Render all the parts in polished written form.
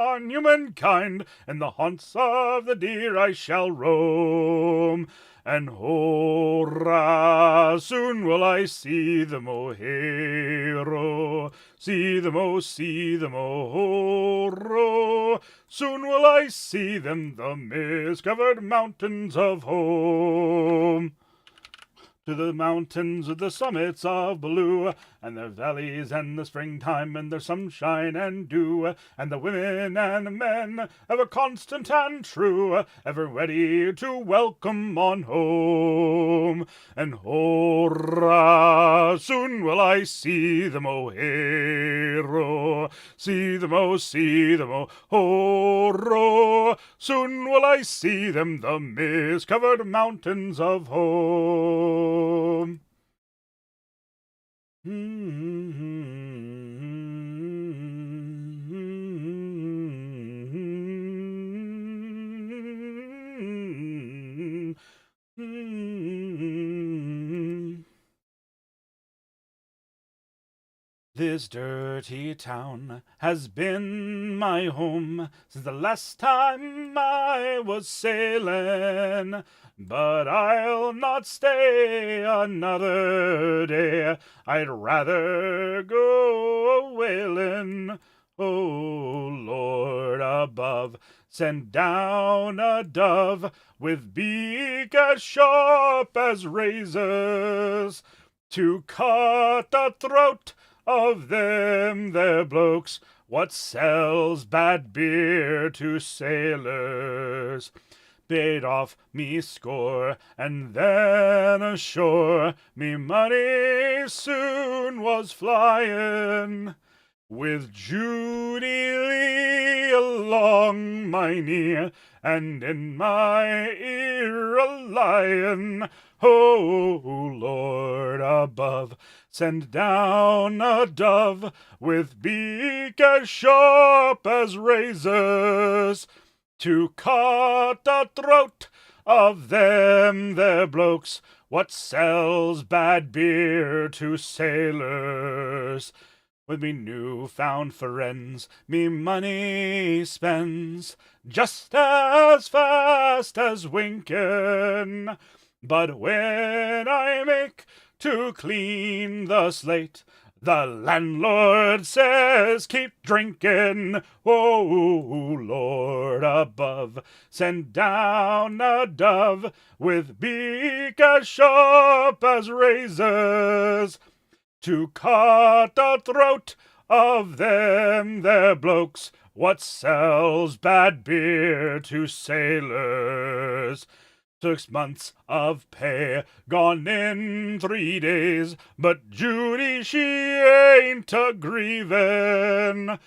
on humankind, in the haunts of the deer I shall roam. And hurrah, soon will I see them, O hero. See them, O hurrah. Soon will I see them, the mist-covered mountains of home. To the mountains with the summits of blue, and their valleys and the springtime and their sunshine and dew, and the women and the men, ever constant and true, ever ready to welcome on home. And hurrah, soon will I see them, O hero. See them, O hurrah. Soon will I see them, the mist-covered mountains of home. This dirty town has been my home since the last time I was sailing, but I'll not stay another day. I'd rather go a-whaling. Oh, Lord above, send down a dove with beak as sharp as razors to cut the throat of them there blokes what sells bad beer to sailors. Paid off me score, and then ashore me money soon was flying, with Judy Lee along my knee, and in my ear a lion. Oh, Lord above, send down a dove with beak as sharp as razors to cut the throat of them there blokes what sells bad beer to sailors. With me new-found friends, me money spends just as fast as winking. But when I make to clean the slate, the landlord says, keep drinking. Oh, Lord above, send down a dove with beak as sharp as razors to cut the throat of them there blokes what sells bad beer to sailors. 6 months of pay gone in 3 days, but Judy, she ain't a-grievin'.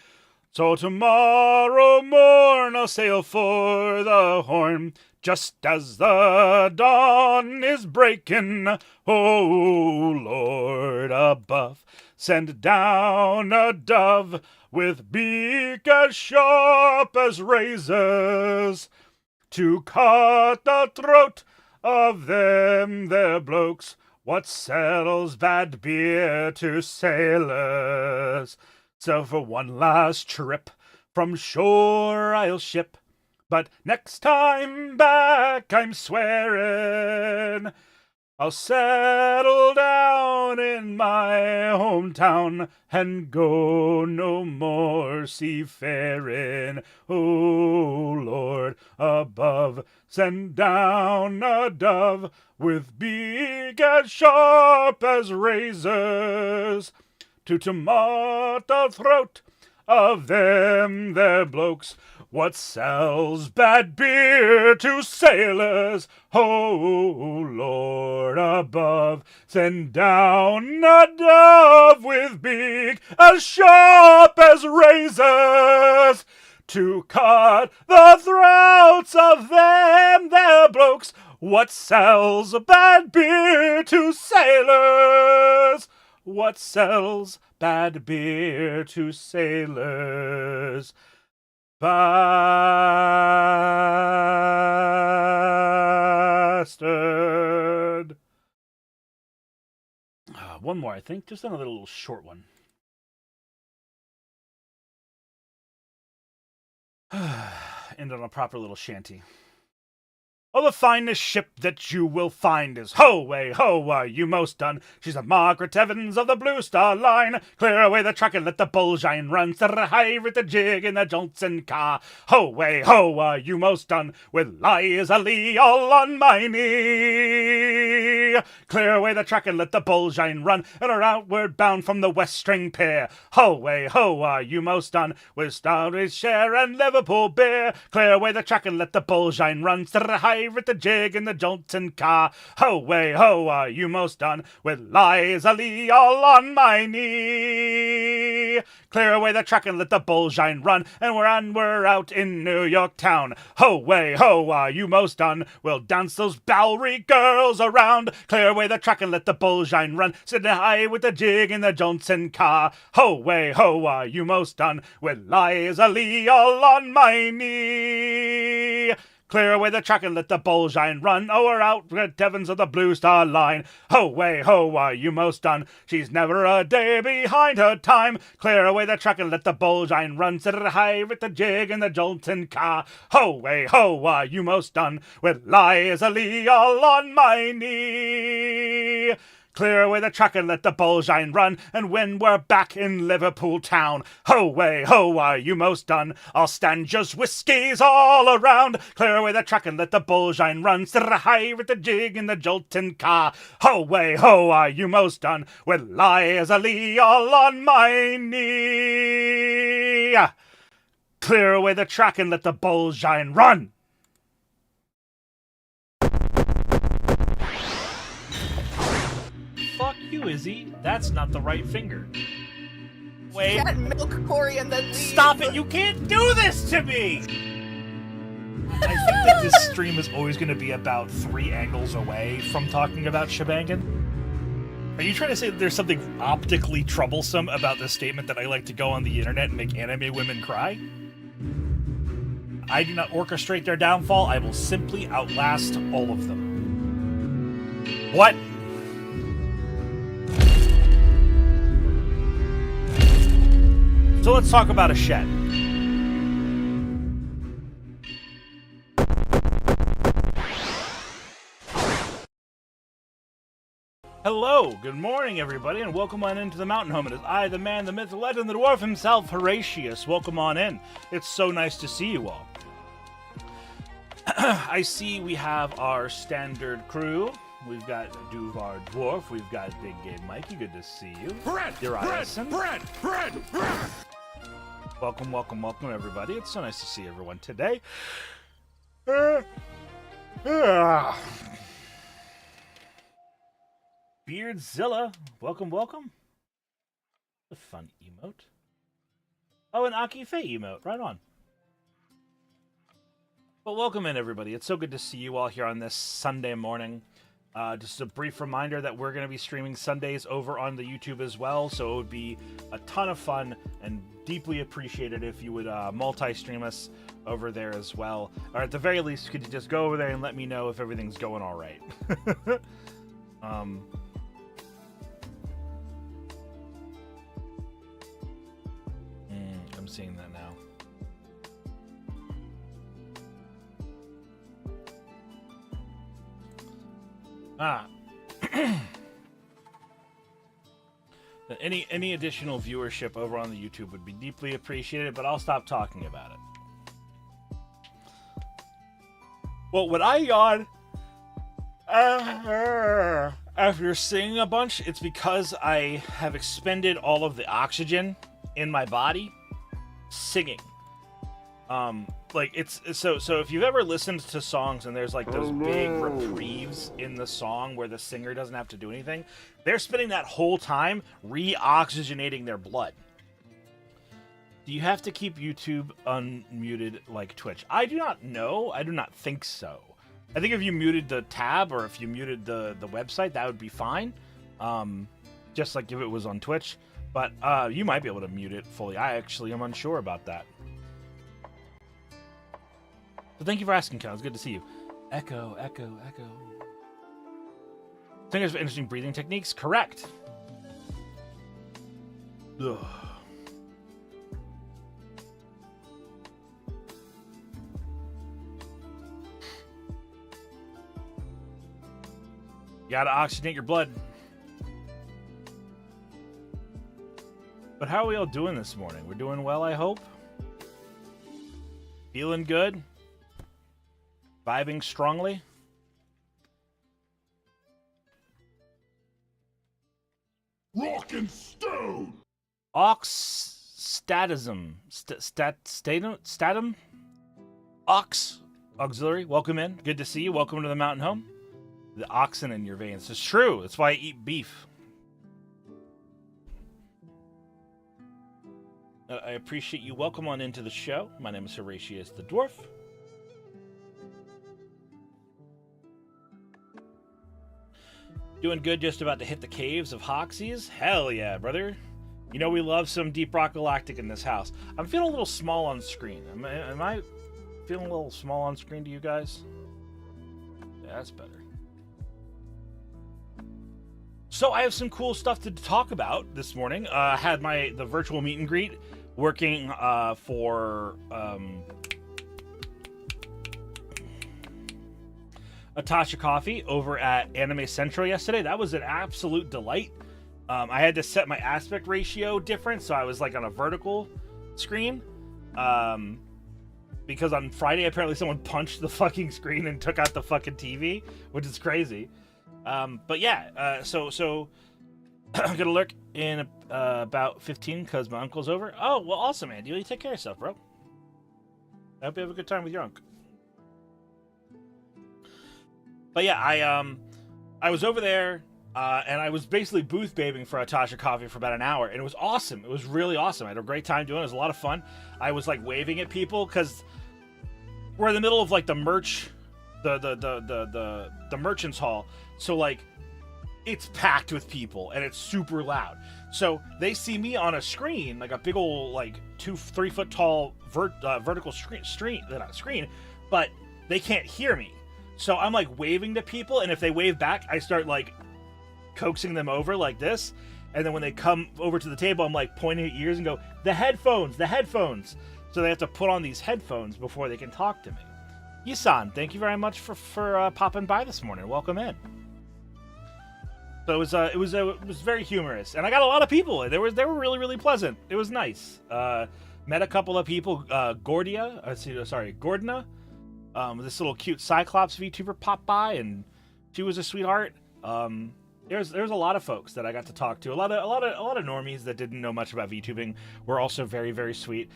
So tomorrow morn I'll sail for the Horn, just as the dawn is breaking. Oh, Lord above, send down a dove with beak as sharp as razors to cut the throat of them there blokes what sells bad beer to sailors. So for one last trip from shore I'll ship, but next time back I'm swearing I'll settle down in my hometown and go no more seafaring. Oh, Lord above, send down a dove with beak as sharp as razors to tomat the throat of them there blokes what sells bad beer to sailors. Oh, Lord above, send down a dove with beak as sharp as razors to cut the throats of them there blokes what sells bad beer to sailors. What sells bad beer to sailors? Bastard. One more, I think. Just another little short one. End on a proper little shanty. Oh, the finest ship that you will find is ho, are you most done? She's a Margaret Evans of the Blue Star Line. Clear away the track and let the bullshine run. Set a high with the jig in the Johnson car. Ho, are you most done? With Liza Lee all on my knee. Clear away the track and let the bullshine run. And are outward bound from the West String Pier. Ho, are you most done? With Starry's Share and Liverpool Beer. Clear away the track and let the bullshine run. Set a high with the jig in the Johnson car. Ho, are you most done? With Liza Lee all on my knee. Clear away the track and let the bullshine run. And we're out in New York town. Ho, are you most done? We'll dance those Bowery girls around. Clear away the track and let the bullshine run. Sitting high with the jig in the Johnson car. Ho, are you most done? With Liza Lee all on my knee. Clear away the track and let the bullshine run. Oh, we're out with Evans of the Blue Star Line. Ho, are you most done? She's never a day behind her time. Clear away the track and let the bullshine run. Set it high with the jig in the Johnson car. Ho, are you most done? With Liza Lee all on my knee. Clear away the track and let the bullshine run. And when we're back in Liverpool town, ho, are you most done? I'll stand just whiskies all around. Clear away the track and let the bullshine run. Sit high with the jig in the Jolton car. Ho, are you most done? With Liza Lee all on my knee. Clear away the track and let the bullshine run. Fuck you, Izzy. That's not the right finger. Wait. You can't milk Corey and then leave. Stop it! You can't do this to me! I think that this stream is always going to be about 3 angles away from talking about shebangan. Are you trying to say that there's something optically troublesome about this statement that I like to go on the internet and make anime women cry? I do not orchestrate their downfall. I will simply outlast all of them. What? So let's talk about a shed. Hello, good morning everybody, and welcome on into the mountain home. It is I, the man, the myth, the legend, the dwarf himself, Horatius. Welcome on in. It's so nice to see you all. I see we have our standard crew. We've got Duvar Dwarf, we've got Big Game Mikey, good to see you. Bread! Welcome, everybody. It's so nice to see everyone today. Beardzilla, welcome. A fun emote. Oh, an Aki Faye emote, right on. Well, welcome in, everybody. It's so good to see you all here on this Sunday morning. Just a brief reminder that we're going to be streaming Sundays over on the YouTube as well, so it would be a ton of fun and deeply appreciated if you would multi-stream us over there as well. Or at the very least, could you just go over there and let me know if everything's going all right. I'm seeing that now. Any additional viewership over on the YouTube would be deeply appreciated, but I'll stop talking about it. Well, when I yawn after singing a bunch, it's because I have expended all of the oxygen in my body singing. Like it's so if you've ever listened to songs and there's like those big reprieves in the song where the singer doesn't have to do anything, they're spending that whole time re-oxygenating their blood. Do you have to keep YouTube unmuted like Twitch? I do not know. I do not think so. I think if you muted the tab or if you muted the website, that would be fine. Just like if it was on Twitch. But you might be able to mute it fully. I actually am unsure about that. So thank you for asking, Cal. It's good to see you. Echo. Think there's interesting breathing techniques? Correct. Ugh. Gotta oxygenate your blood. But how are we all doing this morning? We're doing well, I hope. Feeling good? Vibing strongly? Rock and stone! Statism. Statum? Ox auxiliary, welcome in. Good to see you. Welcome to the mountain home. The oxen in your veins. It's true. That's why I eat beef. I appreciate you. Welcome on into the show. My name is Horatius the dwarf. Doing good, just about to hit the caves of Hoxies. Hell yeah, brother. You know we love some Deep Rock Galactic in this house. I'm feeling a little small on screen. Am I feeling a little small on screen to you guys? Yeah, that's better. So I have some cool stuff to talk about this morning. I had the virtual meet and greet working for Atasha Coffee over at Anime Central yesterday. That was an absolute delight. I had to set my aspect ratio different, so I was like on a vertical screen. Because on Friday, apparently someone punched the fucking screen and took out the fucking TV, which is crazy. But yeah, so I'm gonna lurk in about 15 because my uncle's over. Oh, well, awesome, Andy. You take care of yourself, bro. I hope you have a good time with your uncle. But yeah, I was over there, and I was basically booth babing for Atasha Coffee for about an hour, and it was awesome. It was really awesome. I had a great time doing it. It was a lot of fun. I was like waving at people because we're in the middle of like the merch, the merchants hall. So like, it's packed with people and it's super loud. So they see me on a screen, like a big old like 2-3 foot tall vertical screen, but they can't hear me. So I'm like waving to people, and if they wave back, I start like coaxing them over like this. And then when they come over to the table, I'm like pointing at ears and go, the headphones. So they have to put on these headphones before they can talk to me. Yisan, thank you very much for popping by this morning. Welcome in. So it was very humorous, and I got a lot of people. They were really, really pleasant. It was nice. Met a couple of people. Gordina. This little cute Cyclops VTuber popped by, and she was a sweetheart. There's a lot of folks that I got to talk to. A lot of normies that didn't know much about VTubing were also very, very sweet.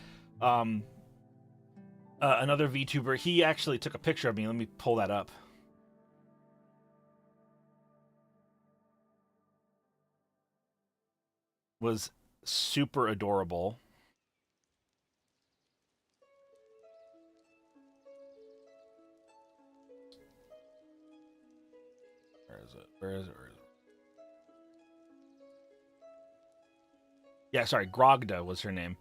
Another VTuber, he actually took a picture of me. Let me pull that up. Was super adorable. Where is it? Yeah, sorry, Grogda was her name.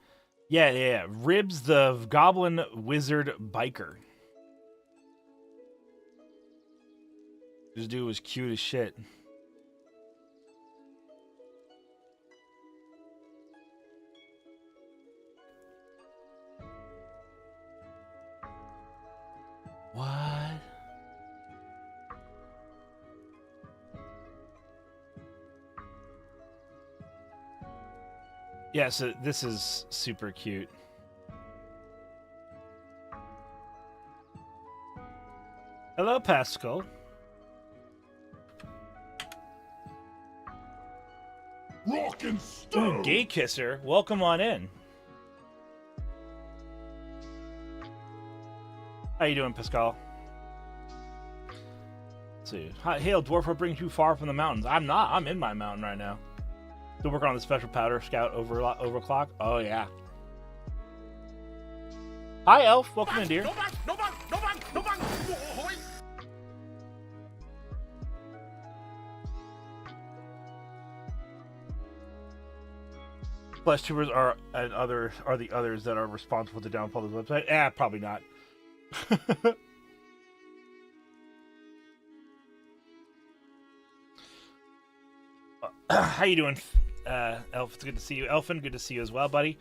Yeah. Ribs the Goblin Wizard Biker. This dude was cute as shit. What? Yeah, so this is super cute. Hello, Pascal. Rock and stone! Ooh, Gay Kisser, welcome on in. How you doing, Pascal? Let's see. Hail, dwarf, what brings you far from the mountains? I'm not. I'm in my mountain right now. Still working on the special powder scout overclock. Oh, yeah. Hi, Elf. Welcome in, dear. Flesh tubers are the others that are responsible to downfall of the website. Probably not. How you doing, Elf? It's good to see you. Elfin, good to see you as well, buddy.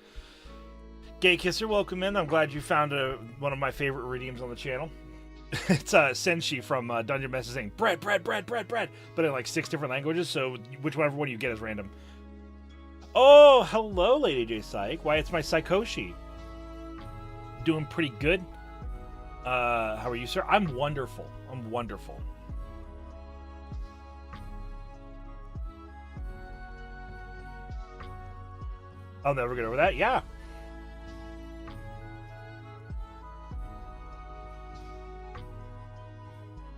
Gay Kisser, welcome in. I'm glad you found one of my favorite redeems on the channel. It's Senshi from Dungeon Master saying bread, bread, bread, bread, bread, but in like 6 different languages. So whichever one you get is random. Oh, hello, Lady J Psych. Why, it's my Psychoshi. Doing pretty good. How are you, sir? I'm wonderful. I'm wonderful. I'll never get over that. Yeah.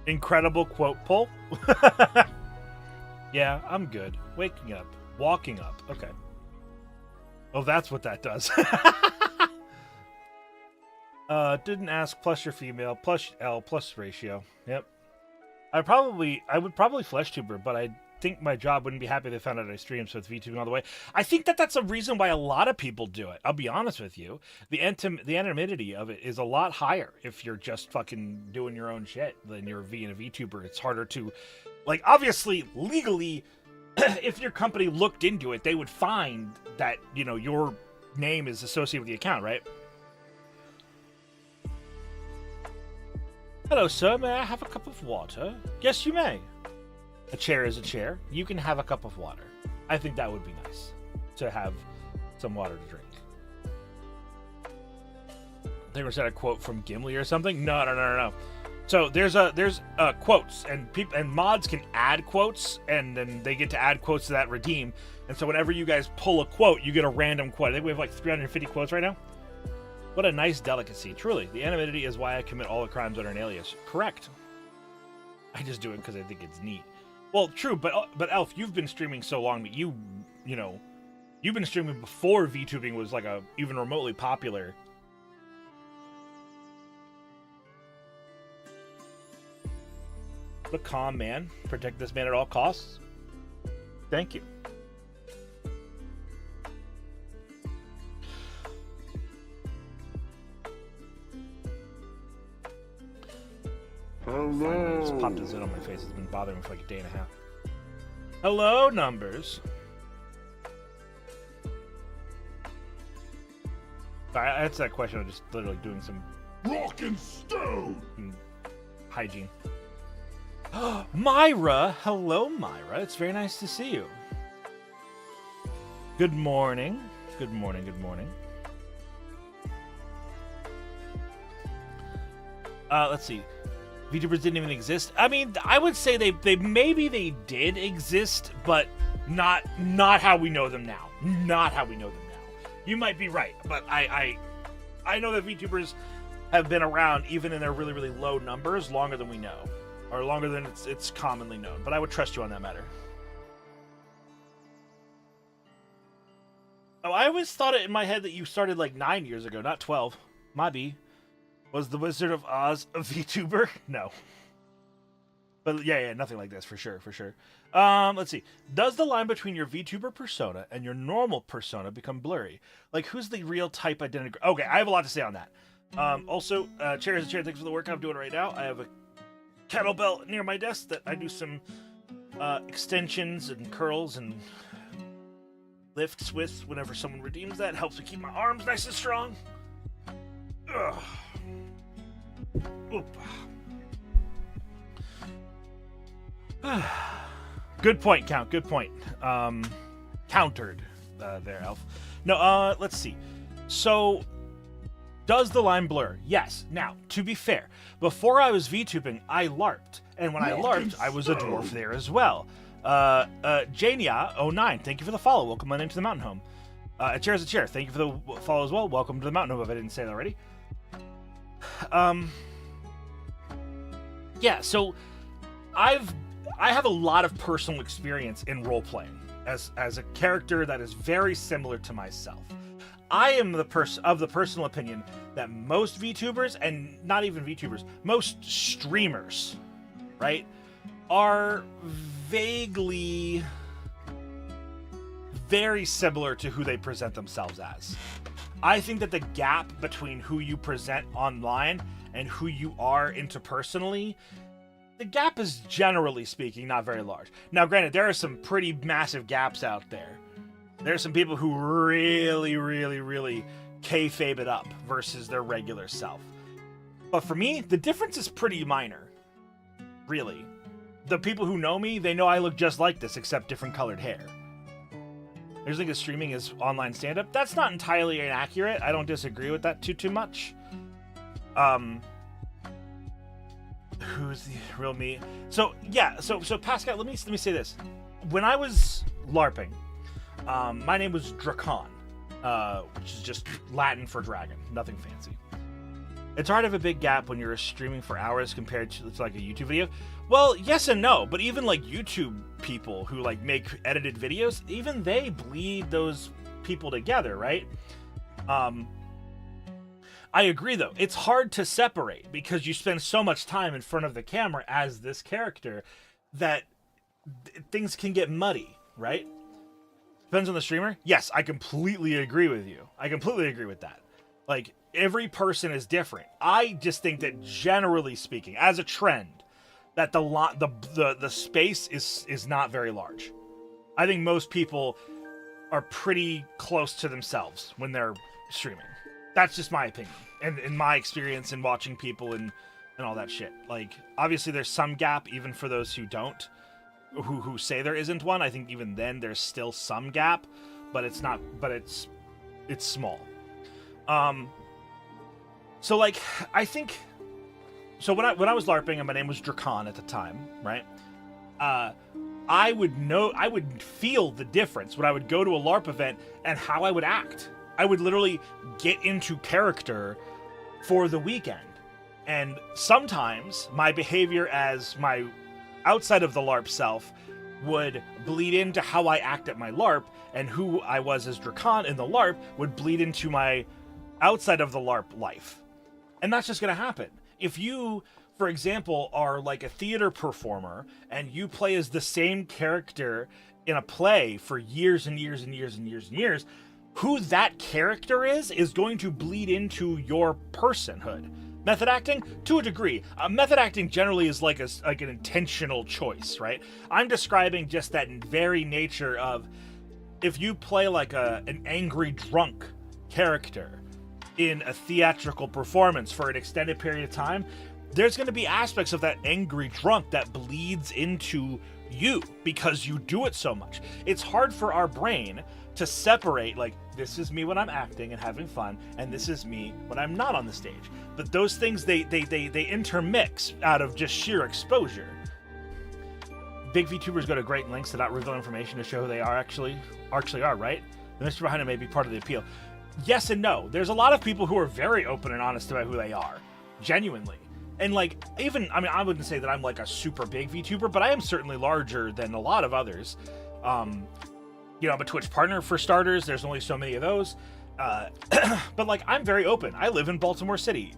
Incredible quote pull. Yeah, I'm good. Waking up. Walking up. Okay. Oh, that's what that does. Didn't ask plus your female, plus L, plus ratio. Yep. I would probably flesh tuber, but I think my job wouldn't be happy they found out I stream, so it's VTubing all the way. I think that's a reason why a lot of people do it. I'll be honest with you. The anonymity of it is a lot higher if you're just fucking doing your own shit than you're being a VTuber. It's harder to, like, obviously, legally, if your company looked into it, they would find that, you know, your name is associated with the account, right? Hello, sir. May I have a cup of water? Yes, you may. A chair is a chair. You can have a cup of water. I think that would be nice, to have some water to drink. They were said a quote from Gimli or something. No. So there's quotes, and mods can add quotes, and then they get to add quotes to that redeem. And so whenever you guys pull a quote, you get a random quote. I think we have like 350 quotes right now. What a nice delicacy. Truly, the anonymity is why I commit all the crimes under an alias. Correct. I just do it because I think it's neat. Well, true, but Elf, you've been streaming so long that you know, you've been streaming before VTubing was like a even remotely popular. The calm man. Protect this man at all costs. Thank you. Finally, just popped a zit on my face. It's been bothering me for like a day and a half. Hello, numbers. Sorry, I answered that question. I'm just literally doing some Rock and stone. hygiene. Myra! Hello, Myra. It's very nice to see you. Good morning. Good morning, good morning. Let's see. VTubers didn't even exist. I mean, I would say they maybe they did exist, but not how we know them now. Not how we know them now. You might be right, but I know that VTubers have been around even in their really, really low numbers longer than we know. Or longer than it's commonly known. But I would trust you on that matter. Oh, I always thought it in my head that you started like 9 years ago, not 12. Maybe. Was the Wizard of Oz a VTuber? No. But yeah, nothing like this, for sure. Let's see. Does the line between your VTuber persona and your normal persona become blurry? Like, who's the real type identity? Okay, I have a lot to say on that. Also, chair is a chair. Thanks for the work I'm doing right now. I have a kettlebell near my desk that I do some extensions and curls and lifts with whenever someone redeems that. Helps me keep my arms nice and strong. Ugh. Oop. Good point, Count. Good point. Countered there, Elf. No, let's see. So, does the line blur? Yes. Now, to be fair, before I was VTubing, I LARPed. And when I LARPed, I was a dwarf there as well. Jania09, thank you for the follow. Welcome on into the Mountain Home. A chair is a chair. Thank you for the follow as well. Welcome to the Mountain Home, if I didn't say that already. Yeah, so I have a lot of personal experience in role-playing as a character that is very similar to myself. I am of the personal opinion that most VTubers, and not even VTubers, most streamers, right, are vaguely very similar to who they present themselves as. I think that the gap between who you present online and who you are interpersonally, the gap is, generally speaking, not very large. Now, granted, there are some pretty massive gaps out there. There are some people who really, really, really kayfabe it up versus their regular self. But for me, the difference is pretty minor. Really. The people who know me, they know I look just like this, except different colored hair. There's like a streaming is online stand-up. That's not entirely inaccurate. I don't disagree with that too much. Who's the real me? So yeah, so Pascal, let me say this. When I was LARPing, my name was Drakon, which is just Latin for dragon, nothing fancy. It's hard to have a big gap when you're streaming for hours compared to like a YouTube video. Well, yes and no, but even like YouTube people who like make edited videos, even they bleed those people together, right? I agree though. It's hard to separate because you spend so much time in front of the camera as this character that things can get muddy, right? Depends on the streamer. Yes, I completely agree with you. I completely agree with that. Like, every person is different. I just think that generally speaking, as a trend, that the space is not very large. I think most people are pretty close to themselves when they're streaming. That's just my opinion, and in my experience in watching people and all that shit. Like, obviously there's some gap even for those who don't, who say there isn't one. I think even then there's still some gap, but it's not. But it's small. So like, I think, so when I was LARPing and my name was Drakon at the time, right? I would feel the difference when I would go to a LARP event and how I would act. I would literally get into character for the weekend. And sometimes my behavior as my outside of the LARP self would bleed into how I act at my LARP, and who I was as Drakon in the LARP would bleed into my outside of the LARP life. And that's just going to happen. If you, for example, are like a theater performer and you play as the same character in a play for years and years and years and years and years, who that character is going to bleed into your personhood. Method acting, to a degree. Method acting generally is like an intentional choice, right? I'm describing just that very nature of, if you play like an angry drunk character in a theatrical performance for an extended period of time, there's going to be aspects of that angry drunk that bleeds into you because you do it so much. It's hard for our brain to separate, like, this is me when I'm acting and having fun, and this is me when I'm not on the stage. But those things, they intermix out of just sheer exposure. Big VTubers go to great lengths to not reveal information to show who they actually are, right? The mystery behind it may be part of the appeal. Yes and no. There's a lot of people who are very open and honest about who they are, genuinely. And like, even, I mean, I wouldn't say that I'm like a super big VTuber, but I am certainly larger than a lot of others. You know, I'm a Twitch partner for starters. There's only so many of those. But like, I'm very open. I live in Baltimore City.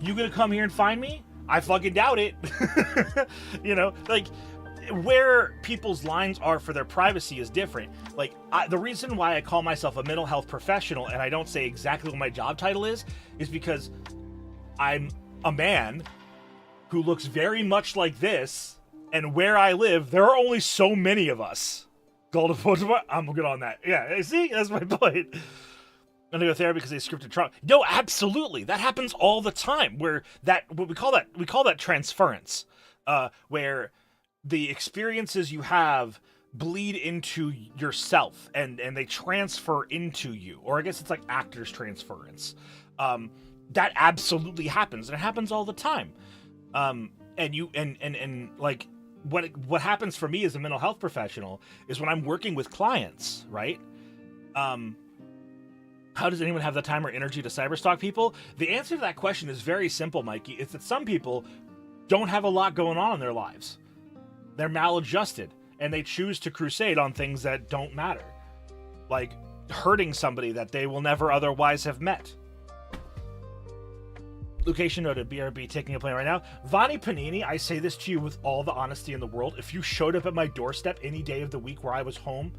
You gonna come here and find me? I fucking doubt it. You know, like, where people's lines are for their privacy is different. Like, the reason why I call myself a mental health professional and I don't say exactly what my job title is because I'm a man who looks very much like this, and where I live, there are only so many of us. I'm good on that. Yeah, see? That's my point. I'm gonna go therapy because they scripted trauma. No, absolutely. That happens all the time, where we call that transference, where the experiences you have bleed into yourself and they transfer into you. Or I guess it's like actors transference. That absolutely happens, and it happens all the time. And like, what happens for me as a mental health professional is when I'm working with clients, right? How does anyone have the time or energy to cyberstalk people? The answer to that question is very simple, Mikey. It's that some people don't have a lot going on in their lives. They're maladjusted, and they choose to crusade on things that don't matter. Like hurting somebody that they will never otherwise have met. Location noted, BRB taking a plane right now. Vani Panini, I say this to you with all the honesty in the world. If you showed up at my doorstep any day of the week where I was home,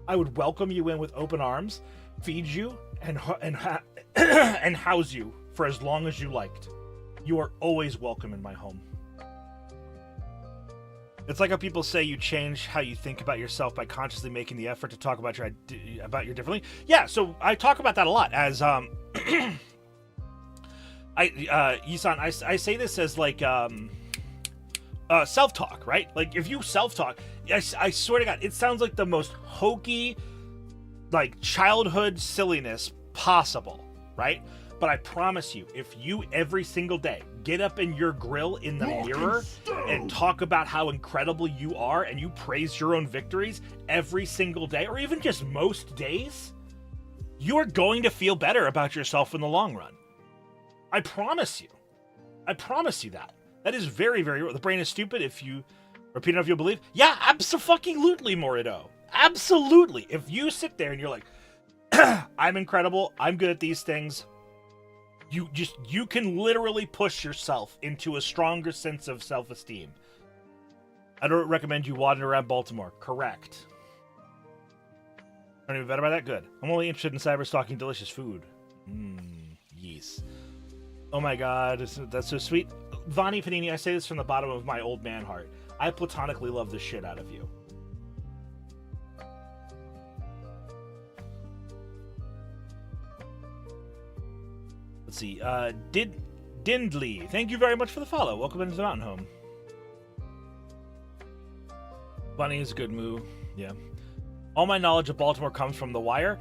I would welcome you in with open arms, feed you, and house you for as long as you liked. You are always welcome in my home. It's like how people say you change how you think about yourself by consciously making the effort to talk about you differently. Yeah, so I talk about that a lot as Yisan, I say this as like self-talk, right? Like if you self-talk, I swear to God, it sounds like the most hokey, like childhood silliness possible, right? But I promise you, if you every single day get up in your grill in the mirror and talk about how incredible you are and you praise your own victories every single day, or even just most days, you are going to feel better about yourself in the long run. I promise you. I promise you that. That is very, very... The brain is stupid. If you repeat enough, you'll believe. Yeah, abso-fucking-lutely, Morido. Absolutely. If you sit there and you're like, I'm incredible, I'm good at these things, you can literally push yourself into a stronger sense of self-esteem. I don't recommend you wandering around Baltimore. Correct. Are you better by that? Good. I'm only interested in cyber stalking delicious food. Yes. Oh my God, that's so sweet. Vani Panini, I say this from the bottom of my old man heart. I platonically love the shit out of you. Let's see. Dindley, thank you very much for the follow. Welcome into the mountain home. Bunny is a good move. Yeah. All my knowledge of Baltimore comes from The Wire.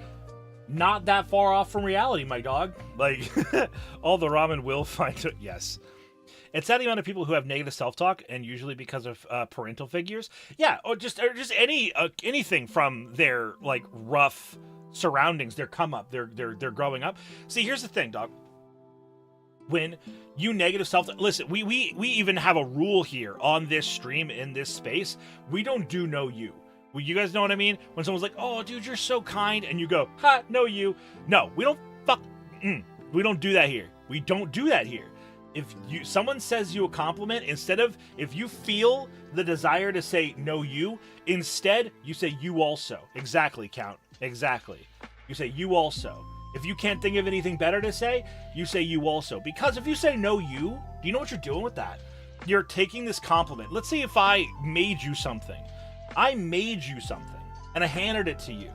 Not that far off from reality, my dog. Like, all the ramen will find it. Yes. It's that the amount of people who have negative self-talk, and usually because of parental figures. Yeah, or just anything from their like rough surroundings, their come up, their growing up. See, here's the thing, dog. When you negative self, listen, we even have a rule here on this stream in this space. We don't do no you. Well, you guys know what I mean? When someone's like, "Oh, dude, you're so kind," and you go, "Ha, no you." No, we don't we don't do that here. We don't do that here. If someone says you a compliment, instead of, if you feel the desire to say no you, instead you say you also. Exactly, Count. Exactly. You say you also. If you can't think of anything better to say, you say you also. Because if you say no you, do you know what you're doing with that? You're taking this compliment. Let's say if I made you something. I made you something, and I handed it to you.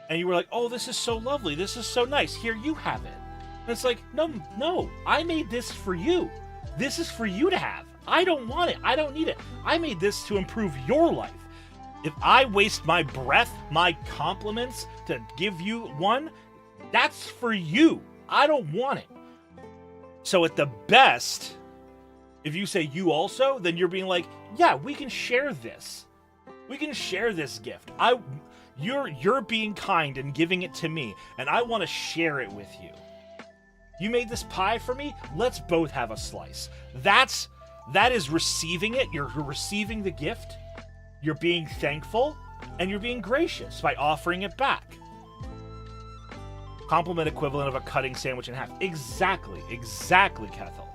And you were like, "Oh, this is so lovely. This is so nice. Here, you have it." And it's like, no, I made this for you. This is for you to have. I don't want it. I don't need it. I made this to improve your life. If I waste my breath, my compliments to give you one, that's for you. I don't want it. So at the best, if you say you also, then you're being like, yeah, we can share this. We can share this gift. You're being kind and giving it to me, and I want to share it with you. You made this pie for me? Let's both have a slice. That is receiving it. You're receiving the gift. You're being thankful, and you're being gracious by offering it back. Compliment equivalent of a cutting sandwich in half. Exactly, Cathal.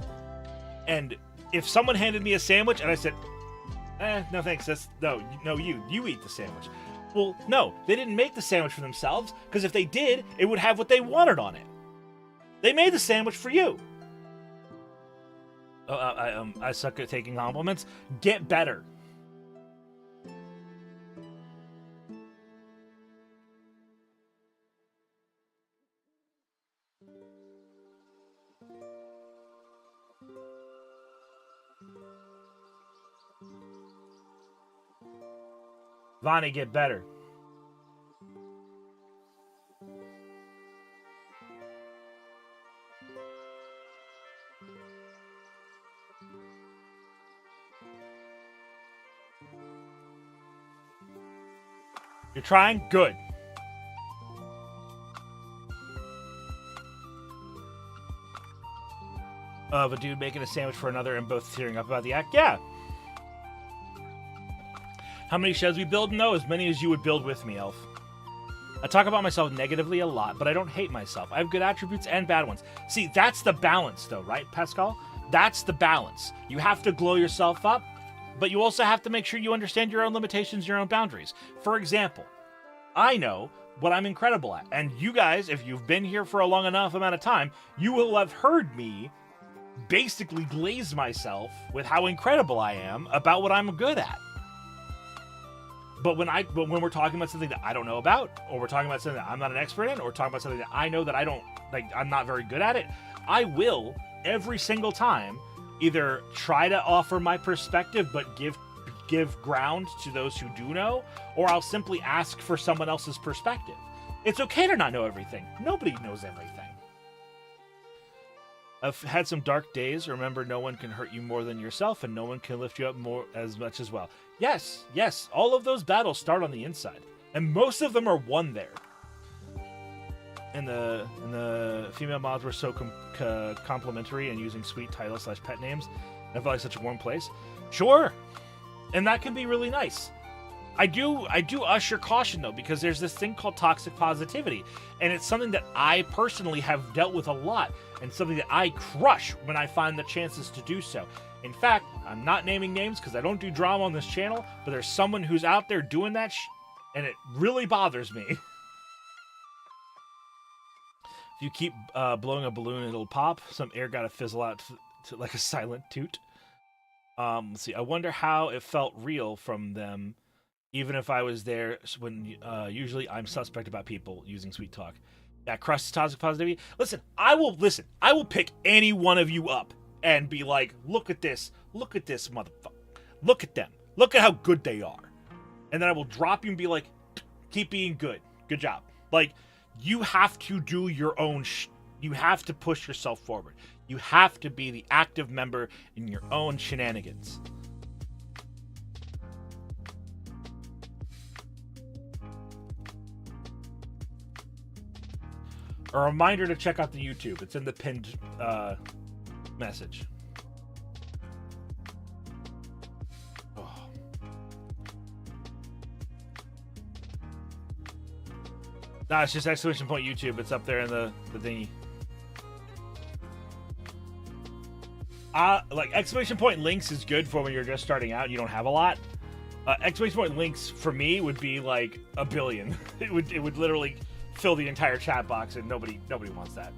And if someone handed me a sandwich and I said, no thanks, you eat the sandwich. Well, no, they didn't make the sandwich for themselves, because if they did, it would have what they wanted on it. They made the sandwich for you. I suck at taking compliments. Get better. Vani, get better. You're trying? Good. Of a dude making a sandwich for another and both tearing up about the act? Yeah. How many sheds we build? No, as many as you would build with me, Elf. I talk about myself negatively a lot, but I don't hate myself. I have good attributes and bad ones. See, that's the balance, though, right, Pascal? That's the balance. You have to glow yourself up, but you also have to make sure you understand your own limitations, your own boundaries. For example, I know what I'm incredible at, and you guys, if you've been here for a long enough amount of time, you will have heard me basically glaze myself with how incredible I am about what I'm good at. But when we're talking about something that I don't know about, or we're talking about something that I'm not an expert in, or we're talking about something that I know that I'm not very good at it, I will every single time either try to offer my perspective but give ground to those who do know, or I'll simply ask for someone else's perspective. It's okay to not know everything. Nobody knows everything. I've had some dark days. Remember, no one can hurt you more than yourself, and no one can lift you up more as much as well. Yes, yes, all of those battles start on the inside, and most of them are won there. And the female mods were so complimentary and using sweet titles / pet names. I felt like such a warm place. Sure, and that can be really nice. I do usher caution though, because there's this thing called toxic positivity, and it's something that I personally have dealt with a lot, and something that I crush when I find the chances to do so. In fact, I'm not naming names because I don't do drama on this channel, but there's someone who's out there doing that and it really bothers me. If you keep blowing a balloon, it'll pop. Some air gotta fizzle out to like a silent toot. Let's see. I wonder how it felt real from them, even if I was there. When usually I'm suspect about people using sweet talk. Yeah, crush toxic positivity. Listen. I will pick any one of you up and be like, look at this motherfucker. Look at them. Look at how good they are. And then I will drop you and be like, keep being good. Good job. Like, you have to do your own you have to push yourself forward. You have to be the active member in your own shenanigans. A reminder to check out the YouTube. It's in the pinned message. Oh. Nah, it's just exclamation point YouTube. It's up there in the thingy. Like exclamation point links is good for when you're just starting out and you don't have a lot. Exclamation point links for me would be like a billion. It would literally fill the entire chat box, and nobody wants that.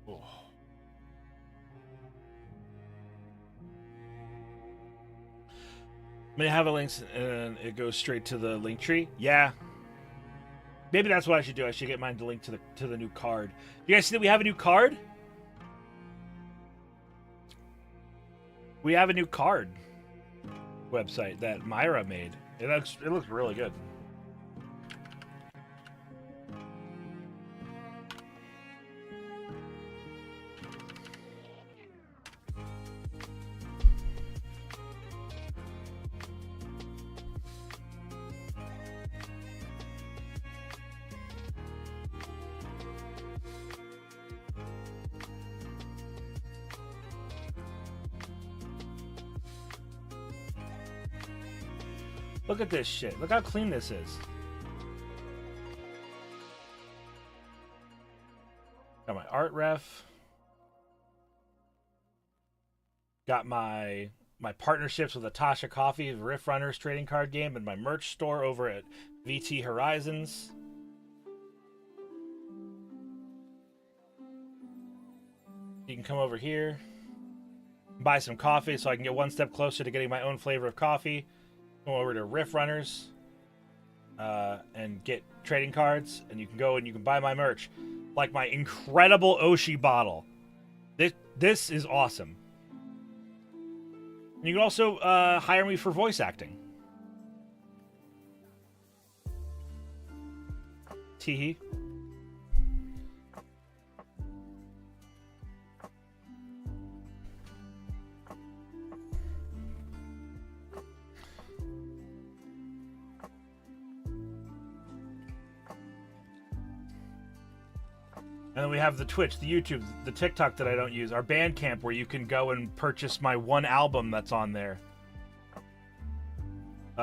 Oh. I mean, I have a link and it goes straight to the link tree. Yeah. Maybe that's what I should do. I should get mine to link to the new card. You guys see that we have a new card? We have a new card website that Myra made. It looks really good. Look at this shit. Look how clean this is. Got my art ref. Got my partnerships with Atasha Coffee, Riff Runners trading card game, and my merch store over at VT Horizons. You can come over here, buy some coffee so I can get one step closer to getting my own flavor of coffee. Go over to Riff Runners and get trading cards, and you can go and you can buy my merch, like my incredible Oshi bottle. This is awesome. And you can also hire me for voice acting. Teehee. And then we have the Twitch, the YouTube, the TikTok that I don't use, our Bandcamp where you can go and purchase my one album that's on there.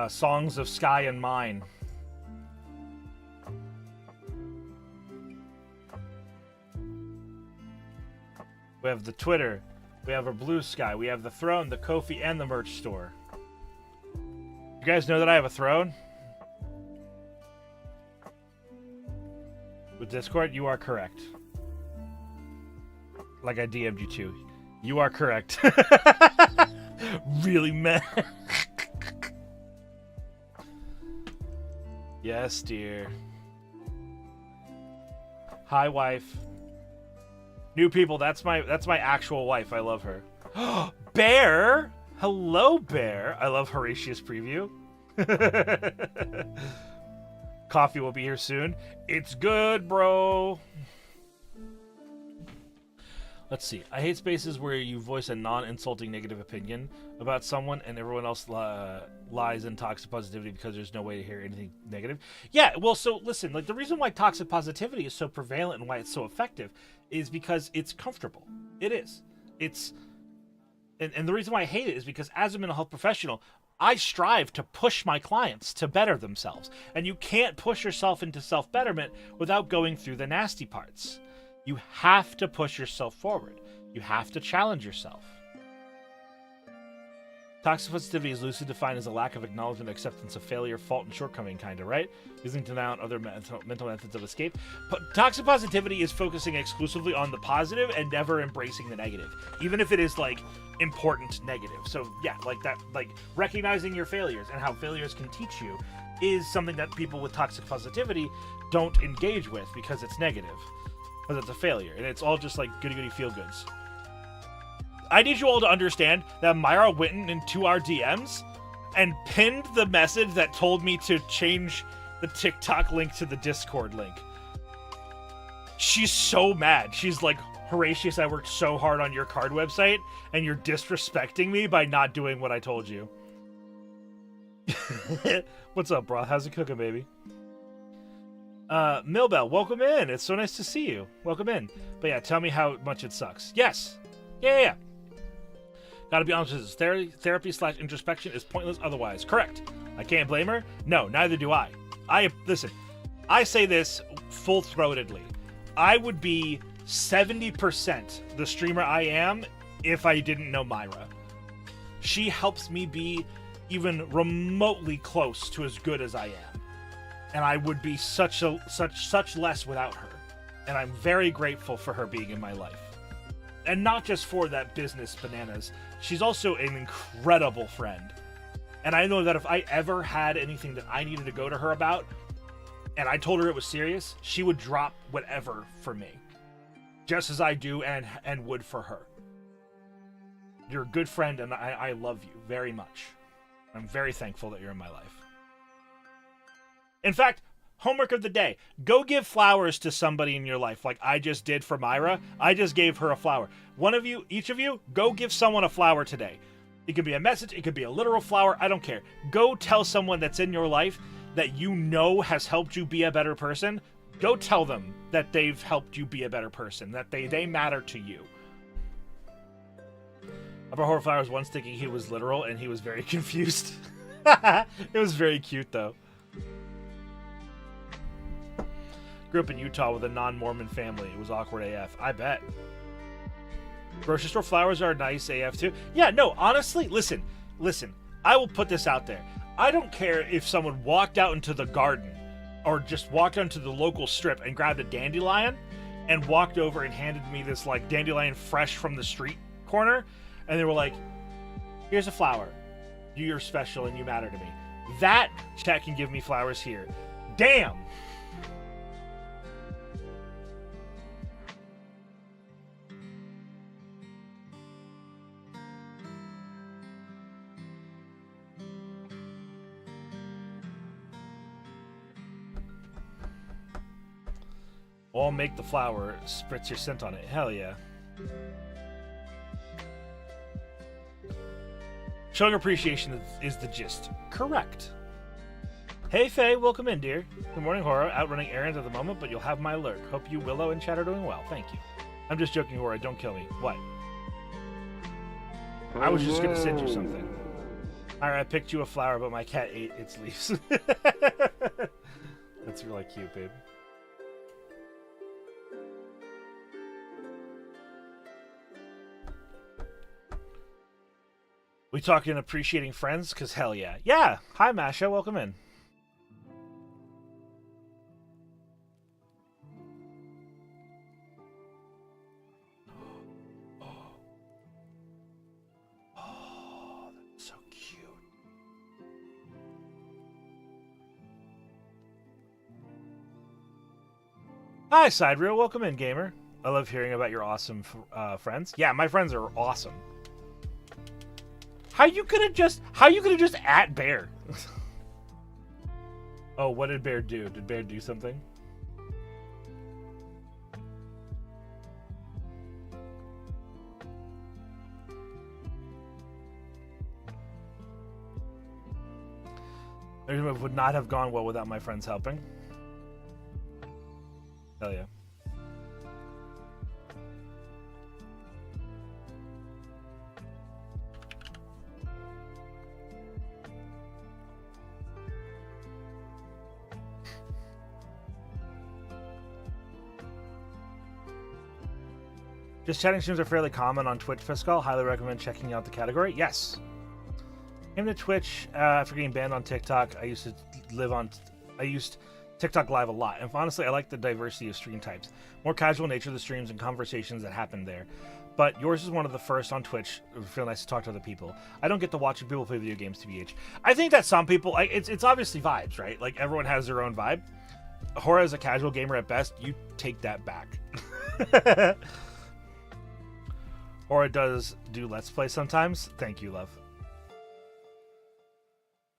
Songs of Sky and Mine. We have the Twitter, we have our Blue Sky, we have the Throne, the Ko-fi, and the merch store. You guys know that I have a throne? With Discord, you are correct. Like I DM'd you too. You are correct. Really mad. Yes, dear. Hi, wife. New people, that's my actual wife. I love her. Bear! Hello, Bear. I love Horatius preview. Coffee will be here soon. It's good, bro. Let's see. I hate spaces where you voice a non-insulting negative opinion about someone and everyone else lies in toxic positivity because there's no way to hear anything negative. Yeah, well, so listen, like the reason why toxic positivity is so prevalent and why it's so effective is because it's comfortable. It is. And the reason why I hate it is because as a mental health professional, I strive to push my clients to better themselves. And you can't push yourself into self-betterment without going through the nasty parts. You have to push yourself forward. You have to challenge yourself. Toxic positivity is loosely defined as a lack of acknowledgement, acceptance of failure, fault, and shortcoming, kind of, right? Using denial and other mental methods of escape. But toxic positivity is focusing exclusively on the positive and never embracing the negative, even if it is, like, important negative. So, yeah, like that, like, recognizing your failures and how failures can teach you is something that people with toxic positivity don't engage with because it's negative. Because it's a failure, and it's all just like goody-goody feel-goods. I need you all to understand that Myra went into our DMs and pinned the message that told me to change the TikTok link to the Discord link. She's so mad. She's like, Horatius, I worked so hard on your card website, and you're disrespecting me by not doing what I told you. What's up, bro? How's it cooking, baby? Millbell, welcome in. It's so nice to see you. Welcome in. But yeah, tell me how much it sucks. Yes. Yeah. Gotta be honest with this. Therapy/introspection is pointless otherwise. Correct. I can't blame her. No, neither do I. Listen, I say this full-throatedly. I would be 70% the streamer I am if I didn't know Myra. She helps me be even remotely close to as good as I am. And I would be such less without her. And I'm very grateful for her being in my life. And not just for that business bananas. She's also an incredible friend. And I know that if I ever had anything that I needed to go to her about, and I told her it was serious, she would drop whatever for me. Just as I do and would for her. You're a good friend, and I love you very much. I'm very thankful that you're in my life. In fact, homework of the day. Go give flowers to somebody in your life like I just did for Myra. I just gave her a flower. One of you, each of you, go give someone a flower today. It could be a message. It could be a literal flower. I don't care. Go tell someone that's in your life that you know has helped you be a better person. Go tell them that they've helped you be a better person, that they matter to you. Upper Horror Flower was once thinking he was literal, and he was very confused. It was very cute, though. Grew up in Utah with a non-Mormon family. It was awkward AF. I bet. Grocery store flowers are nice AF too. Yeah, no, honestly, listen. I will put this out there. I don't care if someone walked out into the garden or just walked onto the local strip and grabbed a dandelion and walked over and handed me this like dandelion fresh from the street corner. And they were like, here's a flower. You're special and you matter to me. That chat can give me flowers here. Damn. Or make the flower, spritz your scent on it. Hell yeah. Showing appreciation is the gist. Correct. Hey Faye, welcome in, dear. Good morning, Horror. Out running errands at the moment, but you'll have my lurk. Hope you, Willow, and Chat are doing well. Thank you. I'm just joking, Horror. Don't kill me. What? I was just gonna send you something. Alright, I picked you a flower, but my cat ate its leaves. That's really cute, babe. We talking appreciating friends? Because hell yeah. Yeah! Hi, Masha. Welcome in. Hi, Sidereal. Welcome in, gamer. I love hearing about your awesome friends. Yeah, my friends are awesome. How you could have just at Bear? Oh, what did Bear do? Did Bear do something? It would not have gone well without my friends helping. Hell yeah. Just chatting streams are fairly common on Twitch, Fiscal. Highly recommend checking out the category. Yes. Came to Twitch after getting banned on TikTok. I used TikTok Live a lot, and honestly, I like the diversity of stream types. More casual nature of the streams and conversations that happen there. But yours is one of the first on Twitch. It would feel nice to talk to other people. I don't get to watch people play video games, TBH. I think that some people, it's obviously vibes, right? Like, everyone has their own vibe. Hora is a casual gamer at best. You take that back. Hora does do Let's Play sometimes. Thank you, love.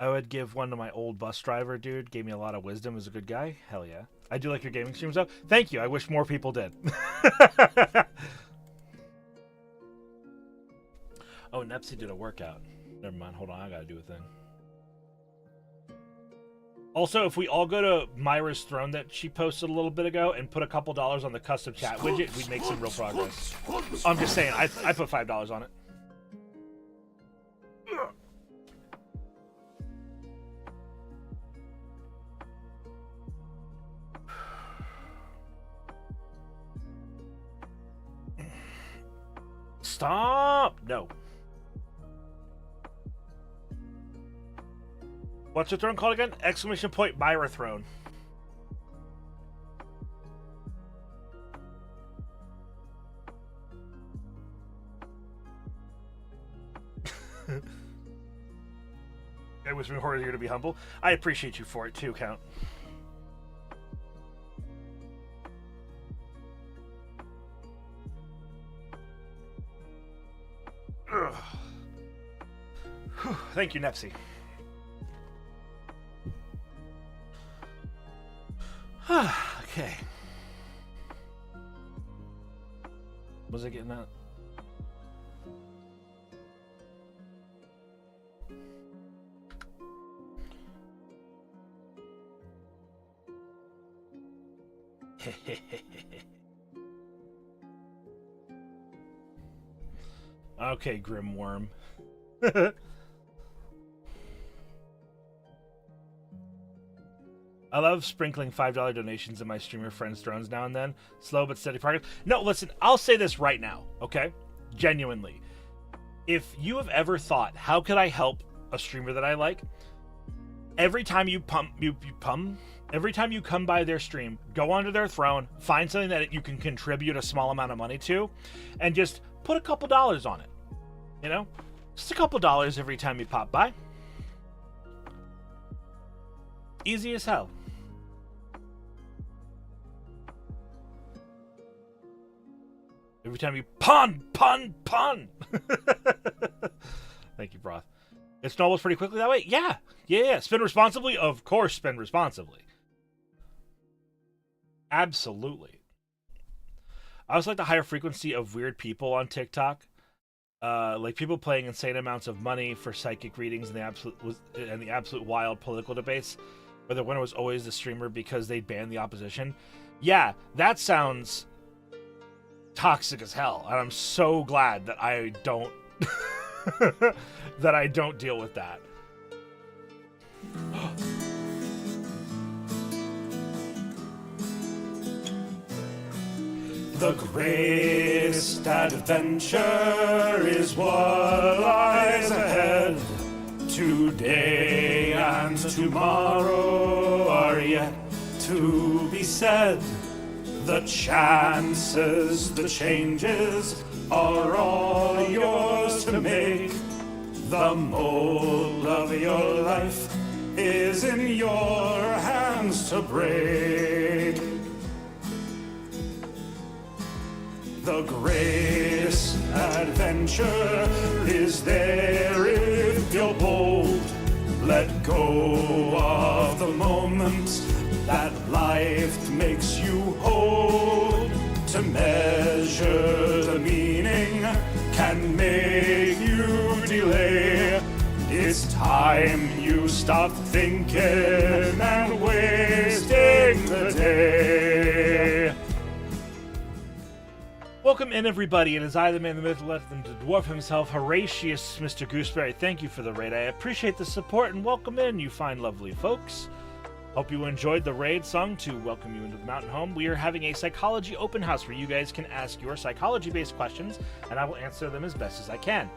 I would give one to my old bus driver, dude. Gave me a lot of wisdom. Was a good guy. Hell yeah. I do like your gaming streams, though. Thank you. I wish more people did. Oh, Nepsy did a workout. Never mind. Hold on. I gotta do a thing. Also, if we all go to Myra's throne that she posted a little bit ago and put a couple dollars on the custom chat widget, we'd make some real progress. I'm just saying. I put $5 on it. Stop! No. What's your throne called again? Exclamation point Myra throne. I was horror here to be humble. I appreciate you for it too, Count. Ugh. Thank you, Nepsy. Okay. Was I getting that? Okay, Grim Worm. I love sprinkling $5 donations in my streamer friends' thrones now and then. Slow but steady progress. No, listen, I'll say this right now, okay? Genuinely. If you have ever thought, how could I help a streamer that I like? Every time you every time you come by their stream, go onto their throne, find something that you can contribute a small amount of money to, and just put a couple dollars on it. You know? Just a couple dollars every time you pop by. Easy as hell. Every time you pun. Thank you, Broth. It snowballs pretty quickly that way? Yeah. Spend responsibly? Of course, spend responsibly. Absolutely. I also like the higher frequency of weird people on TikTok. Like people paying insane amounts of money for psychic readings and the absolute wild political debates, where the winner was always the streamer because they banned the opposition. Yeah, that sounds toxic as hell, and I'm so glad that I don't that I don't deal with that. The greatest adventure is what lies ahead. Today and tomorrow are yet to be said. The chances, the changes are all yours to make. The mold of your life is in your hands to break. The greatest adventure is there if you're bold. Let go of the moments that life makes you hold. To measure the meaning can make you delay. It's time you stop thinking and wasting the day. Welcome in, everybody. It is I, the man, the myth, the legend, the dwarf himself, Horatius, Mr. Gooseberry. Thank you for the raid. I appreciate the support, and welcome in, you fine, lovely folks. Hope you enjoyed the raid song to welcome you into the mountain home. We are having a psychology open house where you guys can ask your psychology-based questions, and I will answer them as best as I can.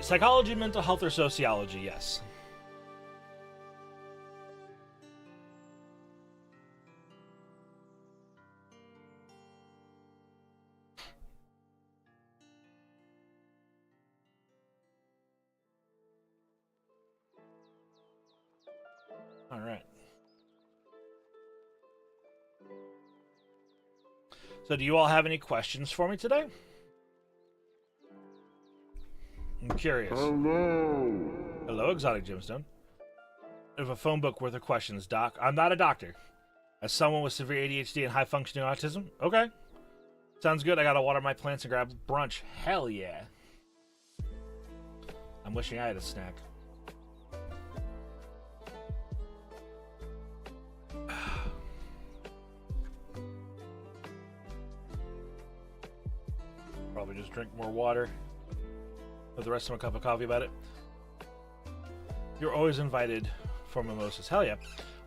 Psychology, mental health, or sociology, yes. All right. So do you all have any questions for me today? I'm curious. Hello, Exotic Gemstone. I have a phone book worth of questions, Doc. I'm not a doctor. As someone with severe ADHD and high-functioning autism? Okay. Sounds good. I gotta water my plants and grab brunch. Hell yeah. I'm wishing I had a snack. Probably just drink more water. With the rest of my cup of coffee about it. You're always invited for mimosas. Hell yeah.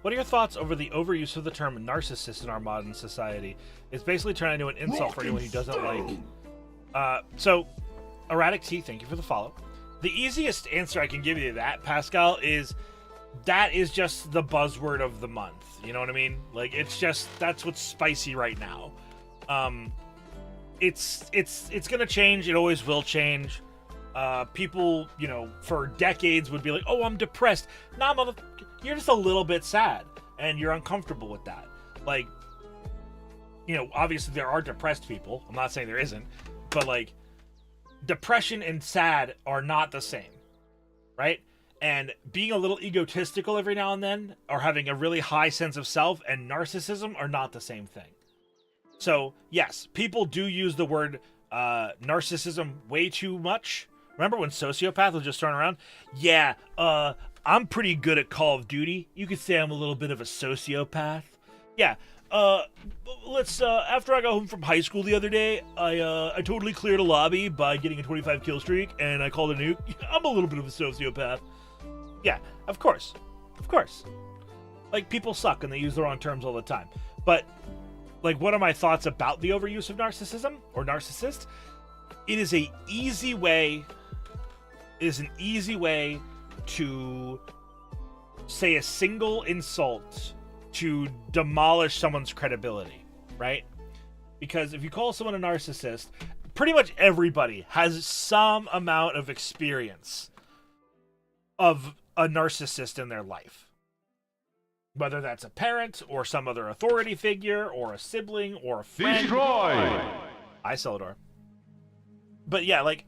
What are your thoughts over the overuse of the term narcissist in our modern society? It's basically turning into an insult for anyone who doesn't like. So, Erratic T, thank you for the follow. The easiest answer I can give you to that, Pascal, is that is just the buzzword of the month. You know what I mean? Like, it's just, that's what's spicy right now. It's gonna change. It always will change. People, you know, for decades would be like, oh, I'm depressed. Nah, motherfucker, you're just a little bit sad, and you're uncomfortable with that. Like, you know, obviously there are depressed people. I'm not saying there isn't, but, like, depression and sad are not the same, right? And being a little egotistical every now and then, or having a really high sense of self, and narcissism are not the same thing. So, yes, people do use the word narcissism way too much. Remember when sociopath was just thrown around? Yeah, I'm pretty good at Call of Duty. You could say I'm a little bit of a sociopath. Yeah, let's, after I got home from high school the other day, I totally cleared a lobby by getting a 25 kill streak, and I called a nuke. I'm a little bit of a sociopath. Yeah, of course. Of course. Like, people suck, and they use the wrong terms all the time. But, like, what are my thoughts about the overuse of narcissism, or narcissist? It is an easy way to say a single insult to demolish someone's credibility, right? Because if you call someone a narcissist, pretty much everybody has some amount of experience of a narcissist in their life. Whether that's a parent, or some other authority figure, or a sibling, or a friend. Destroy! I Celador. But yeah, like,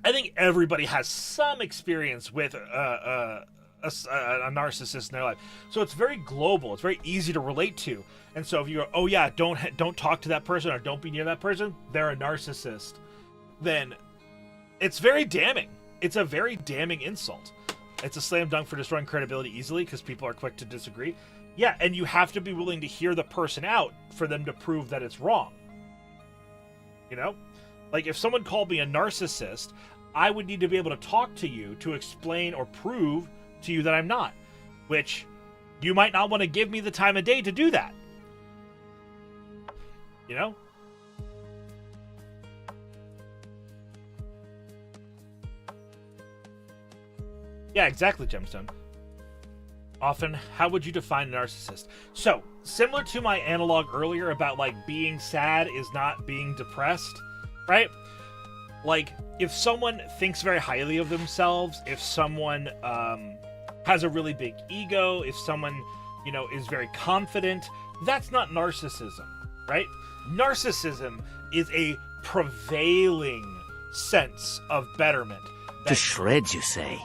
I think everybody has some experience with a narcissist in their life. So it's very global. It's very easy to relate to. And so if you go, oh yeah, don't talk to that person, or don't be near that person, they're a narcissist, then it's very damning. It's a very damning insult. It's a slam dunk for destroying credibility easily because people are quick to disagree. Yeah, and you have to be willing to hear the person out for them to prove that it's wrong. You know? Like, if someone called me a narcissist, I would need to be able to talk to you to explain or prove to you that I'm not. Which, you might not want to give me the time of day to do that. You know? Yeah, exactly, Gemstone. Often, how would you define a narcissist? So, similar to my analog earlier about, like, being sad is not being depressed, right? Like, if someone thinks very highly of themselves, if someone has a really big ego, if someone, you know, is very confident, that's not narcissism, right? Narcissism is a prevailing sense of betterment. To shreds, you say?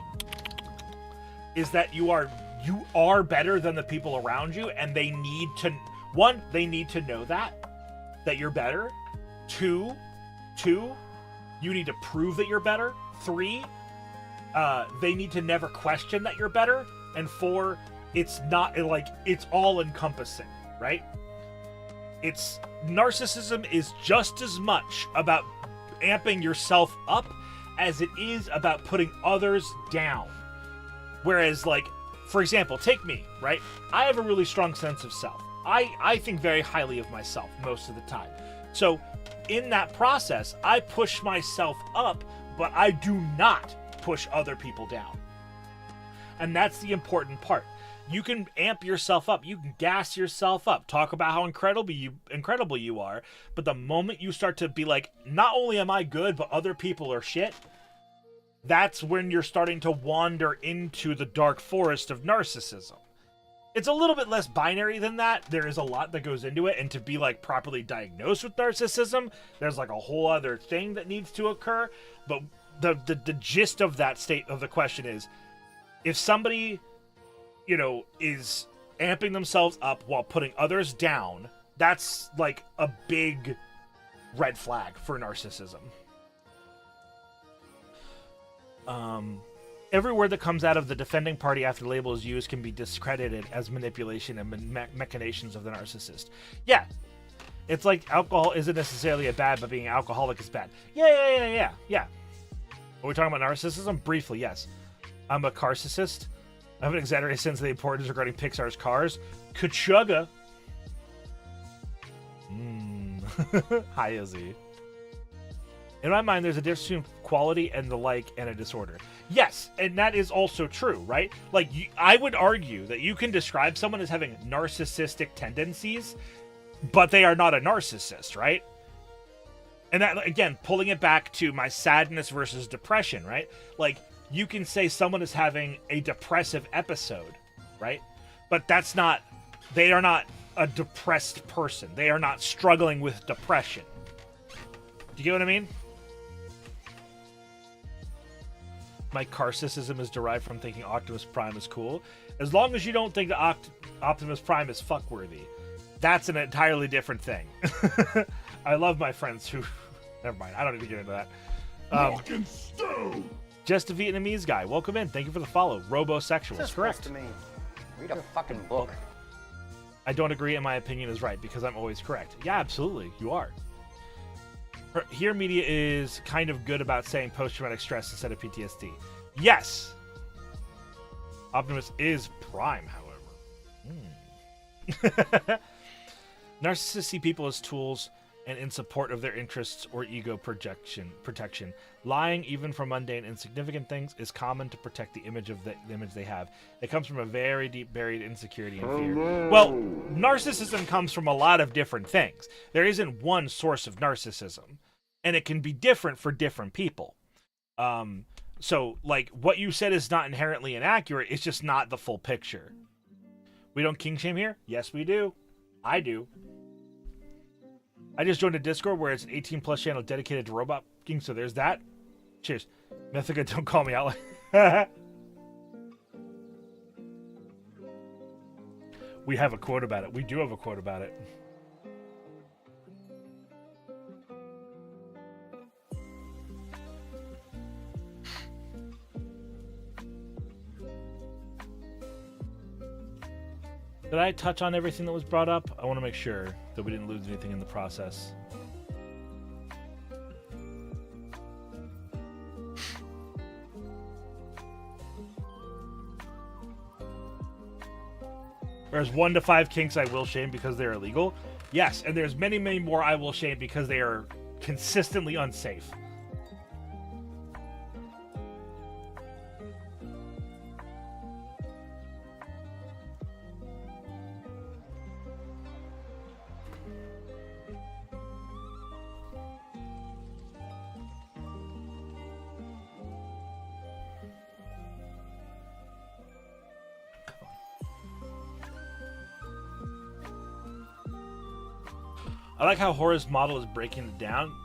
Is that you are better than the people around you, and they need to, one, they need to know that you're better. Two, you need to prove that you're better. 3, they need to never question that you're better. And 4, it's not like it's all encompassing, right? It's narcissism is just as much about amping yourself up as it is about putting others down. Whereas, like, for example, take me, right? I have a really strong sense of self. I think very highly of myself most of the time. So in that process, I push myself up, but I do not push other people down. And that's the important part. You can amp yourself up. You can gas yourself up. Talk about how incredible you are. But the moment you start to be like, not only am I good, but other people are shit, that's when you're starting to wander into the dark forest of narcissism. It's a little bit less binary than that. There is a lot that goes into it, and to be like properly diagnosed with narcissism, there's like a whole other thing that needs to occur. But the gist of that state of the question is, if somebody, you know, is amping themselves up while putting others down, that's like a big red flag for narcissism. Every word that comes out of the defending party after the label is used can be discredited as manipulation and machinations of the narcissist. Yeah. It's like alcohol isn't necessarily a bad, but being alcoholic is bad. Yeah. Are we talking about narcissism? Briefly, yes. I'm a carcissist. I have an exaggerated sense of the importance regarding Pixar's cars. Kachuga. Hi, Izzy. In my mind, there's a difference between quality and the like and a disorder. Yes, and that is also true, right? Like, I would argue that you can describe someone as having narcissistic tendencies, but they are not a narcissist, right? And that, again, pulling it back to my sadness versus depression, right? Like, you can say someone is having a depressive episode, right? But that's not, they are not a depressed person. They are not struggling with depression. Do you get what I mean? My narcissism is derived from thinking Optimus Prime is cool. As long as you don't think that Optimus Prime is fuckworthy, that's an entirely different thing. I love my friends who... Never mind, I don't need to get into that. Walking stone! Just a Vietnamese guy. Welcome in. Thank you for the follow. Robosexual. What's this Correct. supposed to mean? Read a fucking book. I don't agree, and my opinion is right because I'm always correct. Yeah, absolutely. You are. Here, media is kind of good about saying post-traumatic stress instead of PTSD. Yes. Optimus is Prime, however. Narcissists see people as tools and in support of their interests or ego protection. Lying, even for mundane, insignificant things, is common to protect the image of the image they have. It comes from a very deep buried insecurity and fear. Well, narcissism comes from a lot of different things. There isn't one source of narcissism, and it can be different for different people. So, like, what you said is not inherently inaccurate. It's just not the full picture. We don't king shame here? Yes, we do. I do. I just joined a Discord where it's an 18-plus channel dedicated to robot king, so there's that. Cheers. Mythica, don't call me out like... We have a quote about it. We do have a quote about it. Did I touch on everything that was brought up? I want to make sure that we didn't lose anything in the process. There's 1 to 5 kinks I will shame because they're illegal. Yes, and there's many, many more I will shame because they are consistently unsafe. I like how Hora's model is breaking it down.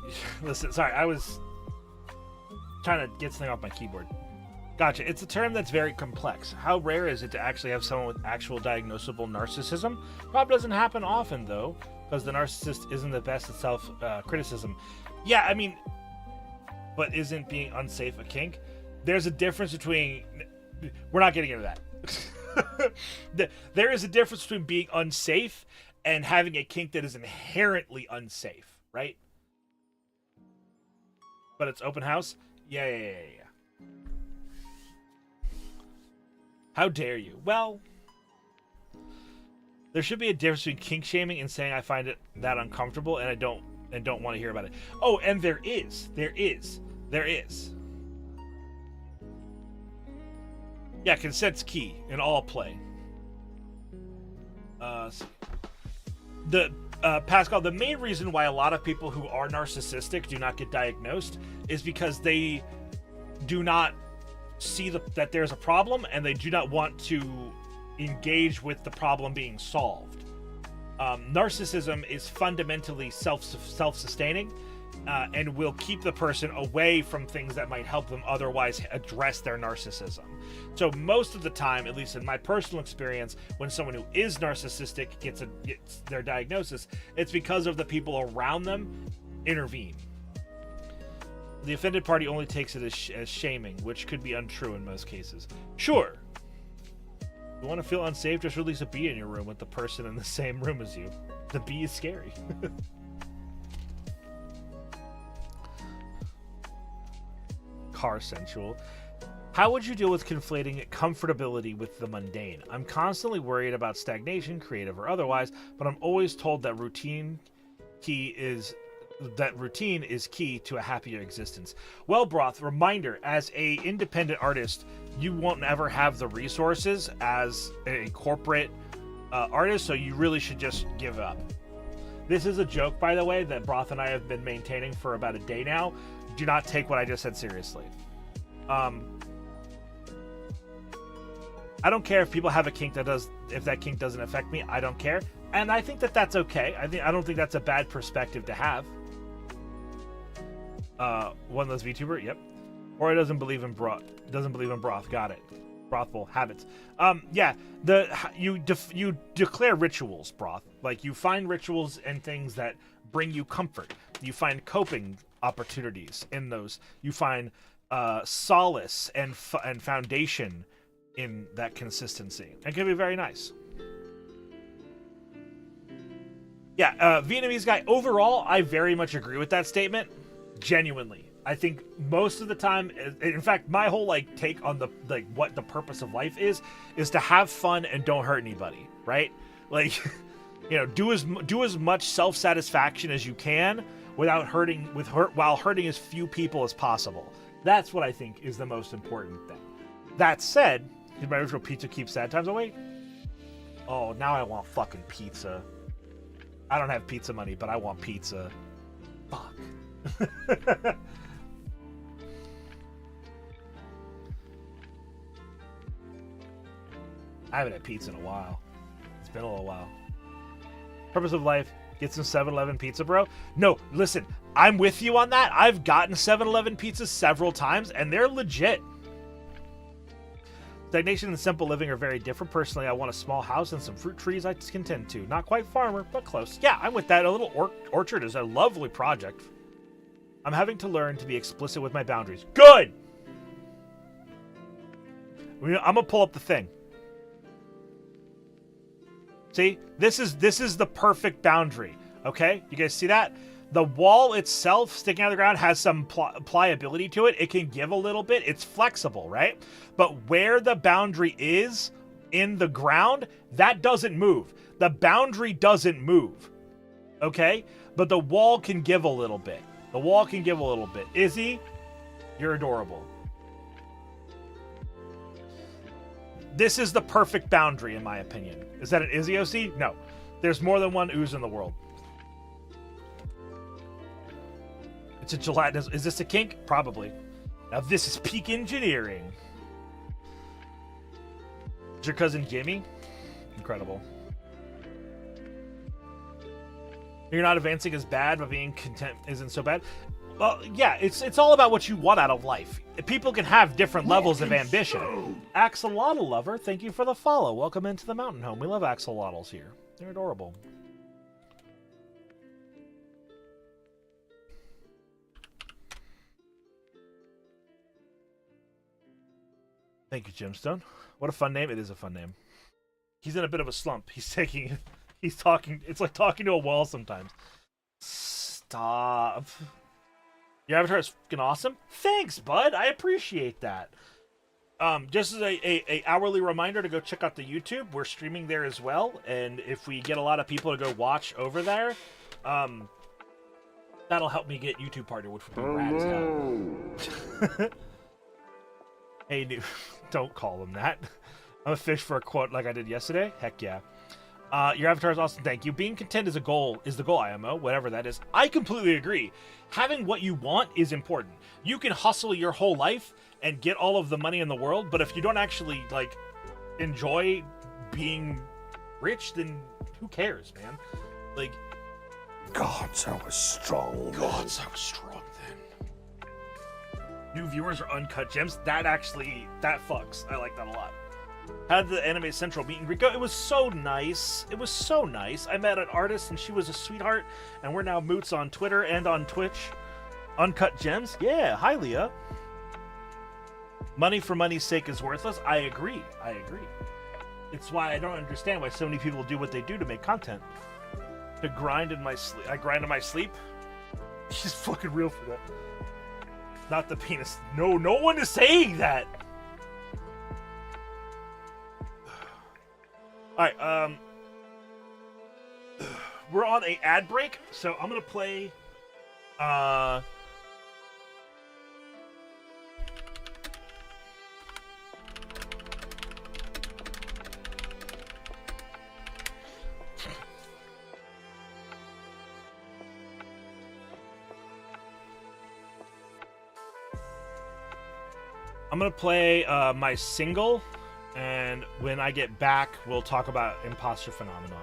Listen, sorry, I was trying to get something off my keyboard. Gotcha. It's a term that's very complex. How rare is it to actually have someone with actual diagnosable narcissism? Probably doesn't happen often, though, because the narcissist isn't the best at self-criticism. Yeah, I mean, but isn't being unsafe a kink? There's a difference between... We're not getting into that. There is a difference between being unsafe and having a kink that is inherently unsafe, right? But it's open house? Yeah. How dare you? Well, there should be a difference between kink shaming and saying I find it that uncomfortable and I don't want to hear about it. Oh, and there is. Yeah, consent's key in all play. Pascal, the main reason why a lot of people who are narcissistic do not get diagnosed is because they do not see that there's a problem and they do not want to engage with the problem being solved. Narcissism is fundamentally self-sustaining and will keep the person away from things that might help them otherwise address their narcissism. So most of the time, at least in my personal experience, when someone who is narcissistic gets their diagnosis, it's because of the people around them intervene. The offended party only takes it as shaming, which could be untrue in most cases. Sure. If you want to feel unsafe, just release a bee in your room with the person in the same room as you. The bee is scary. Car sensual. How would you deal with conflating comfortability with the mundane? I'm constantly worried about stagnation, creative or otherwise, but I'm always told that routine is key to a happier existence. Well, Broth, reminder, as a independent artist, you won't ever have the resources as a corporate artist, so you really should just give up. This is a joke, by the way, that Broth and I have been maintaining for about a day now. Do not take what I just said seriously. I don't care if people have a kink if that kink doesn't affect me. I don't care, and I think that that's okay. I don't think that's a bad perspective to have. One of those VTuber, yep. Or he doesn't believe in broth. Got it. Brothful habits. Yeah. You declare rituals, Broth. Like you find rituals and things that bring you comfort. You find coping opportunities in those. You find solace and foundation in that consistency. It can be very nice. Yeah, Vietnamese guy. Overall, I very much agree with that statement. Genuinely, I think most of the time, in fact, my whole take on what the purpose of life is to have fun and don't hurt anybody, right? Do as much self-satisfaction as you can while hurting as few people as possible. That's what I think is the most important thing. That said, did my original pizza keep sad times away? Oh, now I want fucking pizza. I don't have pizza money, but I want pizza. Fuck. I haven't had pizza in a while. It's been a little while. Purpose of life, get some 7-Eleven pizza, bro. No, listen, I'm with you on that. I've gotten 7-Eleven pizzas several times, and they're legit. Stagnation and simple living are very different. Personally, I want a small house and some fruit trees I can tend to. Not quite farmer, but close. Yeah, I'm with that. A little orchard is a lovely project. I'm having to learn to be explicit with my boundaries. Good! I'm going to pull up the thing. See? This is the perfect boundary. Okay? You guys see that? The wall itself, sticking out of the ground, has some pliability to it. It can give a little bit. It's flexible, right? But where the boundary is in the ground, that doesn't move. The boundary doesn't move. Okay? But the wall can give a little bit. The wall can give a little bit. Izzy, you're adorable. This is the perfect boundary, in my opinion. Is that an Izzy OC? No. There's more than one ooze in the world. It's a gelatinous. Is this a kink? Probably. Now this is peak engineering. Is your cousin Jimmy? Incredible. You're not advancing is bad, but being content isn't so bad. Well, yeah, it's all about what you want out of life. People can have different levels of ambition. Axolotl lover, thank you for the follow. Welcome into the mountain home. We love axolotls here. They're adorable. Thank you, Gemstone. What a fun name. It is a fun name. He's in a bit of a slump. He's talking. It's like talking to a wall sometimes. Stop. Your avatar is fucking awesome. Thanks, bud. I appreciate that. Just as a hourly reminder to go check out the YouTube. We're streaming there as well. And if we get a lot of people to go watch over there, that'll help me get YouTube partner, which would be rad as hell. Hey, new. Don't call him that. I'm a fish for a quote like I did yesterday. Heck yeah. Your avatar is awesome. Thank you. Being content is the goal, IMO, whatever that is. I completely agree. Having what you want is important. You can hustle your whole life and get all of the money in the world, but if you don't actually, like, enjoy being rich, then who cares, man? Like, Gods, I was strong. Gods, I was strong then. New viewers are uncut gems. That fucks. I like that a lot. How did the Anime Central meet and greet go? It was so nice. It was so nice. I met an artist and she was a sweetheart, and we're now moots on Twitter and on Twitch. Uncut gems? Yeah, hi Leah. Money for money's sake is worthless. I agree. It's why I don't understand why so many people do what they do to make content. To grind in my sleep. I grind in my sleep? He's fucking real for that. Not the penis. No one is saying that. Alright, we're on a ad break, so I'm gonna play, my single. And when I get back, we'll talk about imposter phenomenon.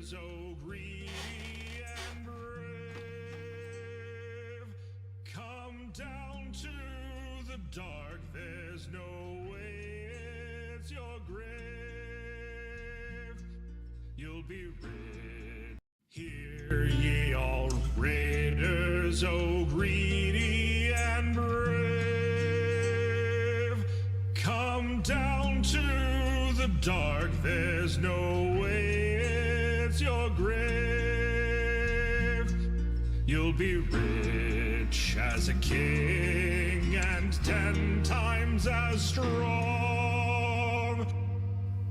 So greedy and brave, come down to the dark, there's no way it's your grave. You'll be rid. Hear ye all raiders, oh greedy and brave, come down to the dark, there's no way your grave. You'll be rich as a king and 10 times as strong.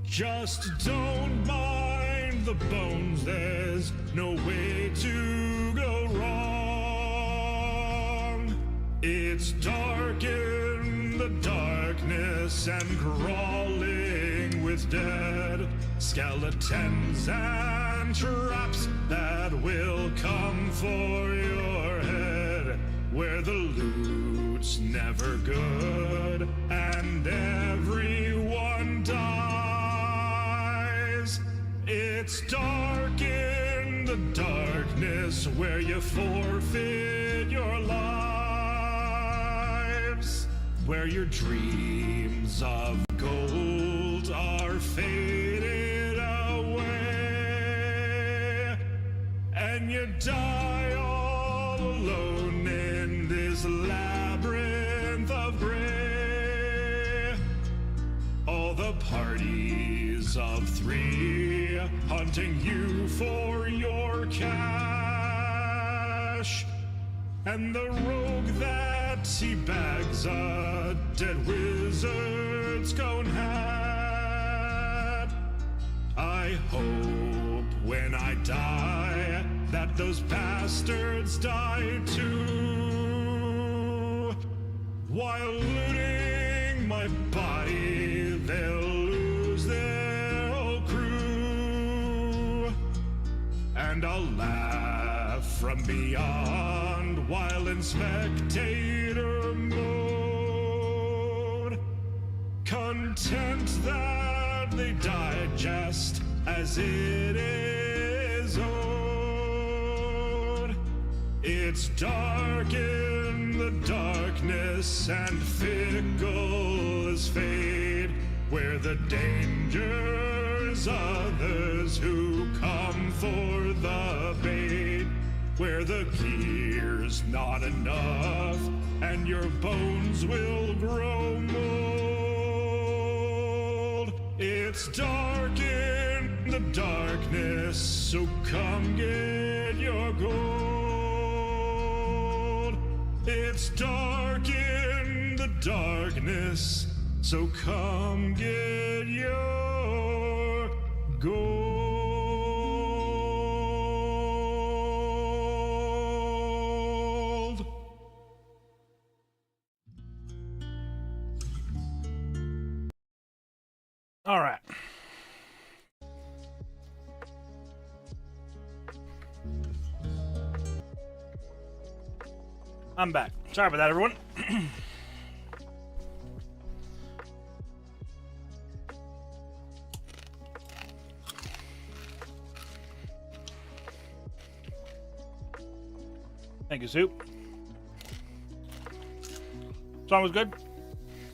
Just don't mind the bones, there's no way to go wrong. It's dark in the darkness and crawling with dead skeletons and traps that will come for your head, where the loot's never good and everyone dies. It's dark in the darkness where you forfeit your lives, where your dreams of gold are faded away, and you die all alone in this labyrinth of gray. All the parties of 3 hunting you for your cash, and the rogue that he bags a dead wizard's cone hat. I hope when I die that those bastards die too. While looting my body, they'll lose their whole crew. And I'll laugh from beyond while in spectator mode. Content that they die just as it is owed. It's dark in the darkness and fickle as fate, where the danger's others who come for the bait, where the gear's not enough and your bones will grow mold. It's dark in the darkness, so come get your gold. It's dark in the darkness, so come get your gold. All right. I'm back. Sorry about that, everyone. Thank you, Soup. Song was good.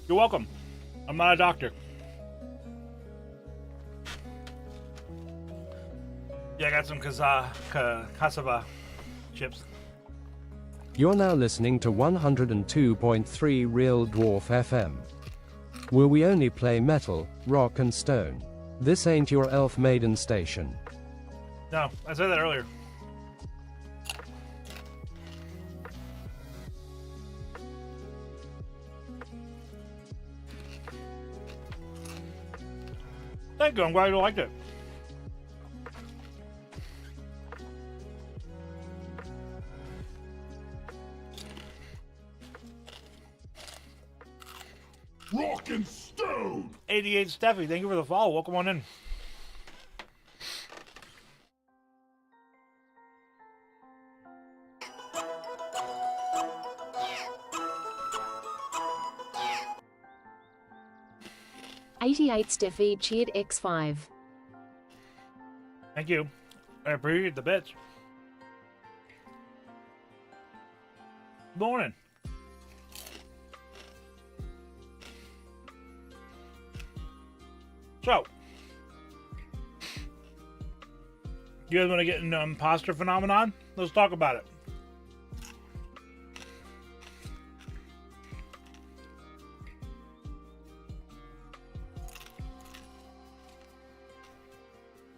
You're welcome. I'm not a doctor. Yeah, I got some cassava chips. You're now listening to 102.3 Real Dwarf FM. Where we only play metal, rock and stone. This ain't your elf maiden station. No, I said that earlier. Thank you, I'm glad you liked it. Rock and stone! 88 Steffi, thank you for the follow. Welcome on in. Steffi cheered X5. Thank you. I appreciate the bits. Morning. So, you guys want to get into imposter phenomenon? Let's talk about it.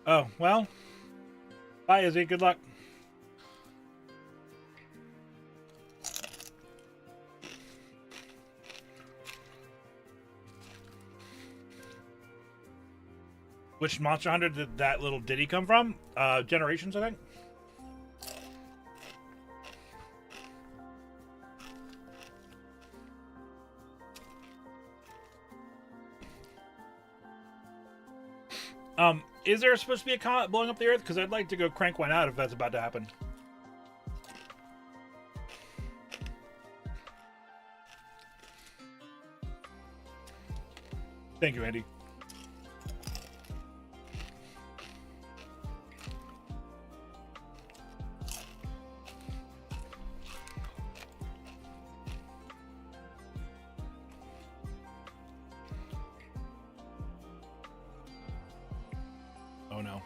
Oh, well. Bye, Izzy. Good luck. Which Monster Hunter did that little ditty come from? Generations, I think. Is there supposed to be a comet blowing up the Earth? Because I'd like to go crank one out if that's about to happen. Thank you, Andy. Oh no.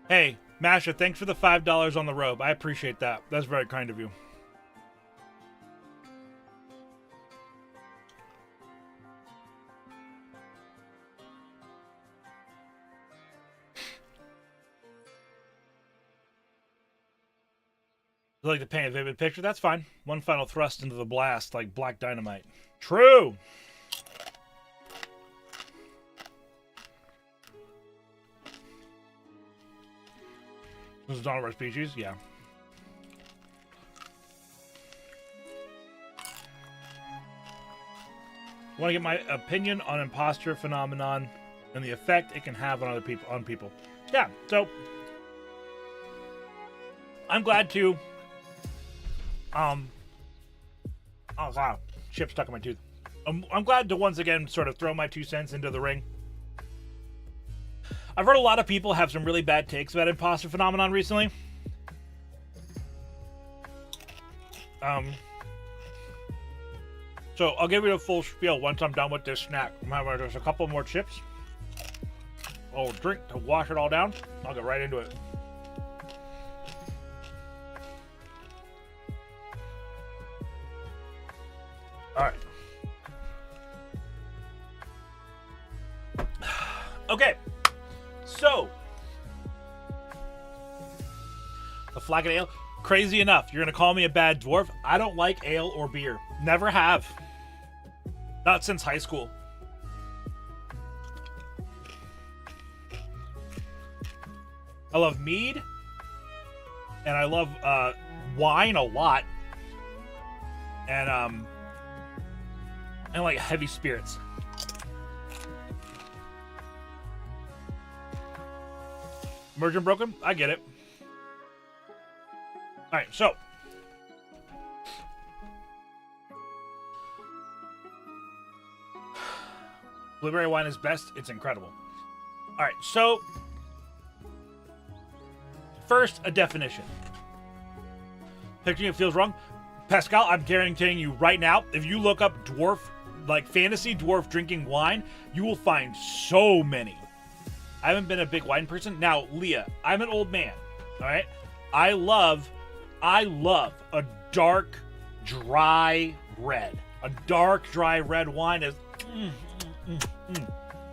Hey, Masha, thanks for the $5 on the robe. I appreciate that. That's very kind of you. I'd like to paint a vivid picture. That's fine. One final thrust into the blast like black dynamite. True! This is all of our species? Yeah. Want to get my opinion on imposter phenomenon and the effect it can have on other people. Yeah, so I'm glad to oh wow, chip stuck in my tooth. I'm glad to once again sort of throw my 2 cents into the ring. I've heard a lot of people have some really bad takes about imposter phenomenon recently. So I'll give you the full spiel once I'm done with this snack. Remember, there's a couple more chips. I'll drink to wash it all down. I'll get right into it. All right. Okay. So, a flagon ale. Crazy enough, you're going to call me a bad dwarf. I don't like ale or beer. Never have. Not since high school. I love mead. And I love wine a lot. And I like heavy spirits. Merging broken? I get it. Alright, so. Blueberry wine is best. It's incredible. Alright, so. First, a definition. Picturing it feels wrong. Pascal, I'm guaranteeing you right now, if you look up dwarf, like fantasy dwarf drinking wine, you will find so many. I haven't been a big wine person. Now, Leah, I'm an old man. All right? I love a dark, dry red. A dark, dry red wine is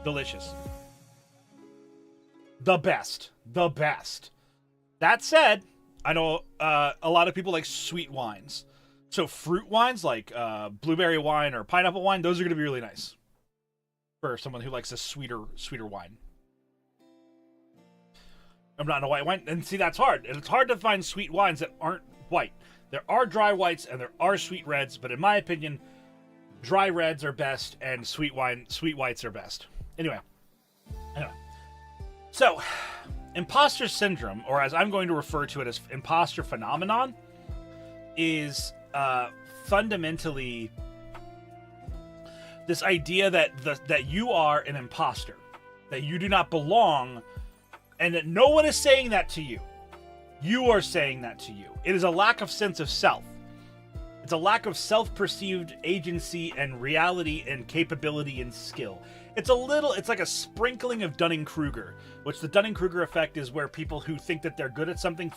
delicious. The best. The best. That said, I know a lot of people like sweet wines. So fruit wines like blueberry wine or pineapple wine, those are going to be really nice for someone who likes a sweeter wine. I'm not in a white wine. And see, that's hard. And it's hard to find sweet wines that aren't white. There are dry whites and there are sweet reds, but in my opinion, dry reds are best and sweet whites are best. Anyway. So, imposter syndrome, or as I'm going to refer to it as imposter phenomenon, is fundamentally this idea that you are an imposter, that you do not belong, and that no one is saying that to you. You are saying that to you. It is a lack of sense of self. It's a lack of self-perceived agency and reality and capability and skill. It's like a sprinkling of Dunning-Kruger, which the Dunning-Kruger effect is where people who think that they're good at something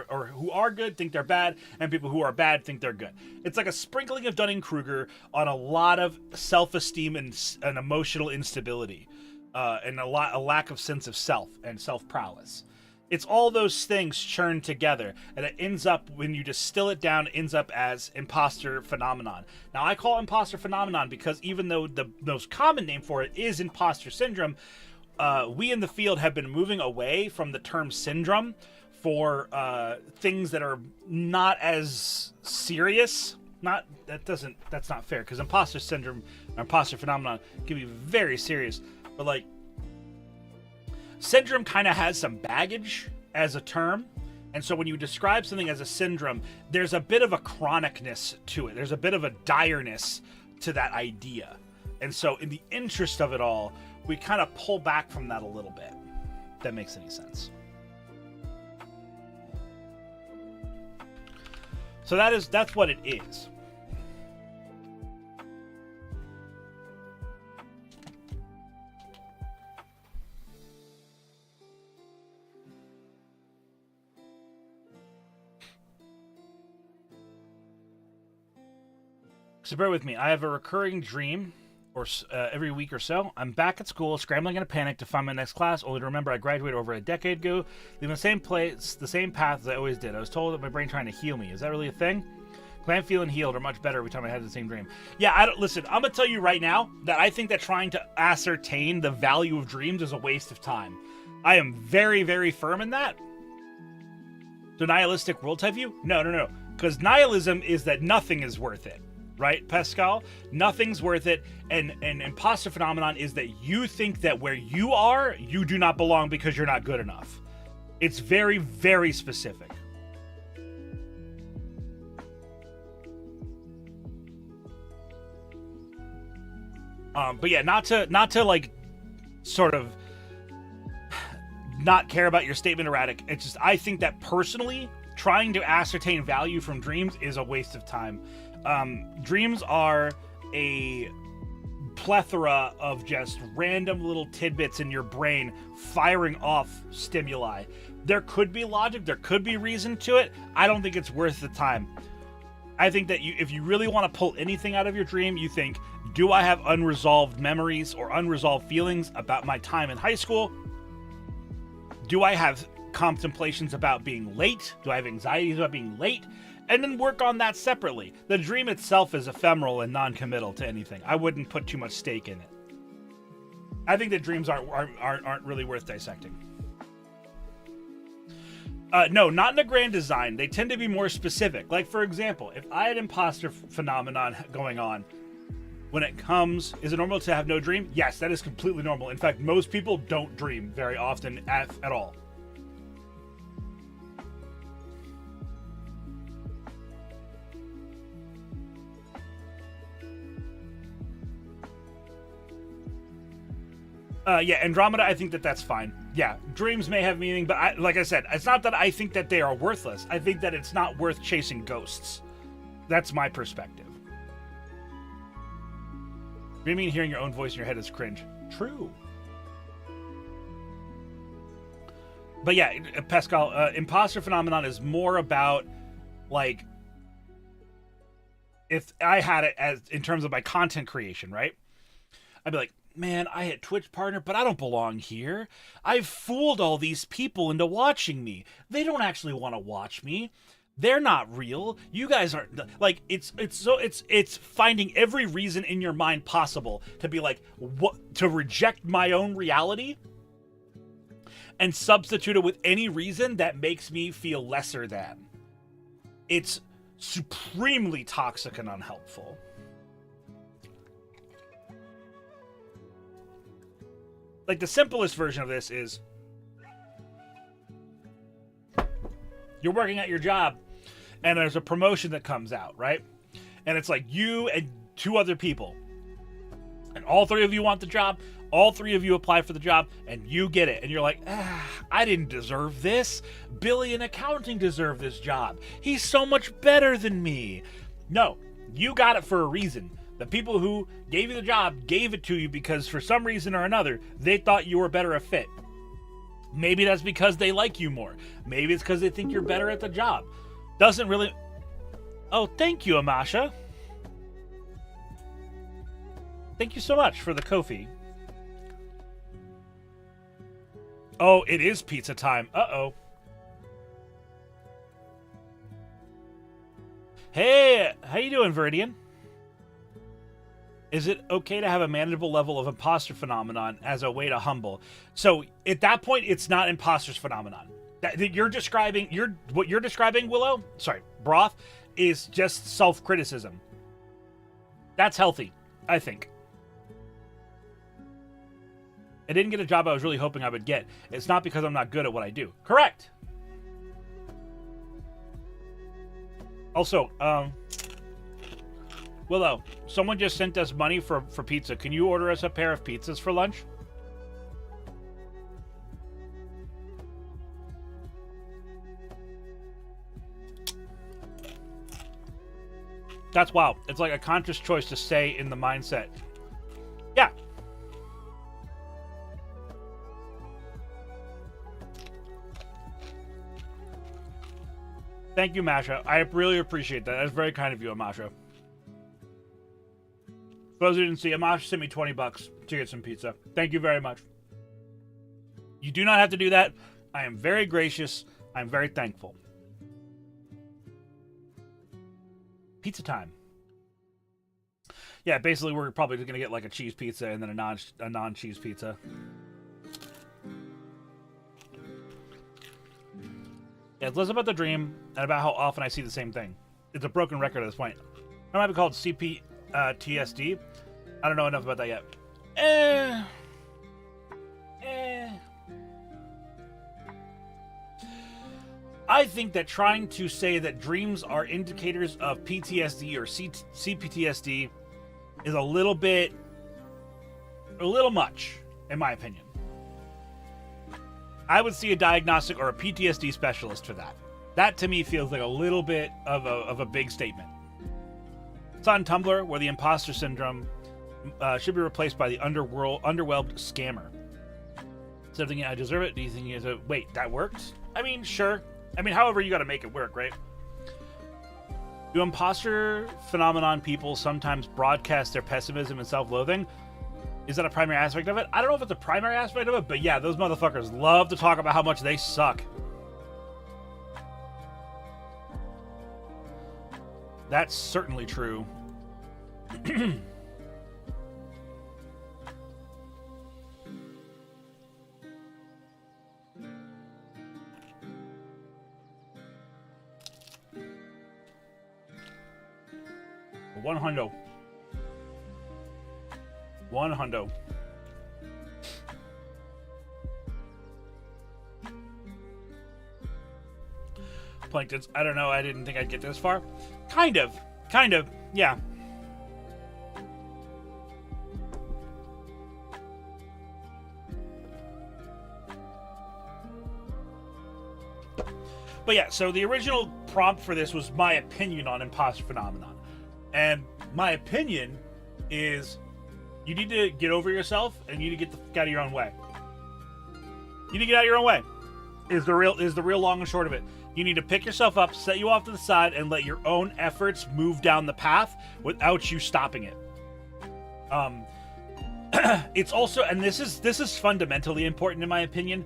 or who are good think they're bad, and people who are bad think they're good. It's like a sprinkling of Dunning-Kruger on a lot of self-esteem and emotional instability. And a lack of sense of self and self-prowess. It's all those things churned together, and it ends up, when you distill it down, ends up as imposter phenomenon. Now, I call it imposter phenomenon because even though the most common name for it is imposter syndrome, we in the field have been moving away from the term syndrome for things that are not as serious. That's not fair, because imposter syndrome or imposter phenomenon can be very serious. But like, syndrome kind of has some baggage as a term. And so when you describe something as a syndrome, there's a bit of a chronicness to it. There's a bit of a direness to that idea. And so in the interest of it all, we kind of pull back from that a little bit. If that makes any sense. So that's what it is. So bear with me. I have a recurring dream, or every week or so. I'm back at school, scrambling in a panic to find my next class, only to remember I graduated over a decade ago, leaving the same place, the same path as I always did. I was told that my brain trying to heal me. Is that really a thing? I'm feeling healed or much better every time I had the same dream. Yeah, listen, I'm going to tell you right now that I think that trying to ascertain the value of dreams is a waste of time. I am very, very firm in that. The nihilistic world type view? No. Because nihilism is that nothing is worth it. right, Pascal? Nothing's worth it. And imposter phenomenon is that you think that where you are, you do not belong because you're not good enough. It's very, very specific. But yeah, not to like sort of not care about your statement erratic. It's just, I think that personally, trying to ascertain value from dreams is a waste of time. Dreams are a plethora of just random little tidbits in your brain firing off stimuli. There could be logic, there could be reason to it. I don't think it's worth the time. I think that if you really want to pull anything out of your dream, you think, do I have unresolved memories or unresolved feelings about my time in high school? Do I have contemplations about being late? Do I have anxieties about being late? And then work on that separately. The dream itself is ephemeral and non-committal to anything. I wouldn't put too much stake in it. I think that dreams aren't really worth dissecting. No, not in a grand design. They tend to be more specific. Like, for example, if I had imposter phenomenon going on, when it comes, is it normal to have no dream? Yes, that is completely normal. In fact, most people don't dream very often at all. Yeah, Andromeda, I think that that's fine. Yeah, dreams may have meaning, but like I said, it's not that I think that they are worthless. I think that it's not worth chasing ghosts. That's my perspective. Dreaming and hearing your own voice in your head is cringe. True. But yeah, Pascal, imposter phenomenon is more about, like, if I had it as in terms of my content creation, right? I'd be like, man, I hit Twitch partner, but I don't belong here. I've fooled all these people into watching me. They don't actually want to watch me. They're not real. You guys aren't, like, it's finding every reason in your mind possible to be like, what, to reject my own reality and substitute it with any reason that makes me feel lesser than. It's supremely toxic and unhelpful. Like, the simplest version of this is you're working at your job and there's a promotion that comes out, right? And it's like you and two other people. And all three of you want the job. All three of you apply for the job and you get it. And you're like, I didn't deserve this. Billy in accounting deserved this job. He's so much better than me. No, you got it for a reason. The people who gave you the job gave it to you because for some reason or another, they thought you were better a fit. Maybe that's because they like you more. Maybe it's because they think you're better at the job. Doesn't really... Oh, thank you, Amasha. Thank you so much for the Ko-fi. Oh, it is pizza time. Uh-oh. Hey, how you doing, Viridian? Is it okay to have a manageable level of imposter phenomenon as a way to humble? So at that point, it's not imposter's phenomenon. That you're describing, what you're describing, Willow, sorry, Broth, is just self-criticism. That's healthy, I think. I didn't get a job I was really hoping I would get. It's not because I'm not good at what I do. Correct. Also, Willow, someone just sent us money for pizza. Can you order us a pair of pizzas for lunch? That's wow. It's like a conscious choice to stay in the mindset. Yeah. Thank you, Masha. I really appreciate that. That's very kind of you, Amasha. For those who didn't see, Amasha sent me $20 to get some pizza. Thank you very much. You do not have to do that. I am very gracious. I'm very thankful. Pizza time. Yeah, basically we're probably going to get like a cheese pizza and then a non-cheese pizza. Yeah, it's less about the dream and about how often I see the same thing. It's a broken record at this point. That might be called TSD. I don't know enough about that yet. I think that trying to say that dreams are indicators of PTSD or CPTSD is a little much, in my opinion. I would see a diagnostic or a PTSD specialist for that. That to me feels like a little bit of a big statement. It's on Tumblr where the imposter syndrome should be replaced by the underwhelmed scammer. Instead of thinking I deserve it, do you think wait, that works? I mean, sure. I mean, however you got to make it work, right? Do imposter phenomenon people sometimes broadcast their pessimism and self-loathing? Is that a primary aspect of it? I don't know if it's a primary aspect of it, but yeah, those motherfuckers love to talk about how much they suck. That's certainly true. One hundo. Planktons, I don't know, I didn't think I'd get this far. Kind of, yeah. But yeah, so the original prompt for this was my opinion on imposter phenomenon. And my opinion is you need to get over yourself and you need to get the fuck out of your own way. You need to get out of your own way. Is the real long and short of it. You need to pick yourself up, set you off to the side, and let your own efforts move down the path without you stopping it. It's also, and this is fundamentally important in my opinion.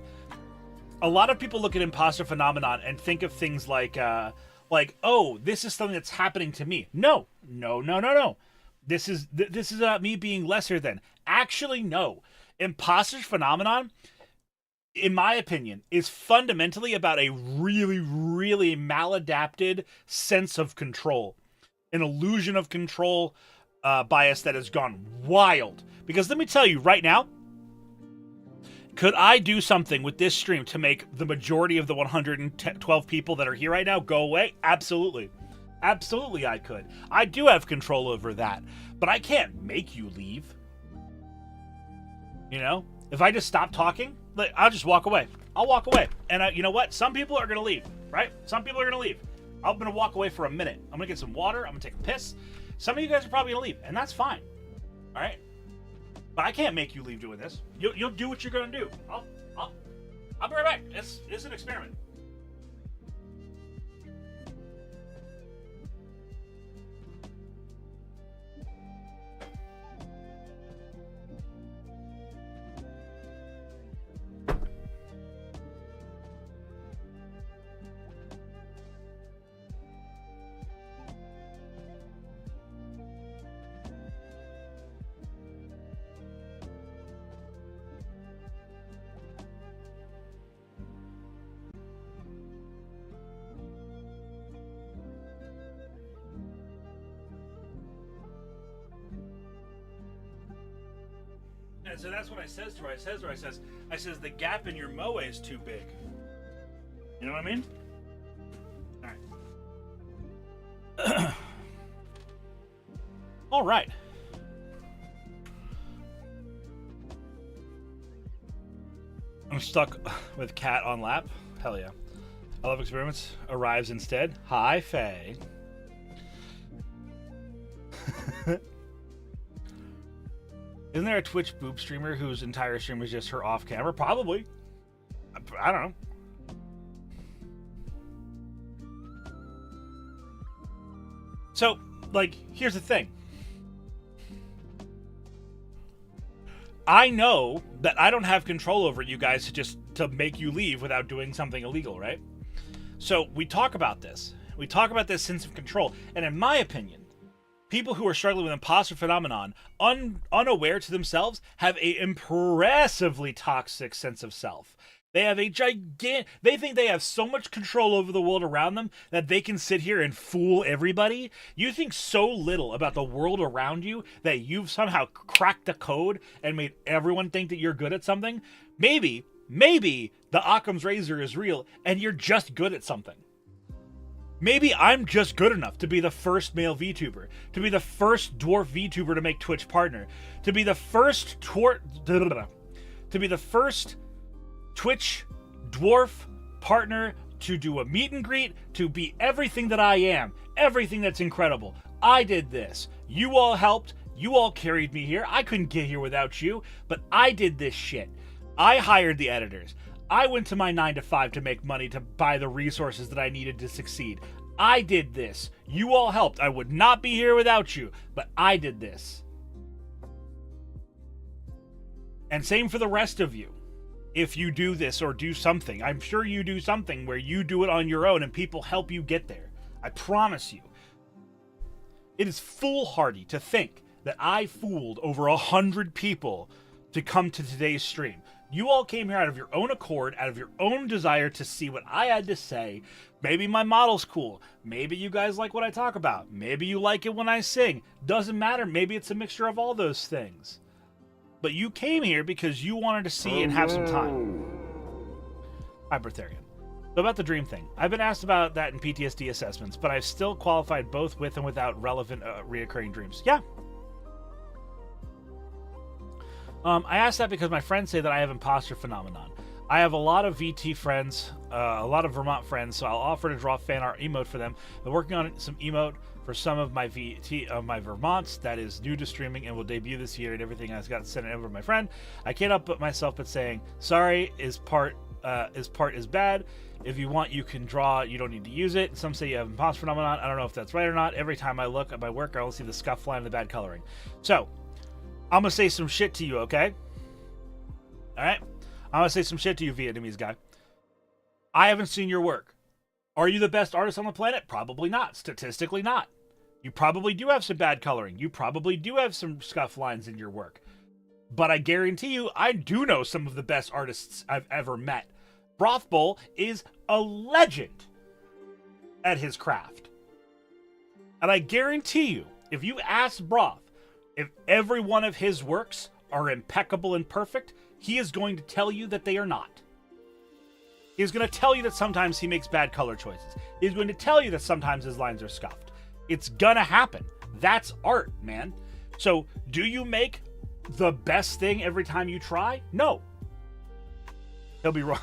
A lot of people look at imposter phenomenon and think of things like, oh, this is something that's happening to me. No. This is me being lesser than. Actually, no. Imposter phenomenon, in my opinion, is fundamentally about a really, really maladapted sense of control. An illusion of control bias that has gone wild. Because let me tell you right now, could I do something with this stream to make the majority of the 112 people that are here right now go away? Absolutely. Absolutely I could. I do have control over that. But I can't make you leave. You know? If I just stop talking, I'll just walk away. I'll walk away. And you know what? Some people are going to leave, right? Some people are going to leave. I'm going to walk away for a minute. I'm going to get some water. I'm going to take a piss. Some of you guys are probably going to leave, and that's fine. All right? But I can't make you leave doing this. You'll do what you're going to do. I'll be right back. It's an experiment. And so that's what I says to her. I says the gap in your moe is too big. You know what I mean? All right. All right. I'm stuck with cat on lap. Hell yeah. I love experiments. Arrives instead. Hi, Faye. Isn't there a Twitch boob streamer whose entire stream is just her off camera? Probably. I don't know. So, like, here's the thing. I know that I don't have control over you guys to make you leave without doing something illegal, right? So we talk about this. We talk about this sense of control. And in my opinion, people who are struggling with imposter phenomenon, unaware to themselves, have a impressively toxic sense of self. They have they think they have so much control over the world around them that they can sit here and fool everybody. You think so little about the world around you that you've somehow cracked the code and made everyone think that you're good at something. Maybe the Occam's razor is real and you're just good at something. Maybe I'm just good enough to be the first male VTuber, to be the first dwarf VTuber to make Twitch partner, to be the first Twitch dwarf partner to do a meet and greet, to be everything that I am, everything that's incredible. I did this. You all helped. You all carried me here. I couldn't get here without you, but I did this shit. I hired the editors. I went to my 9-to-5 to make money to buy the resources that I needed to succeed. I did this. You all helped. I would not be here without you, but I did this. And same for the rest of you. If you do this or do something, I'm sure you do something where you do it on your own and people help you get there. I promise you. It is foolhardy to think that I fooled over 100 people to come to today's stream. You all came here out of your own accord, out of your own desire to see what I had to say. Maybe my model's cool. Maybe you guys like what I talk about. Maybe you like it when I sing. Doesn't matter. Maybe it's a mixture of all those things. But you came here because you wanted to see and have some time. Hypertherian. So about the dream thing. I've been asked about that in PTSD assessments, but I've still qualified both with and without relevant reoccurring dreams. Yeah. I asked that because my friends say that I have imposter phenomenon. I have a lot of VT friends, a lot of Vermont friends, so I'll offer to draw fan art emote for them. I'm working on some emote for some of my my Vermonts that is new to streaming and will debut this year, and everything I've got sent over to my friend. I can't help myself but saying sorry is part is bad. If you want, you can draw. You don't need to use it. Some say you have imposter phenomenon. I don't know if that's right or not. Every time I look at my work, I will see the scuff line and the bad coloring. So I'm gonna say some shit to you, okay? All right. I'm gonna say some shit to you, Vietnamese guy. I haven't seen your work. Are you the best artist on the planet? Probably not. Statistically not. You probably do have some bad coloring. You probably do have some scuff lines in your work. But I guarantee you, I do know some of the best artists I've ever met. Brothbowl is a legend at his craft. And I guarantee you, if you ask Broth if every one of his works are impeccable and perfect, he is going to tell you that they are not. He's going to tell you that sometimes he makes bad color choices. He's going to tell you that sometimes his lines are scuffed. It's gonna happen. That's art, man. So, do you make the best thing every time you try? No. He'll be wrong.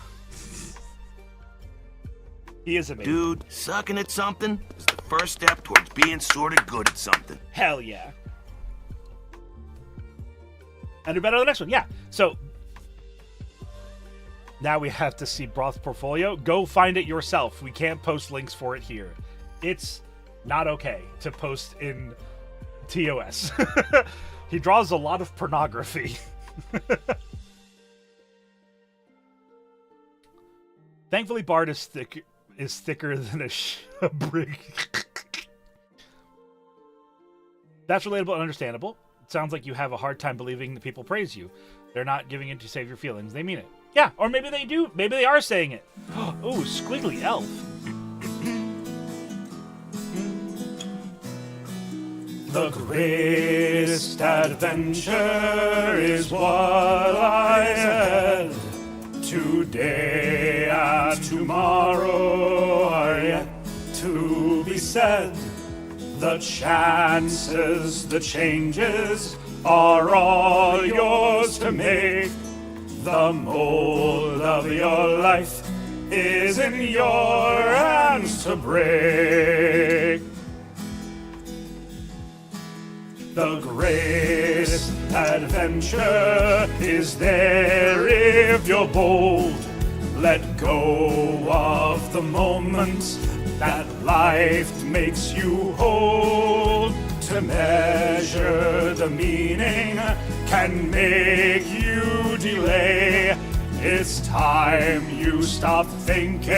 He is amazing. Dude, sucking at something is the first step towards being sort of good at something. Hell yeah. And do better on the next one. Yeah. So, now we have to see Broth's portfolio. Go find it yourself. We can't post links for it here. It's not okay to post in TOS. He draws a lot of pornography. Thankfully, Bard is thicker than a brig. That's relatable and understandable. It sounds like you have a hard time believing that people praise you. They're not giving it to save your feelings. They mean it. Yeah, or maybe they do. Maybe they are saying it. Ooh, squiggly elf. The greatest adventure is what lies ahead. Today and tomorrow are yet to be said. The chances, the changes are all yours to make. The mold of your life is in your hands to break. The greatest adventure is there if you're bold. Let go of the moments that life makes you hold. To measure the meaning can make you delay. It's time you stop thinking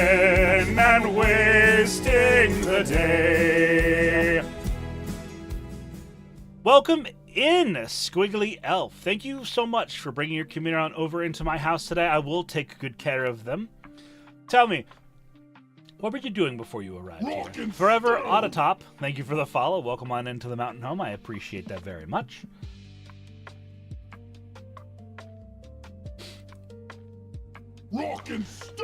and wasting the day. Welcome in, Squiggly Elf. Thank you so much for bringing your community on over into my house today. I will take good care of them. Tell me, what were you doing before you arrived here? Forever Autotop, thank you for the follow. Welcome on into the mountain home. I appreciate that very much.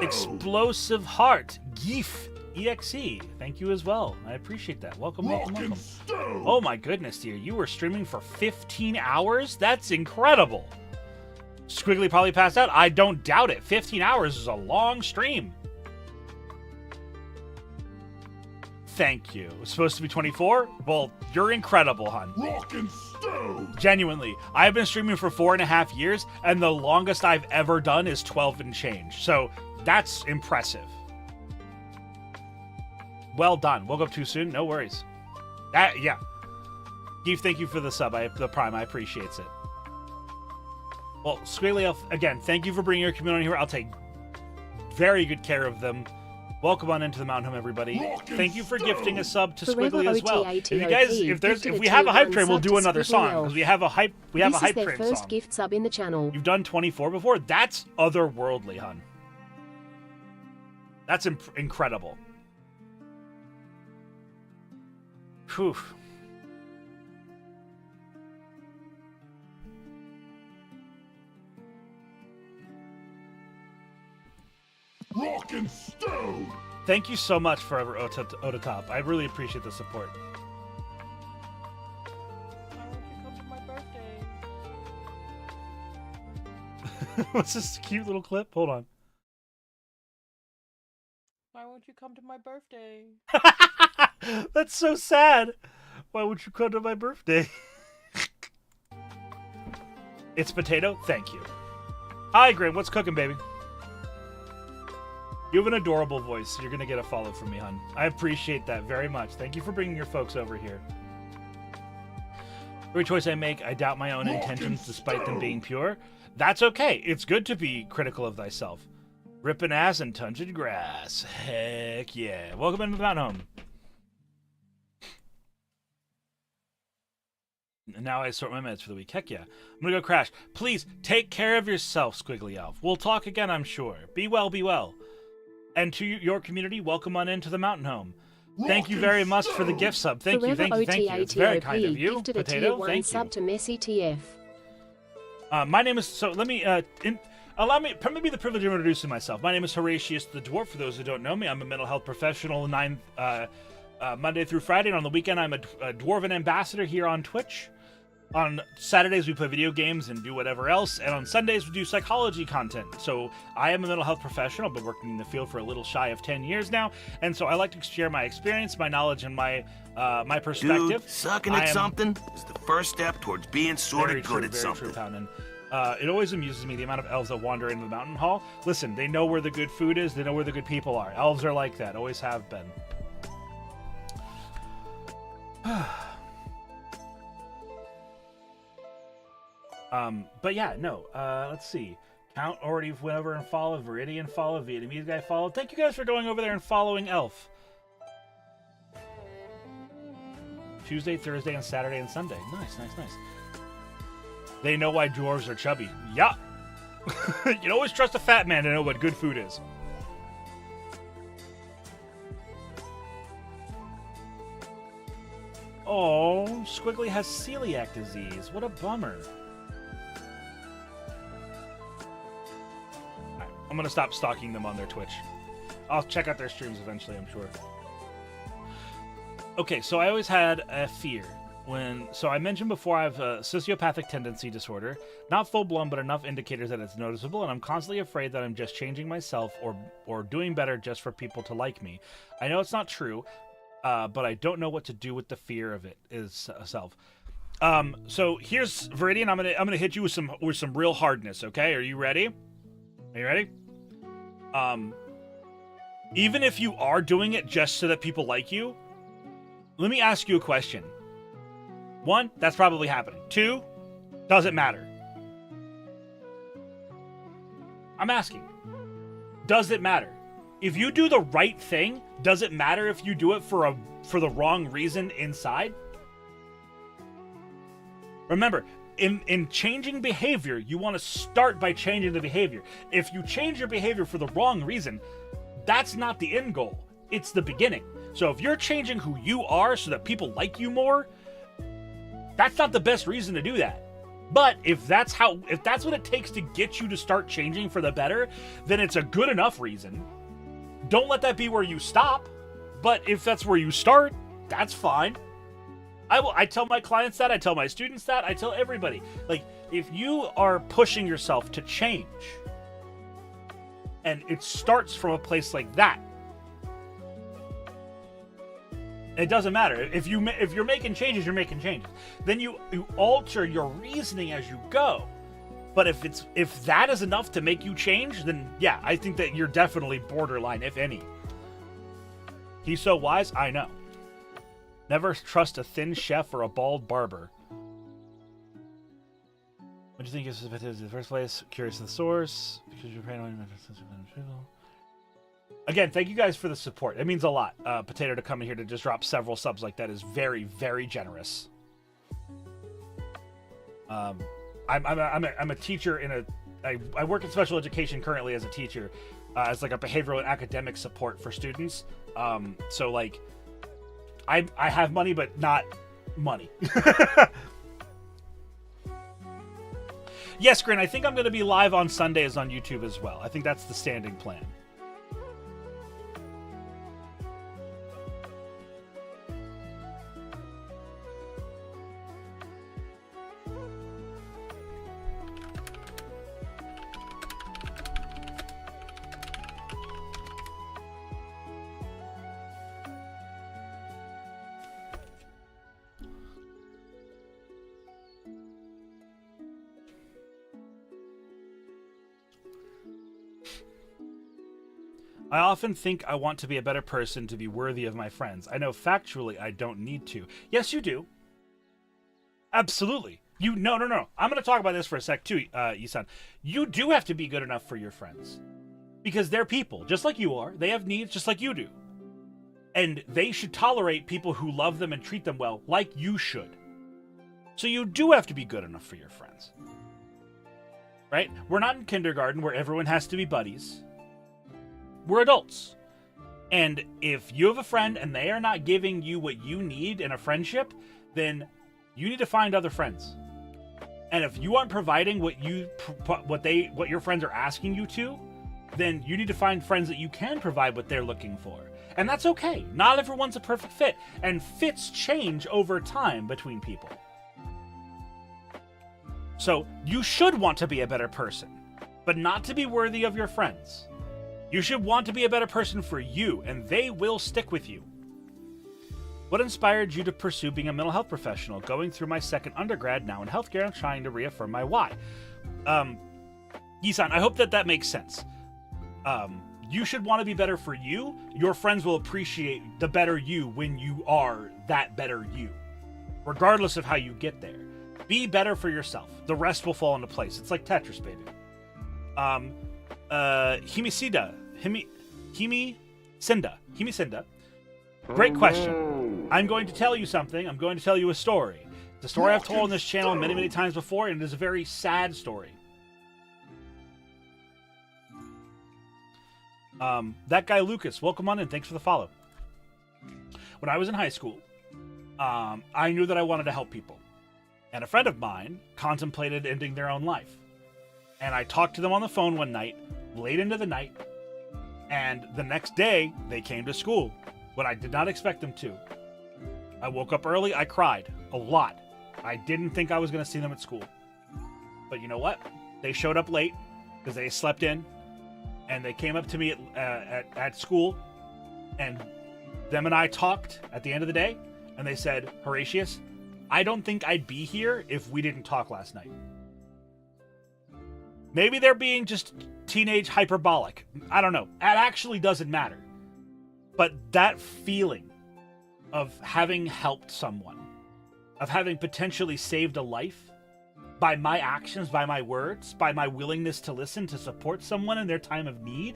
Explosive Heart, Geef, EXE, thank you as well. I appreciate that. Welcome, welcome. Oh my goodness, dear. You were streaming for 15 hours? That's incredible. Squiggly probably passed out. I don't doubt it. 15 hours is a long stream. Thank you. It was supposed to be 24? Well, you're incredible, hon. Genuinely. I've been streaming for 4.5 years, and the longest I've ever done is 12 and change. So that's impressive. Well done. Woke up too soon? No worries. Yeah. Steve, thank you for the sub. The Prime. I appreciate it. Well, Squiggly Elf, again, thank you for bringing your community here. I'll take very good care of them. Welcome on into the mountain home, everybody. Thank you for gifting a sub to Squiggly as well. If you guys, if we have a hype train, we'll do another song because we have a hype. We have a hype train song. This is their first gift sub in the channel. You've done 24 before. That's otherworldly, hun. That's incredible. Whew. Rock and stone. Thank you so much, Forever Ototop. I really appreciate the support. Why won't you come to my birthday? What's this cute little clip? Hold on. Why won't you come to my birthday? That's so sad. Why won't you come to my birthday? It's potato? Thank you. Hi, Grim. What's cooking, baby? You have an adorable voice. You're going to get a follow from me, hun. I appreciate that very much. Thank you for bringing your folks over here. Every choice I make, I doubt my own intentions despite them being pure. That's okay. It's good to be critical of thyself. Ripping ass and touching grass. Heck yeah. Welcome into the mountain home. And now I sort my meds for the week. Heck yeah. I'm going to go crash. Please, take care of yourself, Squiggly Elf. We'll talk again, I'm sure. Be well, be well. And to your community, welcome on into the mountain home. Thank you very much for the gift sub. Thank you. It's very kind of you. Potato, thank you. Sub to Messy TF. My name is, so let me, allow me, permit me the privilege of introducing myself. My name is Horatius the Dwarf. For those who don't know me, I'm a mental health professional, Monday through Friday. And on the weekend, I'm a Dwarven ambassador here on Twitch. On Saturdays, we play video games and do whatever else. And on Sundays, we do psychology content. So I am a mental health professional. I've been working in the field for a little shy of 10 years now. And so I like to share my experience, my knowledge, and my perspective. Dude, sucking at something is the first step towards being sort of good at something. True, it always amuses me the amount of elves that wander into the mountain hall. Listen, they know where the good food is. They know where the good people are. Elves are like that. Always have been. But yeah, no, let's see. Count already went over and followed. Viridian followed. Vietnamese guy followed. Thank you guys for going over there and following Elf. Tuesday, Thursday, and Saturday, and Sunday. Nice. They know why dwarves are chubby. Yeah. You can always trust a fat man to know what good food is. Oh, Squiggly has celiac disease. What a bummer. I'm gonna stop stalking them on their Twitch. I'll check out their streams eventually, I'm sure. Okay, so I always had a fear so I mentioned before I have a sociopathic tendency disorder. Not full-blown, but enough indicators that it's noticeable, and I'm constantly afraid that I'm just changing myself or doing better just for people to like me. I know it's not true, but I don't know what to do with the fear of it itself. So here's Viridian. I'm gonna hit you with some real hardness. Okay, are you ready? Are you ready? Even if you are doing it just so that people like you, let me ask you a question. 1, that's probably happening. 2, does it matter? I'm asking. Does it matter? If you do the right thing, does it matter if you do it for the wrong reason inside? Remember, in changing behavior, you want to start by changing the behavior. If you change your behavior for the wrong reason, that's not the end goal. It's the beginning. So if you're changing who you are so that people like you more, that's not the best reason to do that. But if that's what it takes to get you to start changing for the better, then it's a good enough reason. Don't let that be where you stop. But if that's where you start, that's fine. I tell my clients that, I tell my students that, I tell everybody. Like, if you are pushing yourself to change, and it starts from a place like that, it doesn't matter. If you're making changes, you're making changes. Then you alter your reasoning as you go. But if that is enough to make you change, then yeah, I think that you're definitely borderline, if any. He's so wise, I know. Never trust a thin chef or a bald barber. What do you think is in the first place? Curious of the source. Because you're praying. Again, thank you guys for the support. It means a lot. Potato to come in here to just drop several subs like that is very, very generous. I'm a teacher I work in special education currently as a teacher, as like a behavioral and academic support for students. So like, I have money, but not money. Yes, Grin, I think I'm going to be live on Sundays on YouTube as well. I think that's the standing plan. I often think I want to be a better person to be worthy of my friends. I know factually I don't need to. Yes, you do. Absolutely. No. I'm going to talk about this for a sec too, Isan. You do have to be good enough for your friends. Because they're people, just like you are. They have needs just like you do. And they should tolerate people who love them and treat them well, like you should. So you do have to be good enough for your friends. Right? We're not in kindergarten where everyone has to be buddies. We're adults. And if you have a friend and they are not giving you what you need in a friendship, then you need to find other friends. And if you aren't providing what your friends are asking you to, then you need to find friends that you can provide what they're looking for. And that's okay. Not everyone's a perfect fit. And fits change over time between people. So you should want to be a better person, but not to be worthy of your friends. You should want to be a better person for you, and they will stick with you. What inspired you to pursue being a mental health professional? Going through my second undergrad now in healthcare, I'm trying to reaffirm my why. Yisan, I hope that makes sense. You should want to be better for you. Your friends will appreciate the better you when you are that better you, regardless of how you get there. Be better for yourself. The rest will fall into place. It's like Tetris, baby. Himisinda. Great question. I'm going to tell you something. I'm going to tell you a story. It's a story I've told on this channel many, many times before, and it is a very sad story. That guy Lucas, welcome on in. Thanks for the follow. When I was in high school, I knew that I wanted to help people. And a friend of mine contemplated ending their own life. And I talked to them on the phone one night, late into the night, and the next day, they came to school, when I did not expect them to. I woke up early, I cried, a lot. I didn't think I was going to see them at school. But you know what? They showed up late, because they slept in, and they came up to me at school, and them and I talked at the end of the day, and they said, Horatius, I don't think I'd be here if we didn't talk last night. Maybe they're being just teenage hyperbolic. I don't know. It actually doesn't matter. But that feeling of having helped someone, of having potentially saved a life by my actions, by my words, by my willingness to listen, to support someone in their time of need,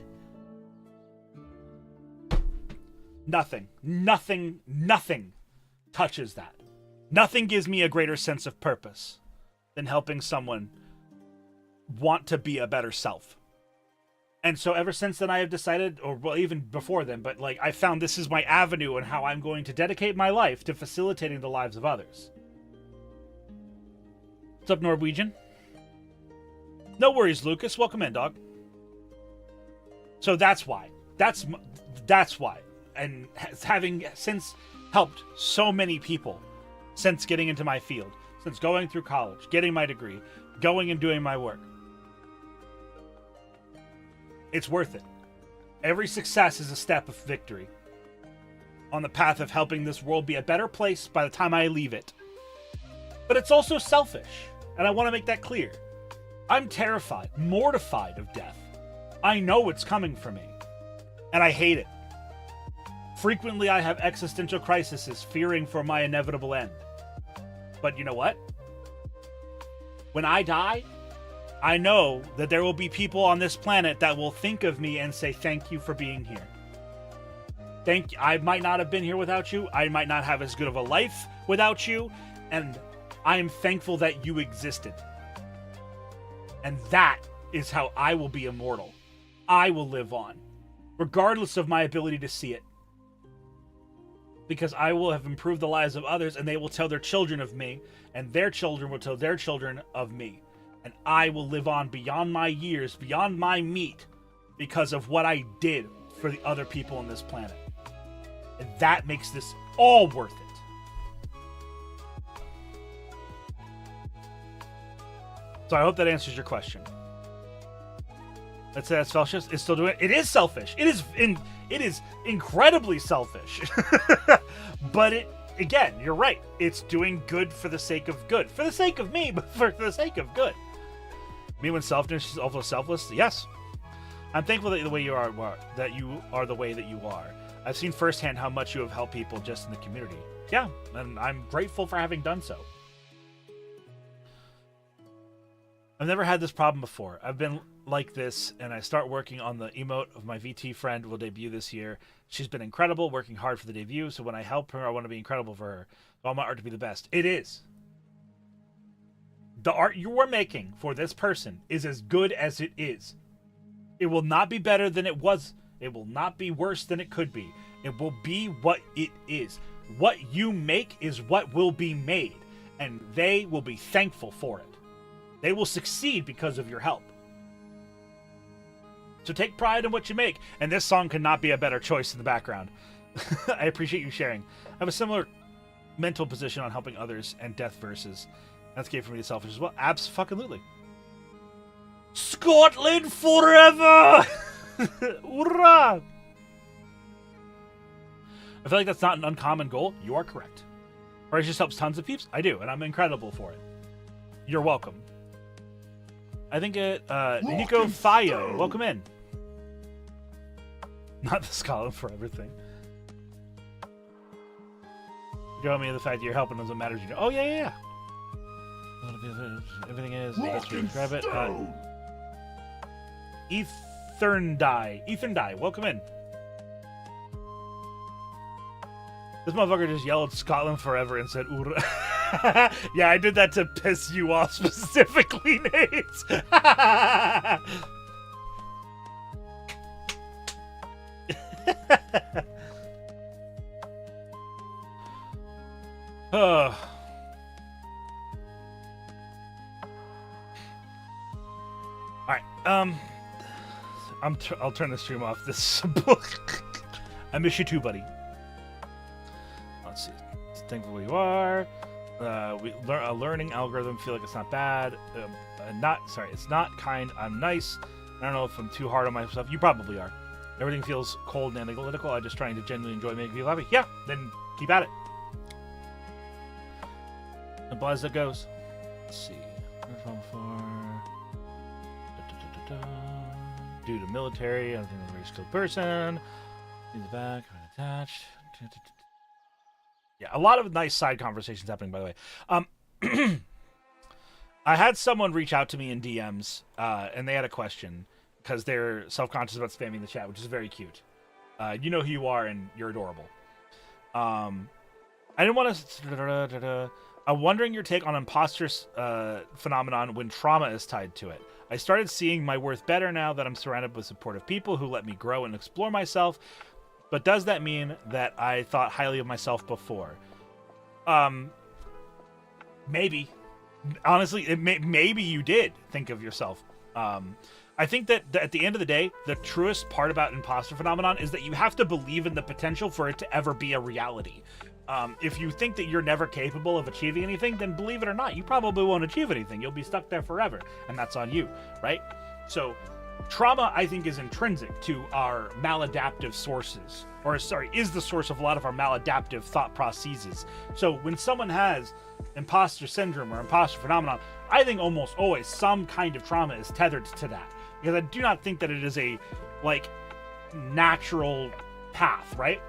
nothing touches that. Nothing gives me a greater sense of purpose than helping someone want to be a better self. And so ever since then, I have decided, or well, even before then, but like I found this is my avenue and how I'm going to dedicate my life to facilitating the lives of others. What's up, Norwegian? No worries, Lucas. Welcome in, dog. So that's why. That's why. And having since helped so many people since getting into my field, since going through college, getting my degree, going and doing my work, it's worth it. Every success is a step of victory on the path of helping this world be a better place by the time I leave it. But it's also selfish, and I want to make that clear. I'm terrified, mortified of death. I know it's coming for me, and I hate it. Frequently, I have existential crises fearing for my inevitable end. But you know what? When I die, I know that there will be people on this planet that will think of me and say, thank you for being here. I might not have been here without you. I might not have as good of a life without you. And I am thankful that you existed. And that is how I will be immortal. I will live on, regardless of my ability to see it. Because I will have improved the lives of others, and they will tell their children of me, and their children will tell their children of me. And I will live on beyond my years, beyond my meat, because of what I did for the other people on this planet. And that makes this all worth it. So I hope that answers your question. Let's say that's selfish. It's still doing it. It is selfish. It is incredibly selfish. But again, you're right. It's doing good for the sake of good. For the sake of me, but for the sake of good. Me when selfishness is also selfless? Yes. I'm thankful that you are the way that you are. I've seen firsthand how much you have helped people just in the community. Yeah, and I'm grateful for having done so. I've never had this problem before. I've been like this, and I start working on the emote of my VT friend will debut this year. She's been incredible, working hard for the debut, so when I help her, I want to be incredible for her. I want my art to be the best. It is. The art you are making for this person is as good as it is. It will not be better than it was. It will not be worse than it could be. It will be what it is. What you make is what will be made, and they will be thankful for it. They will succeed because of your help. So take pride in what you make. And this song could not be a better choice in the background. I appreciate you sharing. I have a similar mental position on helping others and death verses. That's gay for me to selfish as well. Abs-fucking-lutely. Scotland forever! Hoorah! I feel like that's not an uncommon goal. You are correct. Horatius helps tons of peeps. I do, and I'm incredible for it. You're welcome. I think Nico Fayo, welcome in. Not the Scotland Forever thing. Show me the fact that you're helping doesn't matter. You know. Oh yeah. Everything is. Let's describe it. Ethan Die, welcome in. This motherfucker just yelled Scotland Forever and said "Oorah." Yeah, I did that to piss you off specifically, Nate. All right. I'll turn the stream off. This book. I miss you too, buddy. Let's see. Thankful where you are. A learning algorithm. Feel like it's not bad. It's not kind. I'm nice. I don't know if I'm too hard on myself. You probably are. Everything feels cold and analytical. I'm just trying to genuinely enjoy making people happy. Yeah, then keep at it. Simple as it goes. Let's see. Due to military, I don't think I'm a very skilled person. In the back, attached. Yeah, a lot of nice side conversations happening, by the way. I had someone reach out to me in DMs, and they had a question because they're self-conscious about spamming the chat, which is very cute. You know who you are, and you're adorable. I I didn't want to. I'm wondering your take on imposter phenomenon when trauma is tied to it. I started seeing my worth better now that I'm surrounded with supportive people who let me grow and explore myself. But does that mean that I thought highly of myself before? Maybe. Honestly, maybe you did think of yourself. I think that at the end of the day, the truest part about imposter phenomenon is that you have to believe in the potential for it to ever be a reality. If you think that you're never capable of achieving anything, then believe it or not, you probably won't achieve anything. You'll be stuck there forever, and that's on you, right? So trauma, I think, is intrinsic to our maladaptive sources, is the source of a lot of our maladaptive thought processes. So when someone has imposter syndrome or imposter phenomenon, I think almost always some kind of trauma is tethered to that, because I do not think that it is a natural path, right?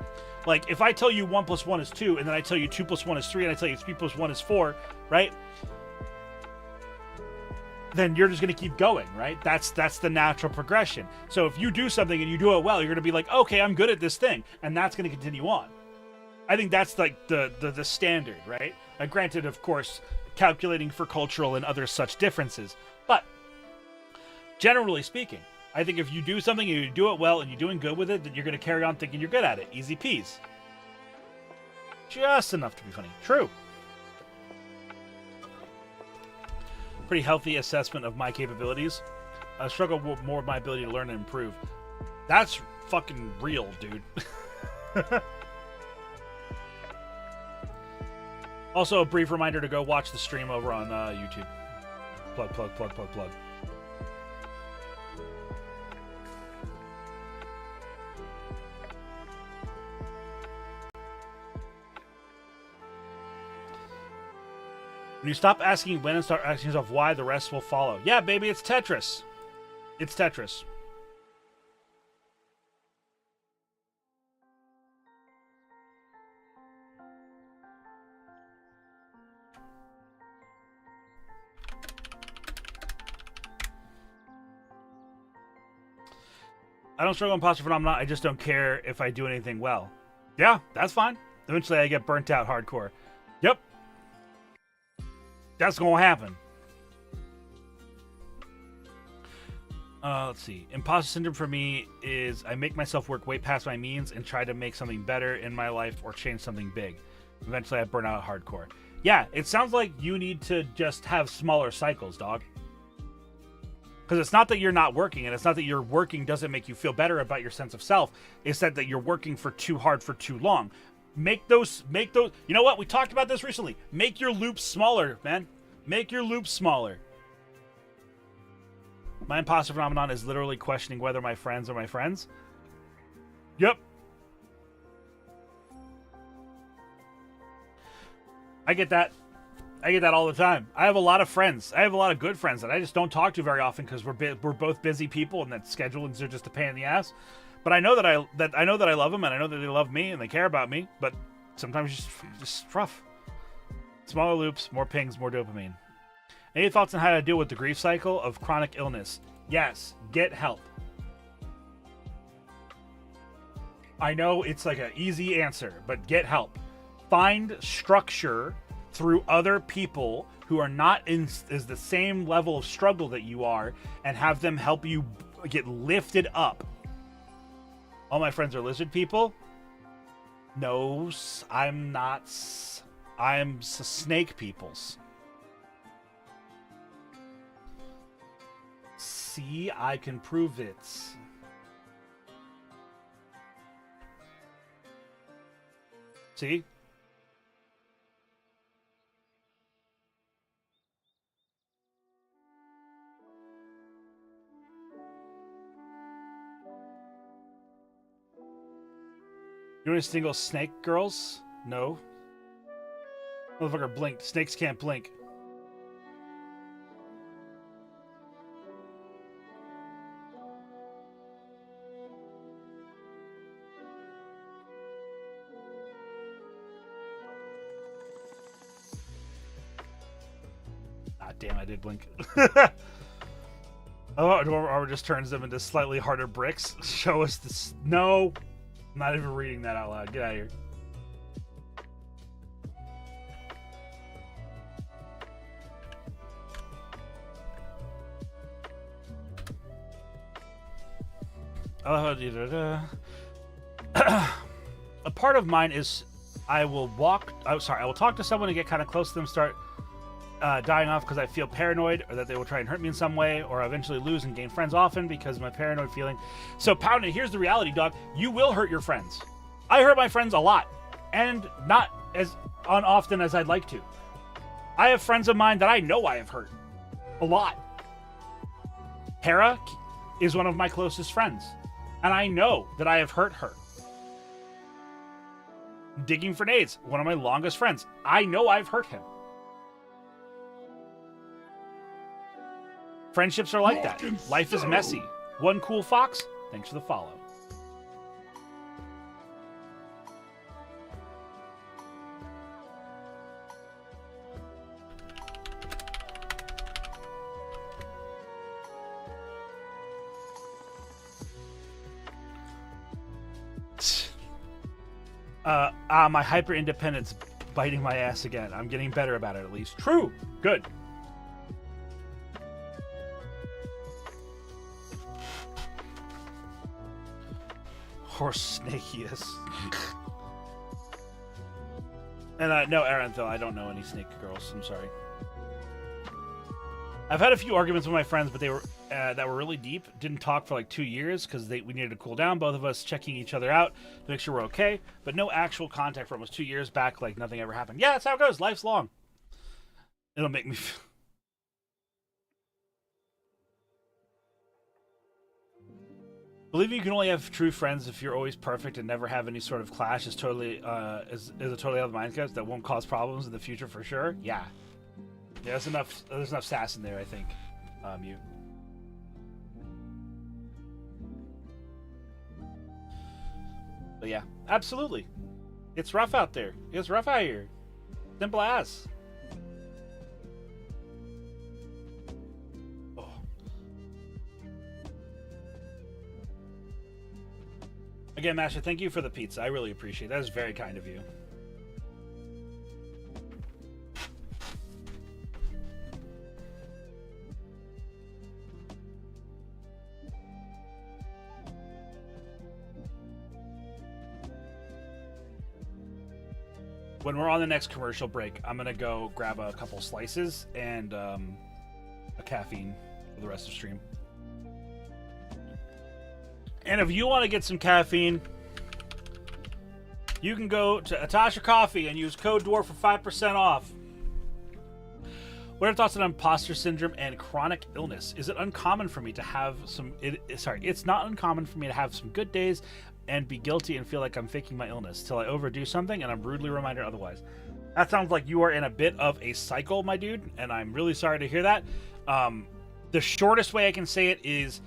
Like, if I tell you 1 + 1 is 2, and then I tell you 2 + 1 is 3, and I tell you 3 + 1 is 4, right? Then you're just going to keep going, right? That's the natural progression. So if you do something and you do it well, you're going to be like, okay, I'm good at this thing, and that's going to continue on. I think that's like the standard, right? Granted, of course, calculating for cultural and other such differences, but generally speaking, I think if you do something and you do it well and you're doing good with it, then you're going to carry on thinking you're good at it. Easy peas. Just enough to be funny. True. Pretty healthy assessment of my capabilities. I struggle more with my ability to learn and improve. That's fucking real, dude. Also, a brief reminder to go watch the stream over on YouTube. Plug. When you stop asking when and start asking yourself why, the rest will follow. Yeah, baby, it's Tetris. It's Tetris. I don't struggle with imposter phenomenon. I just don't care if I do anything well. Yeah, that's fine. Eventually I get burnt out hardcore. Yep. That's going to happen. Let's see. Imposter syndrome for me is I make myself work way past my means and try to make something better in my life or change something big. Eventually I burn out hardcore. Yeah, it sounds like you need to just have smaller cycles, dog. Because it's not that you're not working, and it's not that your working doesn't make you feel better about your sense of self. It's that you're working for too hard for too long. Make those, you know what? We talked about this recently. Make your loops smaller, man. Make your loops smaller. My imposter phenomenon is literally questioning whether my friends are my friends. Yep. I get that. I get that all the time. I have a lot of friends. I have a lot of good friends that I just don't talk to very often because we're both busy people, and that schedulings are just a pain in the ass. But I know that I love them, and I know that they love me, and they care about me. But sometimes it's just rough. Smaller loops, more pings, more dopamine. Any thoughts on how to deal with the grief cycle of chronic illness? Yes, get help. I know it's like an easy answer, but get help. Find structure through other people who are not is the same level of struggle that you are, and have them help you get lifted up. All my friends are lizard people. No, I'm not. I'm snake peoples. See, I can prove it. See? You any single snake girls? No. Motherfucker blinked. Snakes can't blink. Ah, damn, I did blink. Oh, or just turns them into slightly harder bricks. Show us this. No. I'm not even reading that out loud. Get out of here. A part of mine is I will talk to someone and get kind of close to them, start dying off because I feel paranoid or that they will try and hurt me in some way, or eventually lose and gain friends often because of my paranoid feeling. So, Pounded, here's the reality, dog. You will hurt your friends. I hurt my friends a lot, and not as often as I'd like to. I have friends of mine that I know I have hurt a lot. Hera is one of my closest friends, and I know that I have hurt her. Digging for Nades, one of my longest friends. I know I've hurt him. Friendships are like that. Life is messy. One cool fox, thanks for the follow. My hyper independence biting my ass again. I'm getting better about it, at least. True. Good. Horse snakiest. And no, Aranthil, I don't know any snake girls. I'm sorry. I've had a few arguments with my friends, but they were that were really deep. Didn't talk for like 2 years because we needed to cool down. Both of us checking each other out to make sure we're okay. But no actual contact for almost 2 years back. Like nothing ever happened. Yeah, that's how it goes. Life's long. It'll make me feel... Believing you can only have true friends if you're always perfect and never have any sort of clash is totally is a totally other mindset that won't cause problems in the future for sure. Yeah. Yeah, there's enough sass in there, I think. Mute. But yeah, absolutely. It's rough out there. It's rough out here. Simple as. Oh. Again, Masha, thank you for the pizza. I really appreciate it. That is very kind of you. When we're on the next commercial break, I'm going to go grab a couple slices and a caffeine for the rest of the stream. And if you want to get some caffeine, you can go to Atasha Coffee and use code DWARF for 5% off. What are your thoughts on imposter syndrome and chronic illness? Is it uncommon for me to have some... It's not uncommon for me to have some good days and be guilty and feel like I'm faking my illness till I overdo something and I'm rudely reminded otherwise. That sounds like you are in a bit of a cycle, my dude, and I'm really sorry to hear that. The shortest way I can say it is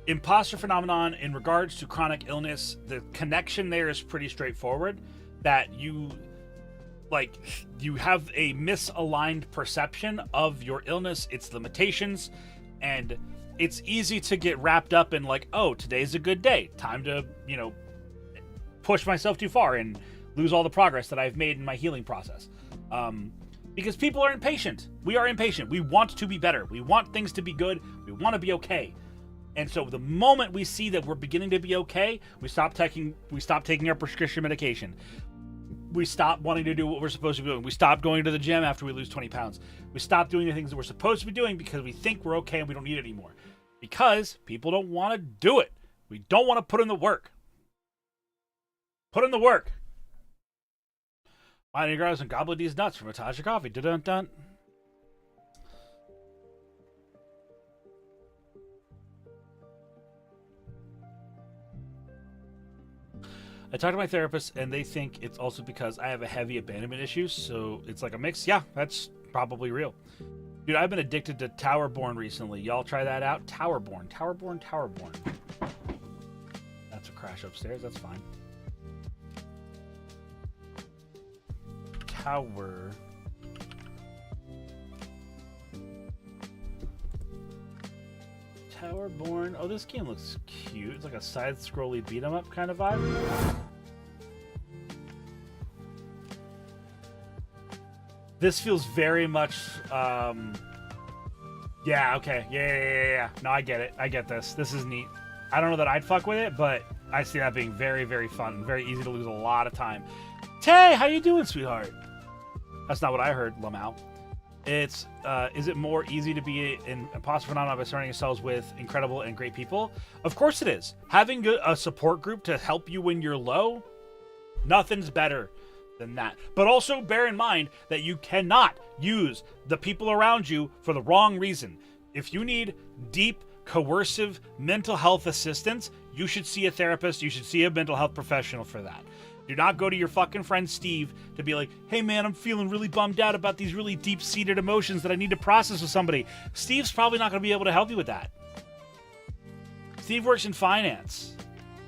imposter phenomenon in regards to chronic illness. The connection there is pretty straightforward, that you have a misaligned perception of your illness, its limitations, and it's easy to get wrapped up in like, oh, today's a good day. Time to, push myself too far and lose all the progress that I've made in my healing process. Because people are impatient. We are impatient. We want to be better. We want things to be good. We want to be okay. And so the moment we see that we're beginning to be okay, we stop taking our prescription medication. We stop wanting to do what we're supposed to be doing. We stop going to the gym after we lose 20 pounds. We stop doing the things that we're supposed to be doing because we think we're okay and we don't need it anymore. Because people don't want to do it. We don't want to put in the work. Put in the work. Mighty Grouse and Gobble these nuts from Atasha Coffee. Dun-dun-dun. I talked to my therapist, and they think it's also because I have a heavy abandonment issue, so it's like a mix. Yeah, that's probably real. Dude, I've been addicted to Towerborn recently. Y'all try that out? Towerborn. That's a crash upstairs. That's fine. Towerborn. Oh, this game looks cute. It's like a side-scrolly beat-em-up kind of vibe. This feels very much, yeah, okay. Yeah. No, I get it. I get this. This is neat. I don't know that I'd fuck with it, but I see that being very, very fun. Very easy to lose a lot of time. Tay, how you doing, sweetheart? That's not what I heard, Lamau. It's, is it more easy to be an imposter phenomenon by surrounding yourselves with incredible and great people? Of course it is. Having a support group to help you when you're low, nothing's better than that. But also bear in mind that you cannot use the people around you for the wrong reason. If you need deep, coercive mental health assistance, you should see a therapist. You should see a mental health professional for that. Do not go to your fucking friend Steve to be like, hey man, I'm feeling really bummed out about these really deep-seated emotions that I need to process with somebody. Steve's probably not going to be able to help you with that. Steve works in finance,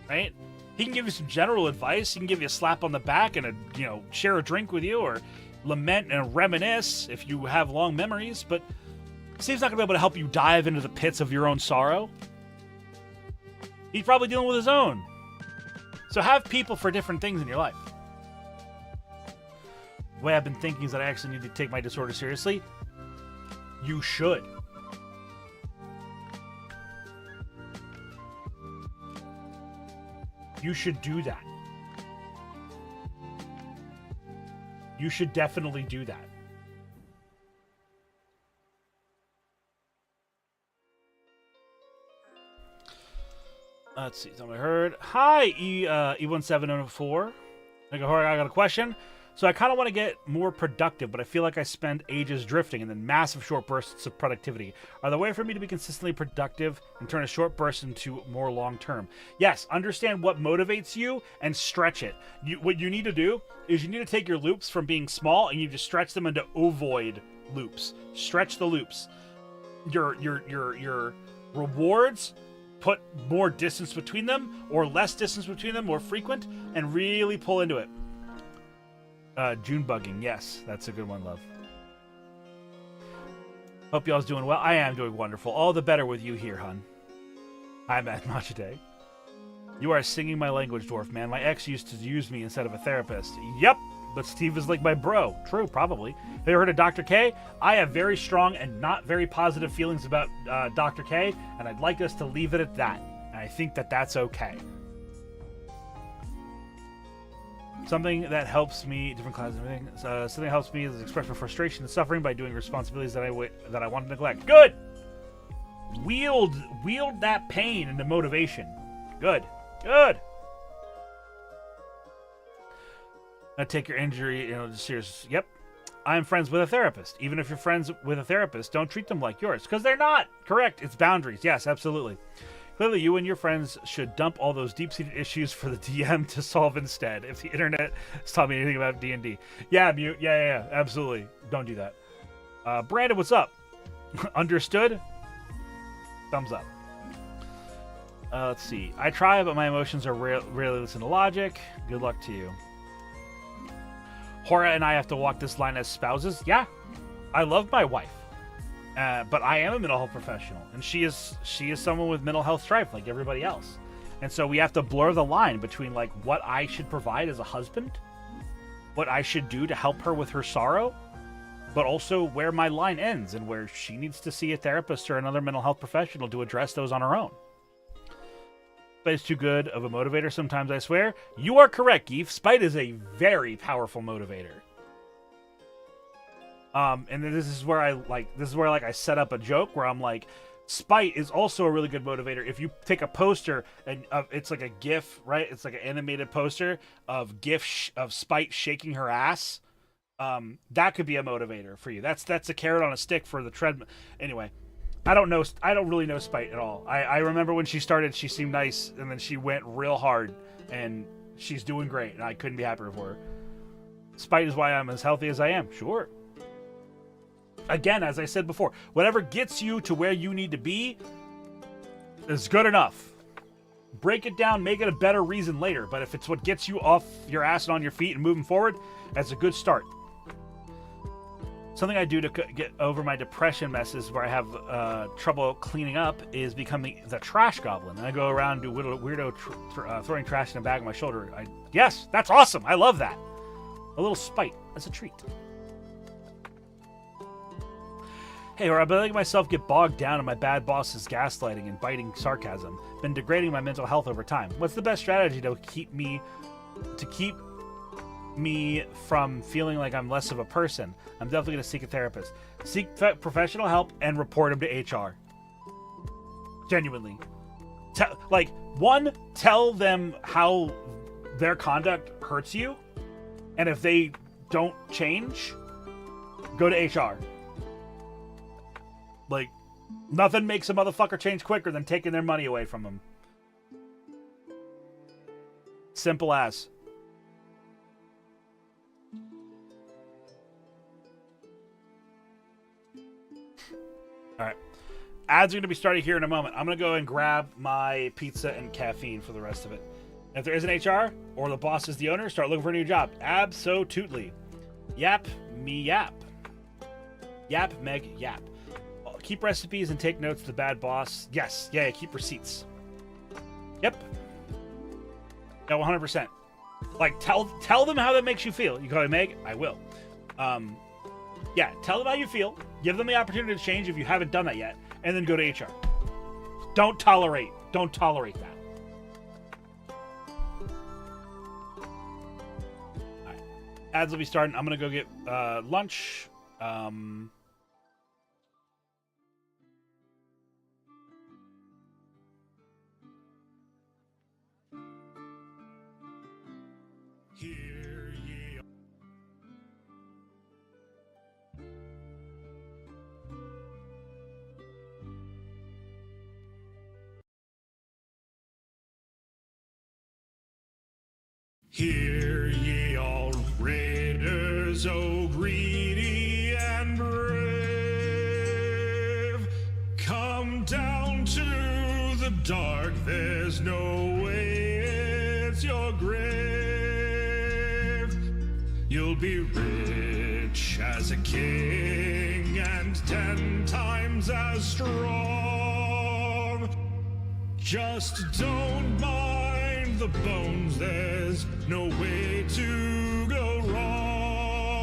right? He can give you some general advice. He can give you a slap on the back and share a drink with you, or lament and reminisce if you have long memories. But Steve's not going to be able to help you dive into the pits of your own sorrow. He's probably dealing with his own. So have people for different things in your life. The way I've been thinking is that I actually need to take my disorder seriously. You should. You should do that. You should definitely do that. Let's see. Somebody heard. Hi, E1704. I got a question. So I kind of want to get more productive, but I feel like I spend ages drifting and then massive short bursts of productivity. Are there a way for me to be consistently productive and turn a short burst into more long-term? Yes, understand what motivates you and stretch it. What you need to do is you need to take your loops from being small and you just stretch them into ovoid loops. Stretch the loops. Your rewards, put more distance between them or less distance between them, more frequent, and really pull into it. June bugging, yes, that's a good one, love. Hope y'all's doing well. I am doing wonderful. All the better with you here, hun. I'm at Machide. You are singing my language, dwarf man. My ex used to use me instead of a therapist. Yep, but Steve is like my bro. True, probably. Have you heard of Dr. K? I have very strong and not very positive feelings about Dr. K, and I'd like us to leave it at that. And I think that that's okay. Something that helps me, different classes and everything. Something that helps me is express my frustration and suffering by doing responsibilities that I want to neglect. Good. Wield that pain into motivation. Good. Good. Now take your injury, serious. Yep. I'm friends with a therapist. Even if you're friends with a therapist, don't treat them like yours, because they're not. Correct. It's boundaries. Yes, absolutely. Clearly, you and your friends should dump all those deep-seated issues for the DM to solve instead. If the internet has taught me anything about D&D. Yeah, Mute. Yeah, absolutely. Don't do that. Brandon, what's up? Understood? Thumbs up. Let's see. I try, but my emotions are rarely listen to logic. Good luck to you. Hora and I have to walk this line as spouses. Yeah, I love my wife. But I am a mental health professional, and she is someone with mental health strife like everybody else. And so we have to blur the line between like what I should provide as a husband, what I should do to help her with her sorrow, but also where my line ends and where she needs to see a therapist or another mental health professional to address those on her own. Spite is too good of a motivator sometimes, I swear. You are correct, Geef. Spite is a very powerful motivator. And this is where I set up a joke where I'm like, spite is also a really good motivator. If you take a poster and it's like a GIF, right? It's like an animated poster of of Spite shaking her ass. That could be a motivator for you. That's a carrot on a stick for the treadmill. Anyway, I don't really know Spite at all. I remember when she started, she seemed nice, and then she went real hard, and she's doing great, and I couldn't be happier for her. Spite is why I'm as healthy as I am. Sure. Again, as I said before, whatever gets you to where you need to be is good enough. Break it down, make it a better reason later, but if it's what gets you off your ass and on your feet and moving forward, that's a good start. Something I do to get over my depression messes where I have trouble cleaning up is becoming the trash goblin. And I go around and do weirdo throwing trash in a bag on my shoulder. Yes, that's awesome. I love that. A little spite as a treat. Hey, or I've been letting myself get bogged down in my bad boss's gaslighting and biting sarcasm. Been degrading my mental health over time. What's the best strategy to keep me from feeling like I'm less of a person? I'm definitely going to seek a therapist. Seek professional help and report him to HR. Genuinely. Tell them how their conduct hurts you, and if they don't change, go to HR. Like, nothing makes a motherfucker change quicker than taking their money away from them. Simple as. Alright. Ads are going to be starting here in a moment. I'm going to go and grab my pizza and caffeine for the rest of it. If there is an HR, or the boss is the owner, start looking for a new job. Abso-tootly. Yap, me yap. Yap, Meg, yap. Keep recipes and take notes of the bad boss. Yes, yeah, keep receipts. Yep. No, 100%. Like, tell them how that makes you feel. You call me Meg? I will. Yeah, tell them how you feel. Give them the opportunity to change if you haven't done that yet. And then go to HR. Don't tolerate that. Alright. Ads will be starting. I'm going to go get lunch. Hear ye. Hear ye all raiders, oh greedy and brave. Come down to the dark, there's no way, it's your grave. You'll be rich as a king and 10 times as strong. Just don't mind the bones, there's no way to go wrong.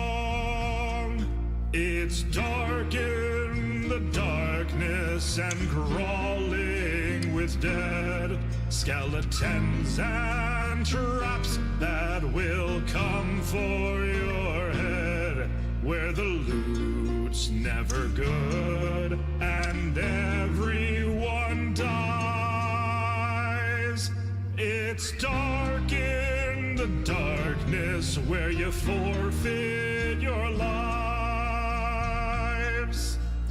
It's dark in the darkness and crawling with dead skeletons and traps that will come for your head, where the loot's never good and everyone dies. It's dark in the darkness where you forfeit your lives,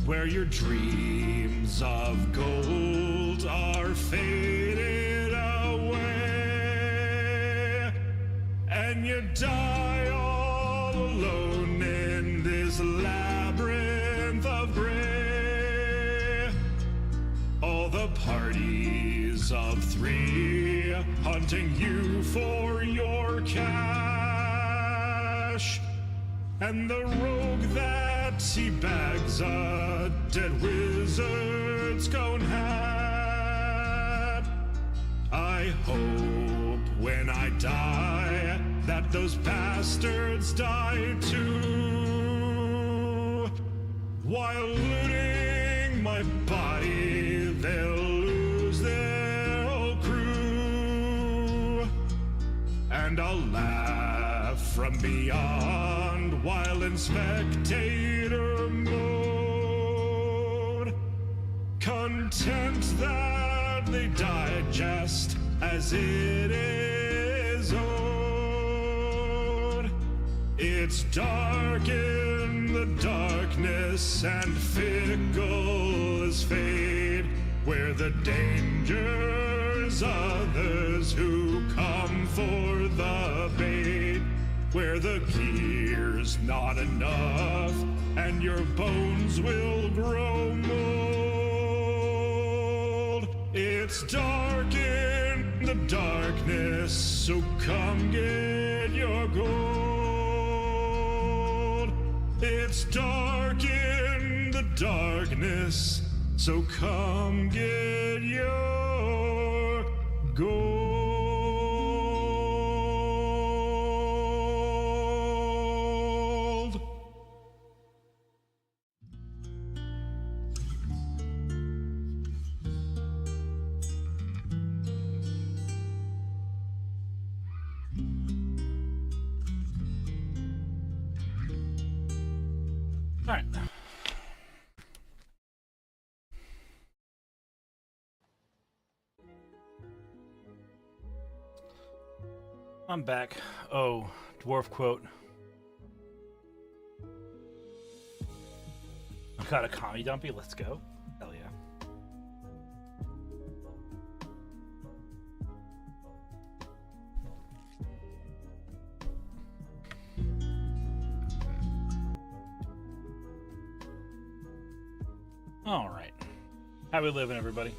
where your dreams of gold are faded away, and you die all alone in this labyrinth of gray. All the parties of 3 hunting you for your cash, and the rogue that he bags a dead wizard's gone hat. I hope when I die that those bastards die too. While looting my body, they'll lose their whole crew, and I'll laugh from beyond while in spectator mode, content that they died just as it is owed. It's dark in the darkness and fickle as fate, where the danger's others who come for the bait, where the gear's not enough and your bones will grow mold. It's dark in the darkness, so come get your gold. It's dark in the darkness, so come get your gold. All right. I'm back. Oh, dwarf quote. I got a commie dumpy. Let's go. Hell yeah. All right. How we living, everybody?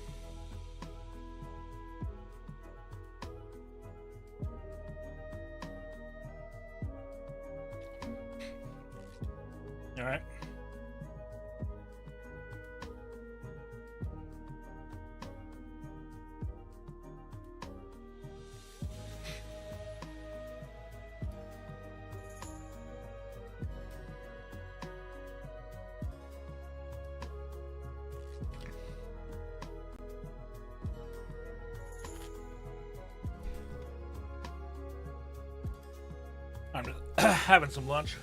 All right. I'm just having some lunch.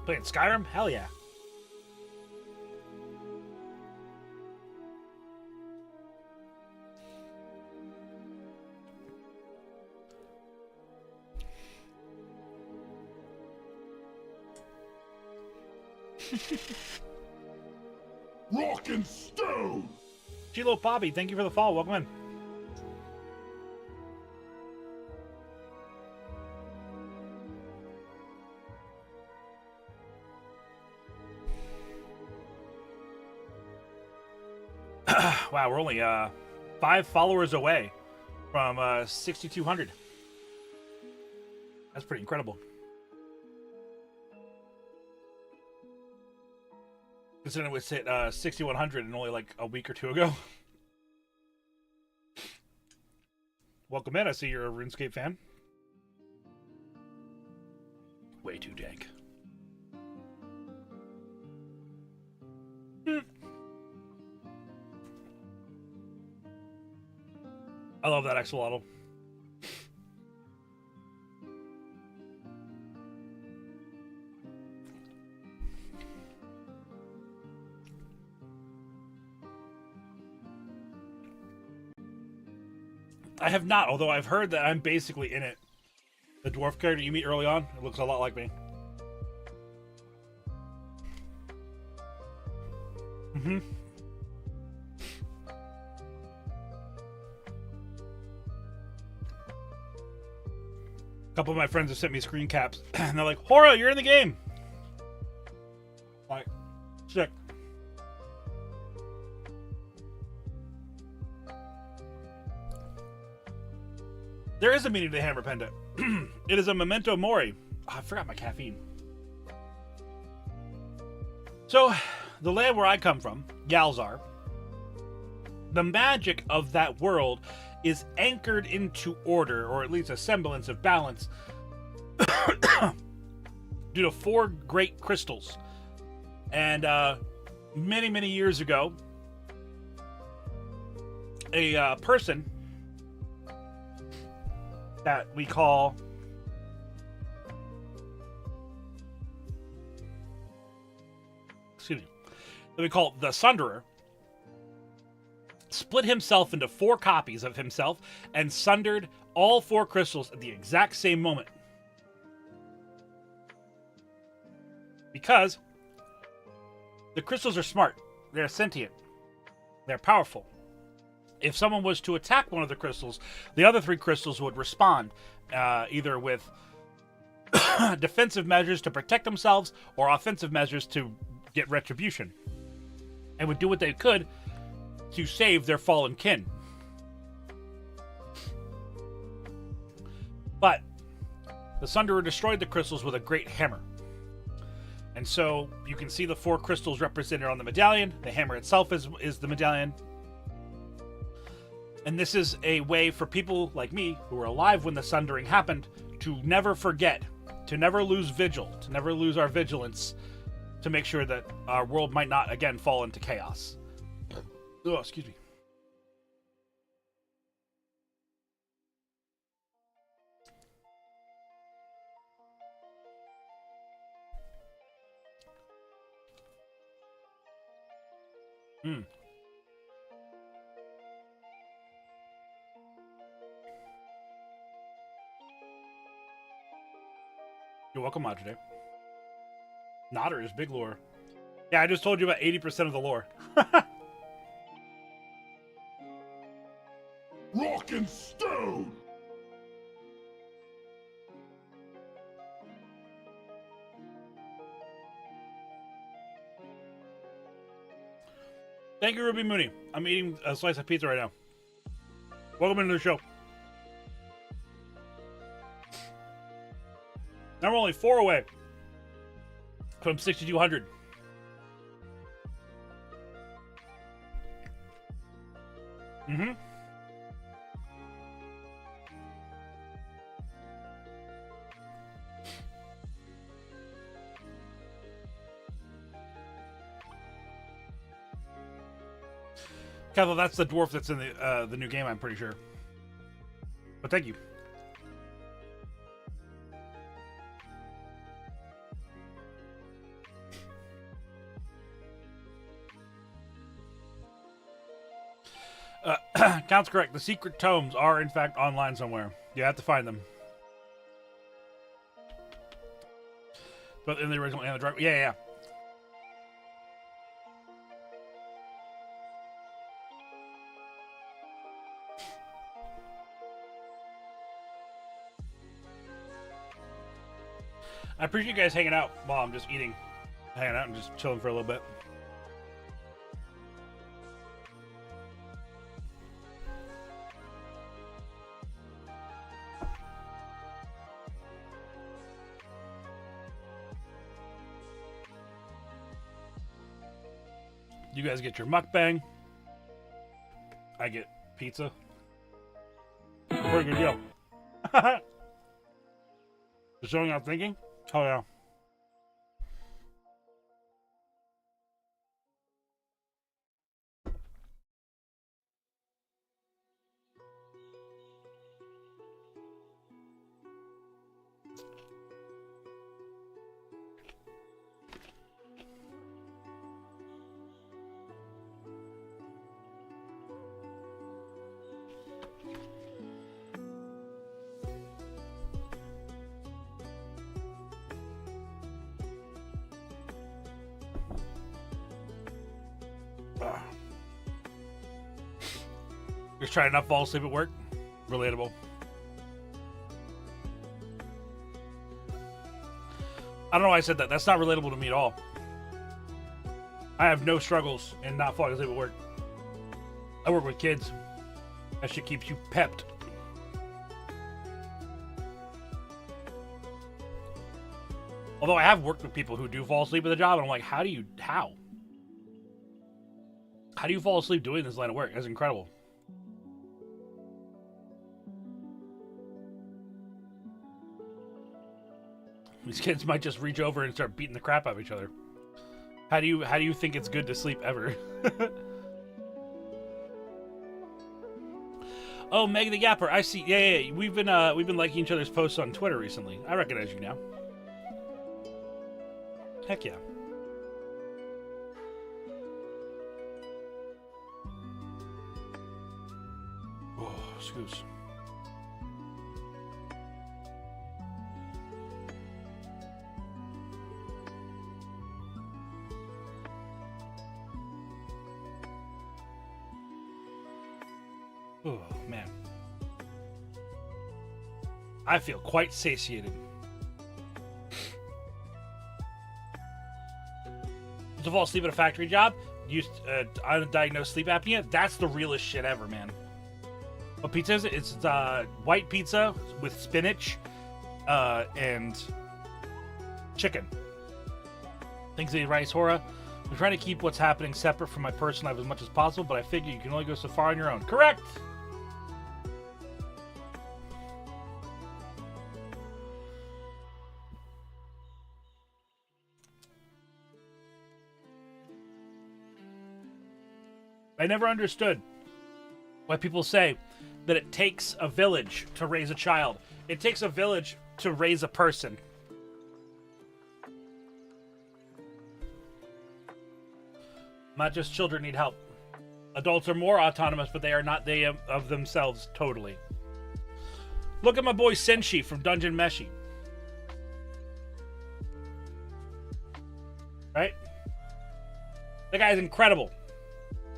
Playing Skyrim? Hell yeah. Rock and stone! Gilo Bobby, thank you for the follow. Welcome in. Wow, we're only 5 followers away from 6,200. That's pretty incredible. Considering we hit 6,100 in only like a week or two ago. Welcome in. I see you're a RuneScape fan. Way too dank. I love that axolotl. I have not, although I've heard that I'm basically in it. The dwarf character you meet early on, it looks a lot like me. Mm-hmm. A couple of my friends have sent me screen caps, and they're like, Hora, you're in the game! Like, sick. There is a meaning to the hammer pendant. It is a memento mori. Oh, I forgot my caffeine. So, the land where I come from, Yalzar, the magic of that world is anchored into order, or at least a semblance of balance, due to 4 great crystals. And many, many years ago, a person that we call the Sunderer split himself into 4 copies of himself and sundered all 4 crystals at the exact same moment. Because the crystals are smart. They're sentient. They're powerful. If someone was to attack one of the crystals, the other 3 crystals would respond, either with defensive measures to protect themselves or offensive measures to get retribution, and would do what they could to save their fallen kin. But the Sunderer destroyed the crystals with a great hammer. And so you can see the 4 crystals represented on the medallion. The hammer itself is the medallion. And this is a way for people like me, who were alive when the sundering happened, to never forget to never lose vigil, to never lose our vigilance, to make sure that our world might not again fall into chaos. Oh, excuse me. You're welcome, Majide. Nodder is big lore. Yeah, I just told you about 80% of the lore. Rock and stone! Thank you, Ruby Mooney. I'm eating a slice of pizza right now. Welcome into the show. Now we're only 4 away from 6,200. Mm-hmm. Kevin, that's the dwarf that's in the new game, I'm pretty sure. But thank you. Count's correct. The secret tomes are, in fact, online somewhere. You have to find them. But in the original and the drive, yeah. I appreciate you guys hanging out while I'm just eating. Hanging out and just chilling for a little bit. You guys get your mukbang. I get pizza. Pretty good deal. Just showing out thinking? Oh, yeah. Just trying to not fall asleep at work. Relatable. I don't know why I said that. That's not relatable to me at all. I have no struggles in not falling asleep at work. I work with kids. That shit keeps you pepped. Although I have worked with people who do fall asleep at the job, and I'm like, how do you fall asleep doing this line of work? That's incredible. These kids might just reach over and start beating the crap out of each other. How do you think it's good to sleep ever? Oh, Meg the Gapper, I see. Yeah. We've been liking each other's posts on Twitter recently. I recognize you now. Heck yeah. Oh, excuse. Oh, man. I feel quite satiated. To fall asleep at a factory job, use undiagnosed sleep apnea, that's the realest shit ever, man. What pizza is it? It's white pizza with spinach and chicken. Thanks to Rice Hora. I'm trying to keep what's happening separate from my personal life as much as possible, but I figure you can only go so far on your own. Correct! I never understood why people say that it takes a village to raise a child. It takes a village to raise a person. Not just children need help. Adults are more autonomous, but they are not they of themselves totally. Look at my boy Senshi from Dungeon Meshi. Right? That guy's incredible.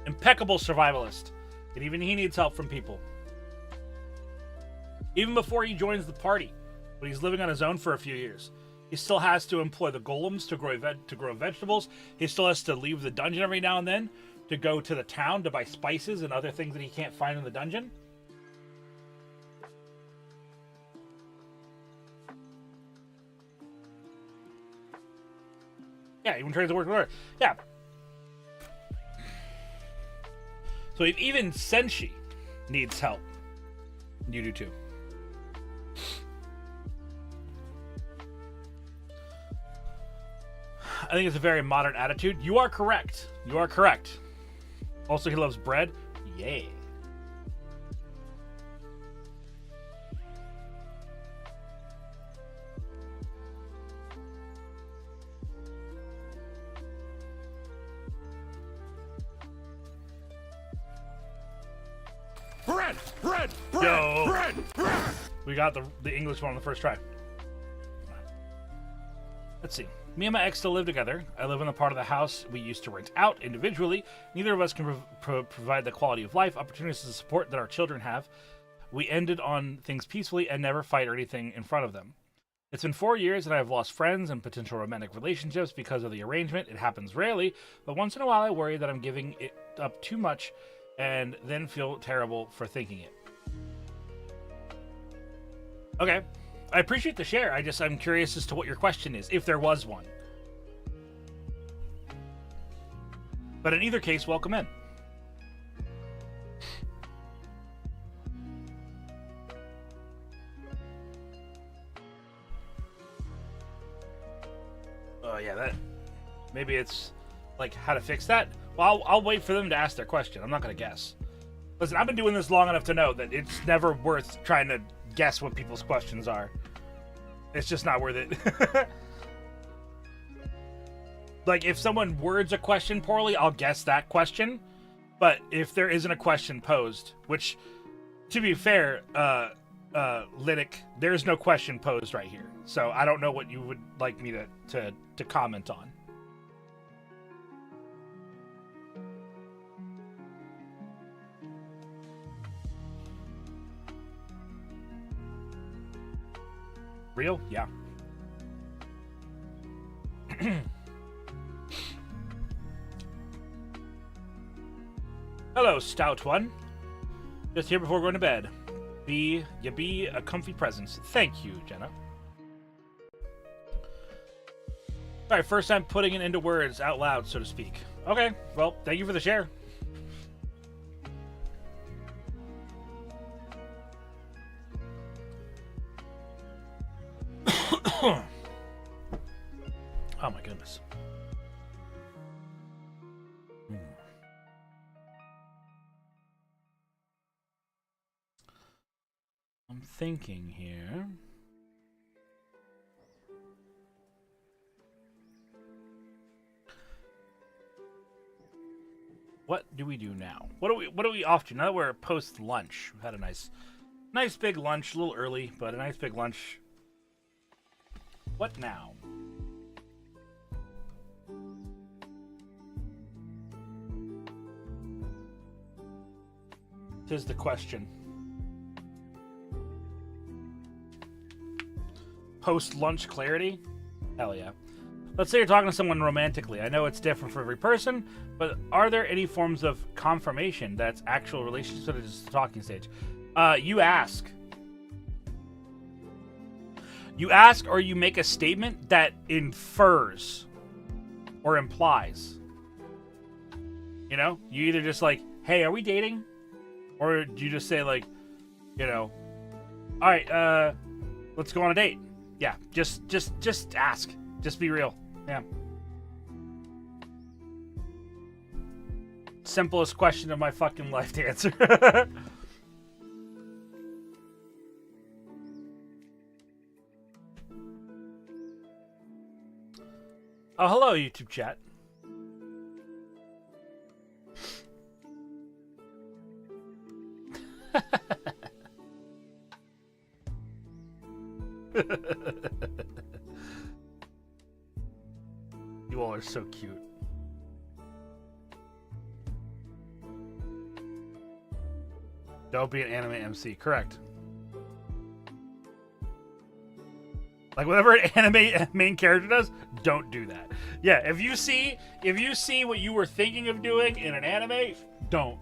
Impeccable survivalist. And even he needs help from people. Even before he joins the party, when he's living on his own for a few years, he still has to employ the golems to grow vegetables. He still has to leave the dungeon every now and then to go to the town to buy spices and other things that he can't find in the dungeon. Yeah, even trades the work. Yeah. So if even Senshi needs help, you do too. I think it's a very modern attitude. You are correct. You are correct. Also, he loves bread. Yeah. Bread! Yo. Bread! We got the English one on the first try. Let's see. Me and my ex still live together. I live in the part of the house we used to rent out individually. Neither of us can provide the quality of life, opportunities, and support that our children have. We ended on things peacefully and never fight or anything in front of them. It's been 4 years and I have lost friends and potential romantic relationships because of the arrangement. It happens rarely, but once in a while I worry that I'm giving it up too much and then feel terrible for thinking it. Okay. I appreciate the share. I'm curious as to what your question is, if there was one. But in either case, welcome in. Oh yeah, that. Maybe it's like how to fix that. Well, I'll wait for them to ask their question. I'm not gonna guess. Listen, I've been doing this long enough to know that it's never worth trying to guess what people's questions are. It's just not worth it. Like, if someone words a question poorly, I'll guess that question. But if there isn't a question posed, which, to be fair, Lytic, there's no question posed right here. So I don't know what you would like me to comment on. Real? Yeah. Hello, stout one. Just here before going to bed. You be a comfy presence. Thank you, Jenna. Alright, first time putting it into words out loud, so to speak. Okay, well, thank you for the share. Oh my goodness. I'm thinking here. What do we do now? What do we off to? Now that we're post lunch. We've had a nice big lunch, a little early, but a nice big lunch. What now? Tis the question. Post-lunch clarity? Hell yeah. Let's say you're talking to someone romantically. I know it's different for every person, but are there any forms of confirmation that's actual relationships or just the talking stage? You ask. You ask or you make a statement that infers or implies. You know? You either just like, hey, are we dating? Or do you just say like, you know, all right, let's go on a date. Yeah, just ask. Just be real. Yeah. simplest question of my fucking life to answer. Oh, hello, YouTube chat. You all are so cute. Don't be an anime MC. Correct. Like whatever an anime main character does, don't do that. Yeah, if you see what you were thinking of doing in an anime, don't.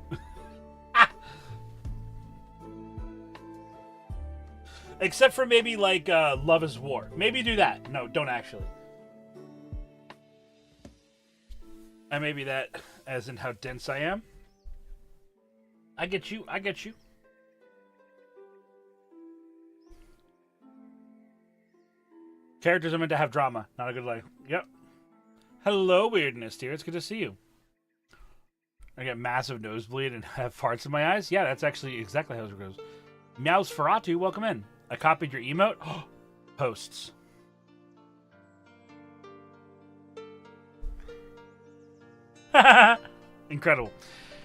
Except for maybe like Love is War. Maybe do that. No, don't actually. And maybe that as in how dense I am. I get you. I get you. Characters are meant to have drama, not a good life. Yep. Hello, Weirdness dear. It's good to see you. I get massive nosebleed and have farts in my eyes. Yeah, that's actually exactly how it goes. Meows Ferratu, welcome in. I copied your emote. Posts. Incredible.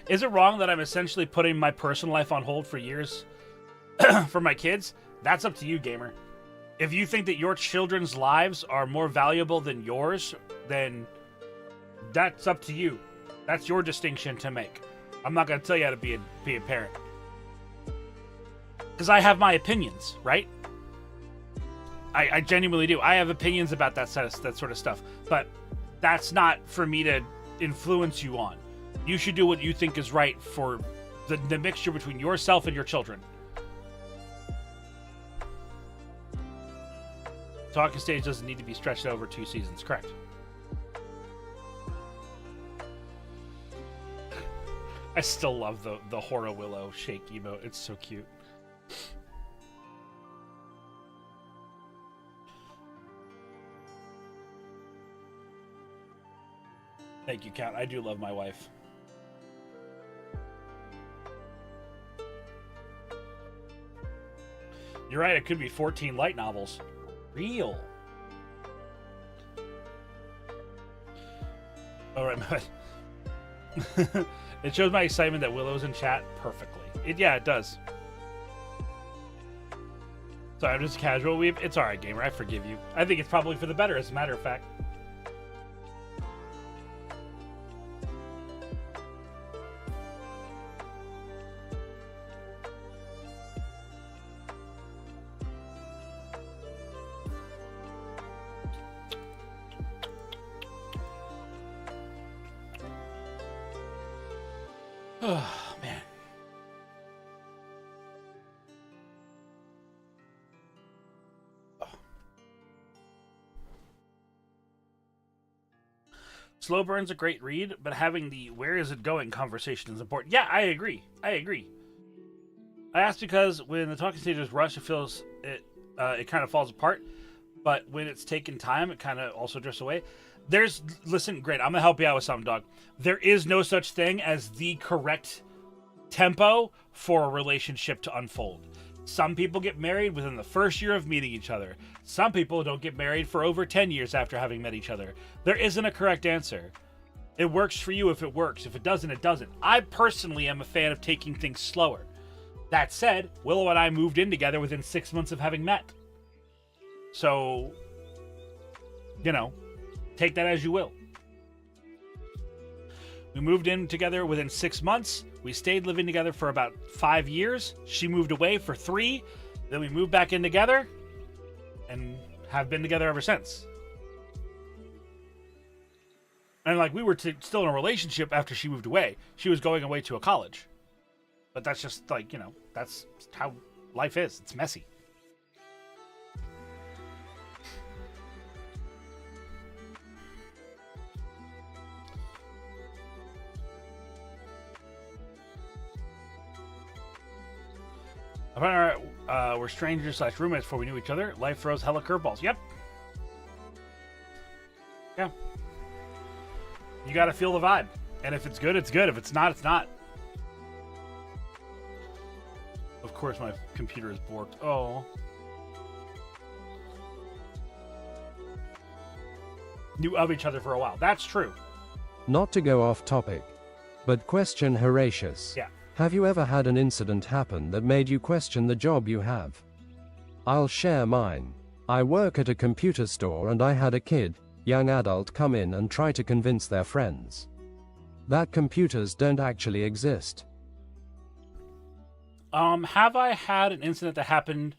Is it wrong that I'm essentially putting my personal life on hold for years for my kids? That's up to you, gamer. If you think that your children's lives are more valuable than yours, then that's up to you. That's your distinction to make. I'm not going to tell you how to be a parent. Because I have my opinions, right? I genuinely do. I have opinions about that sort of stuff. But that's not for me to influence you on. You should do what you think is right for the mixture between yourself and your children. Talking stage doesn't need to be stretched over 2 seasons, correct? I still love the Hora Willow shake emote. It's so cute. Thank you, Count. I do love my wife. You're right, it could be 14 light novels. Real. Alright, but it shows my excitement that Willow's in chat perfectly. Yeah, it does. Sorry, I'm just a casual weeb. It's alright, gamer. I forgive you. I think it's probably for the better, as a matter of fact. Oh, man. Oh. Slow Burn's a great read, but having the where is it going conversation is important. Yeah, I agree. I asked because when the talking stages rush, it feels it kind of falls apart, but when it's taken time, it kind of also drifts away. Listen, great, I'm gonna help you out with something, dog. There is no such thing as the correct tempo for a relationship to unfold. Some people get married within the first year of meeting each other. Some people don't get married for over 10 years after having met each other. There isn't a correct answer. It works for you if it works. If it doesn't, it doesn't. I personally am a fan of taking things slower. That said, Willow and I moved in together within 6 months of having met. So, you know, take that as you will. We moved in together within 6 months. We stayed living together for about 5 years. She moved away for 3. Then we moved back in together and have been together ever since. And like we were still in a relationship after she moved away. She was going away to a college. But that's just like, you know, that's how life is. It's messy. We're strangers / roommates before we knew each other. Life throws hella curveballs. Yep. Yeah. You gotta feel the vibe. And if it's good, it's good. If it's not, it's not. Of course, my computer is borked. Oh. Knew of each other for a while. That's true. Not to go off topic, but question Horatius. Yeah. Have you ever had an incident happen that made you question the job you have? I'll share mine. I work at a computer store and I had a kid, young adult, come in and try to convince their friends that computers don't actually exist. Have I had an incident that happened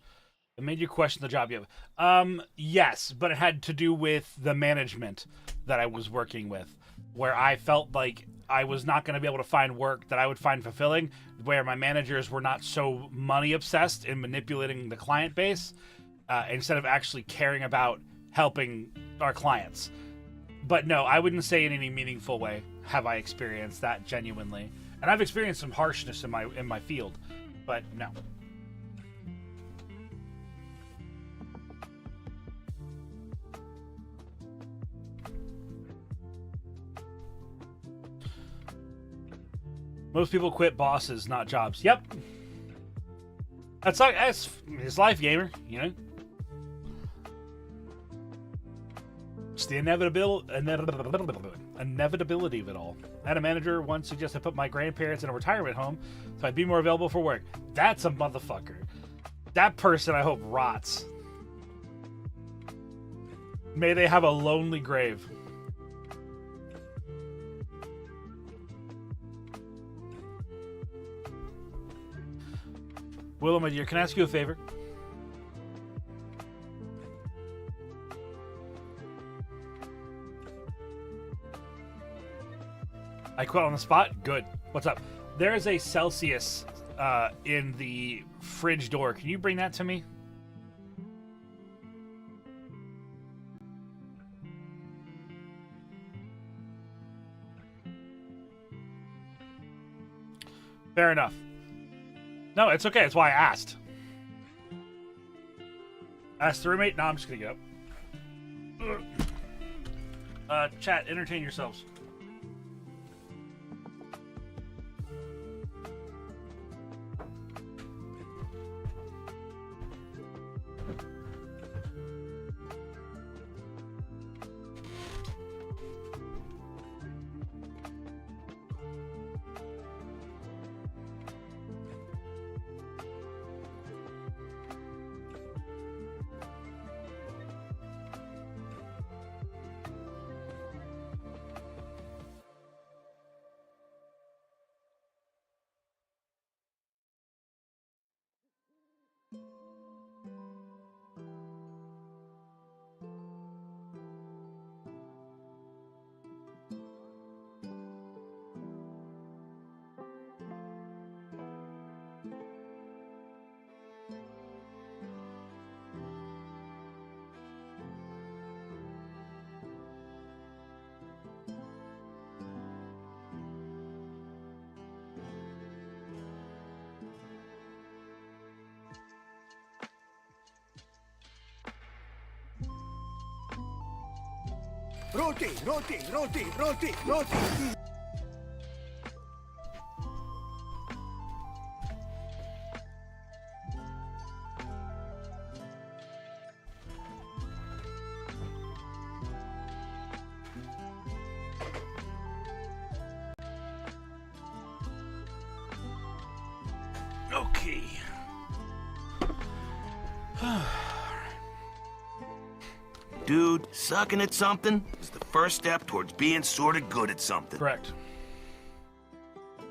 that made you question the job you have? Yes, but it had to do with the management that I was working with, where I felt like I was not going to be able to find work that I would find fulfilling, where my managers were not so money obsessed in manipulating the client base, instead of actually caring about helping our clients. But no, I wouldn't say in any meaningful way have I experienced that genuinely. And I've experienced some harshness in my field, but no. Most people quit bosses, not jobs. Yep. That's it's life, gamer, you know? It's the inevitability of it all. I had a manager once suggest I put my grandparents in a retirement home so I'd be more available for work. That's a motherfucker. That person, I hope, rots. May they have a lonely grave. Willow, my dear, can I ask you a favor? I quit on the spot? Good. What's up? There is a Celsius in the fridge door. Can you bring that to me? Fair enough. No, it's okay. That's why I asked. Ask the roommate? No, I'm just going to get up. Chat, entertain yourselves. Roti, roti, roti, roti, roti. Okay. Dude, sucking at something is the first step towards being sort of good at something. Correct.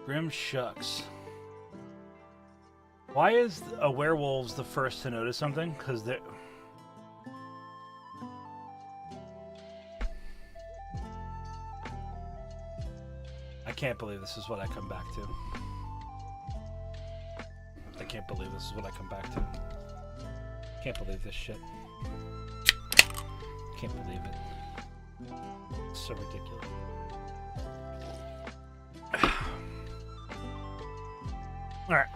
Grim shucks. Why is a werewolves the first to notice something? Because they're... I can't believe this is what I come back to. I can't believe this is what I come back to. Can't believe this shit. Can't believe it. It's so ridiculous. Alright.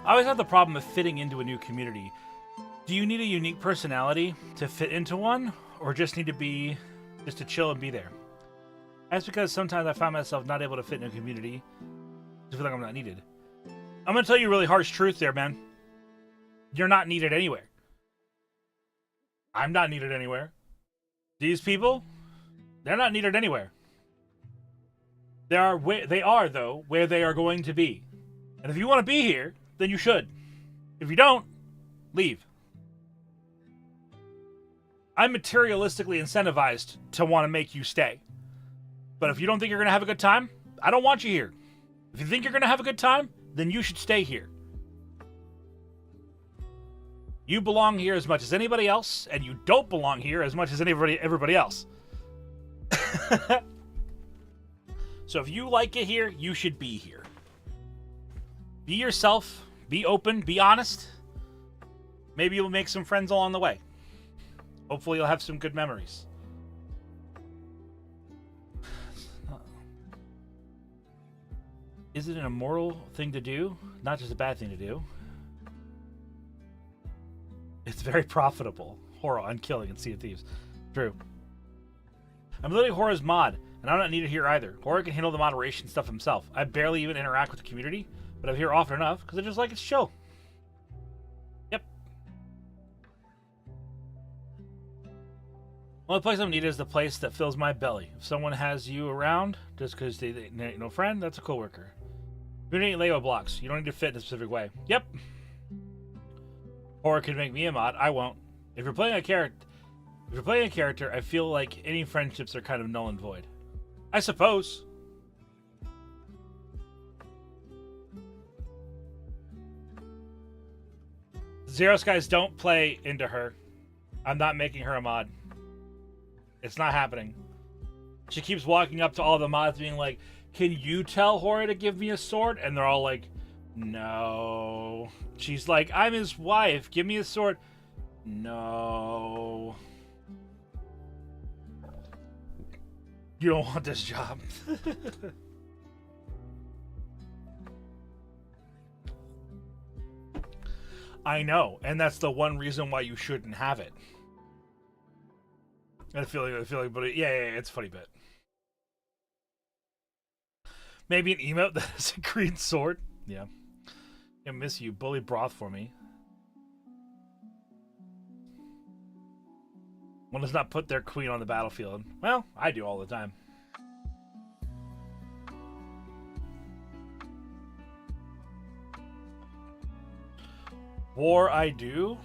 I always have the problem of fitting into a new community. Do you need a unique personality to fit into one? Or just need to be... just to chill and be there? That's because sometimes I find myself not able to fit in a community. I feel like I'm not needed. I'm going to tell you a really harsh truth there, man. You're not needed anywhere. I'm not needed anywhere. These people, they're not needed anywhere. They are, though, where they are going to be. And if you want to be here, then you should. If you don't, leave. I'm materialistically incentivized to want to make you stay. But if you don't think you're going to have a good time, I don't want you here. If you think you're going to have a good time, then you should stay here. You belong here as much as anybody else, and you don't belong here as much as everybody else. So if you like it here, you should be here. Be yourself, be open, be honest. Maybe you'll make some friends along the way. Hopefully you'll have some good memories. Is it an immoral thing to do? Not just a bad thing to do. It's very profitable. Horror on killing and Sea of Thieves. True. I'm literally Horror's mod, and I'm not needed here either. Horror can handle the moderation stuff himself. I barely even interact with the community, but I'm here often enough because I just like it's chill. Yep. Only place I'm needed is the place that fills my belly. If someone has you around just because they ain't no friend, that's a coworker. Community ain't Lego blocks. You don't need to fit in a specific way. Yep. Horror can make me a mod. I won't. If you're playing a character, I feel like any friendships are kind of null and void. I suppose. Zero Skies, don't play into her. I'm not making her a mod. It's not happening. She keeps walking up to all the mods being like, can you tell Horror to give me a sword? And they're all like, no. She's like, I'm his wife. Give me a sword. No. You don't want this job. I know, and that's the one reason why you shouldn't have it. I feel like, but yeah, it's a funny bit. Maybe an emote that has a green sword. Yeah. I miss you. Bully broth for me. One does not put their queen on the battlefield. Well, I do all the time. War I do.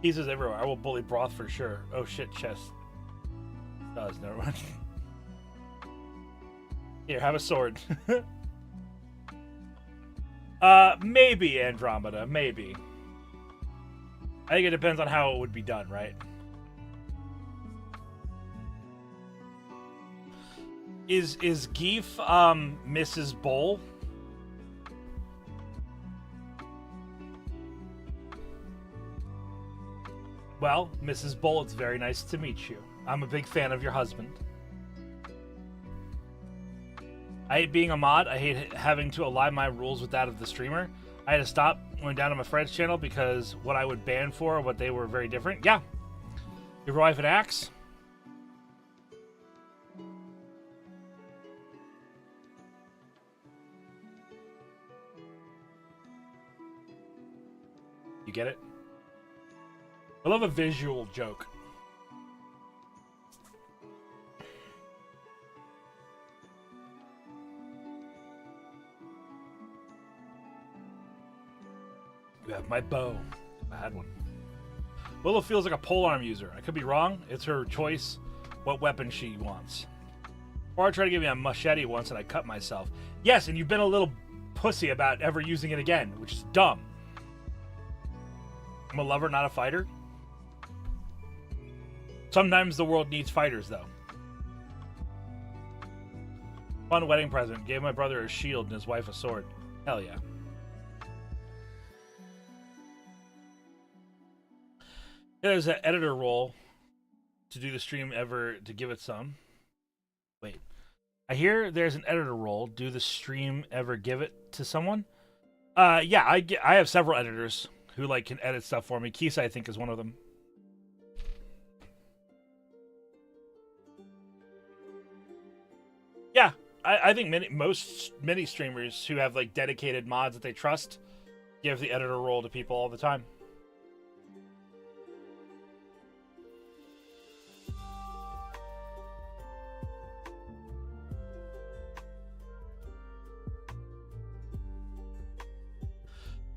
Pieces everywhere. I will bully broth for sure. Oh shit, chest. Does, never mind. Here, have a sword. Maybe Andromeda, maybe. I think it depends on how it would be done, right? Is Geef Mrs. Bowl? Well, Mrs. Bowl, it's very nice to meet you. I'm a big fan of your husband. I hate being a mod. I hate having to align my rules with that of the streamer. I had to stop going down to my friend's channel because what I would ban for, what they were very different. Yeah. Your wife an axe? You get it? I love a visual joke. You have my bow. I had one. Willow feels like a polearm user. I could be wrong. It's her choice what weapon she wants. Or I tried to give me a machete once and I cut myself. Yes, and you've been a little pussy about ever using it again, which is dumb. I'm a lover, not a fighter. Sometimes the world needs fighters, though. Fun wedding present. Gave my brother a shield and his wife a sword. Hell yeah. There's an editor role to do the stream ever to give it some. Wait. I hear there's an editor role. Do the stream ever give it to someone? Yeah, I have several editors who like can edit stuff for me. Kisa, I think, is one of them. I think many streamers who have like dedicated mods that they trust give the editor role to people all the time.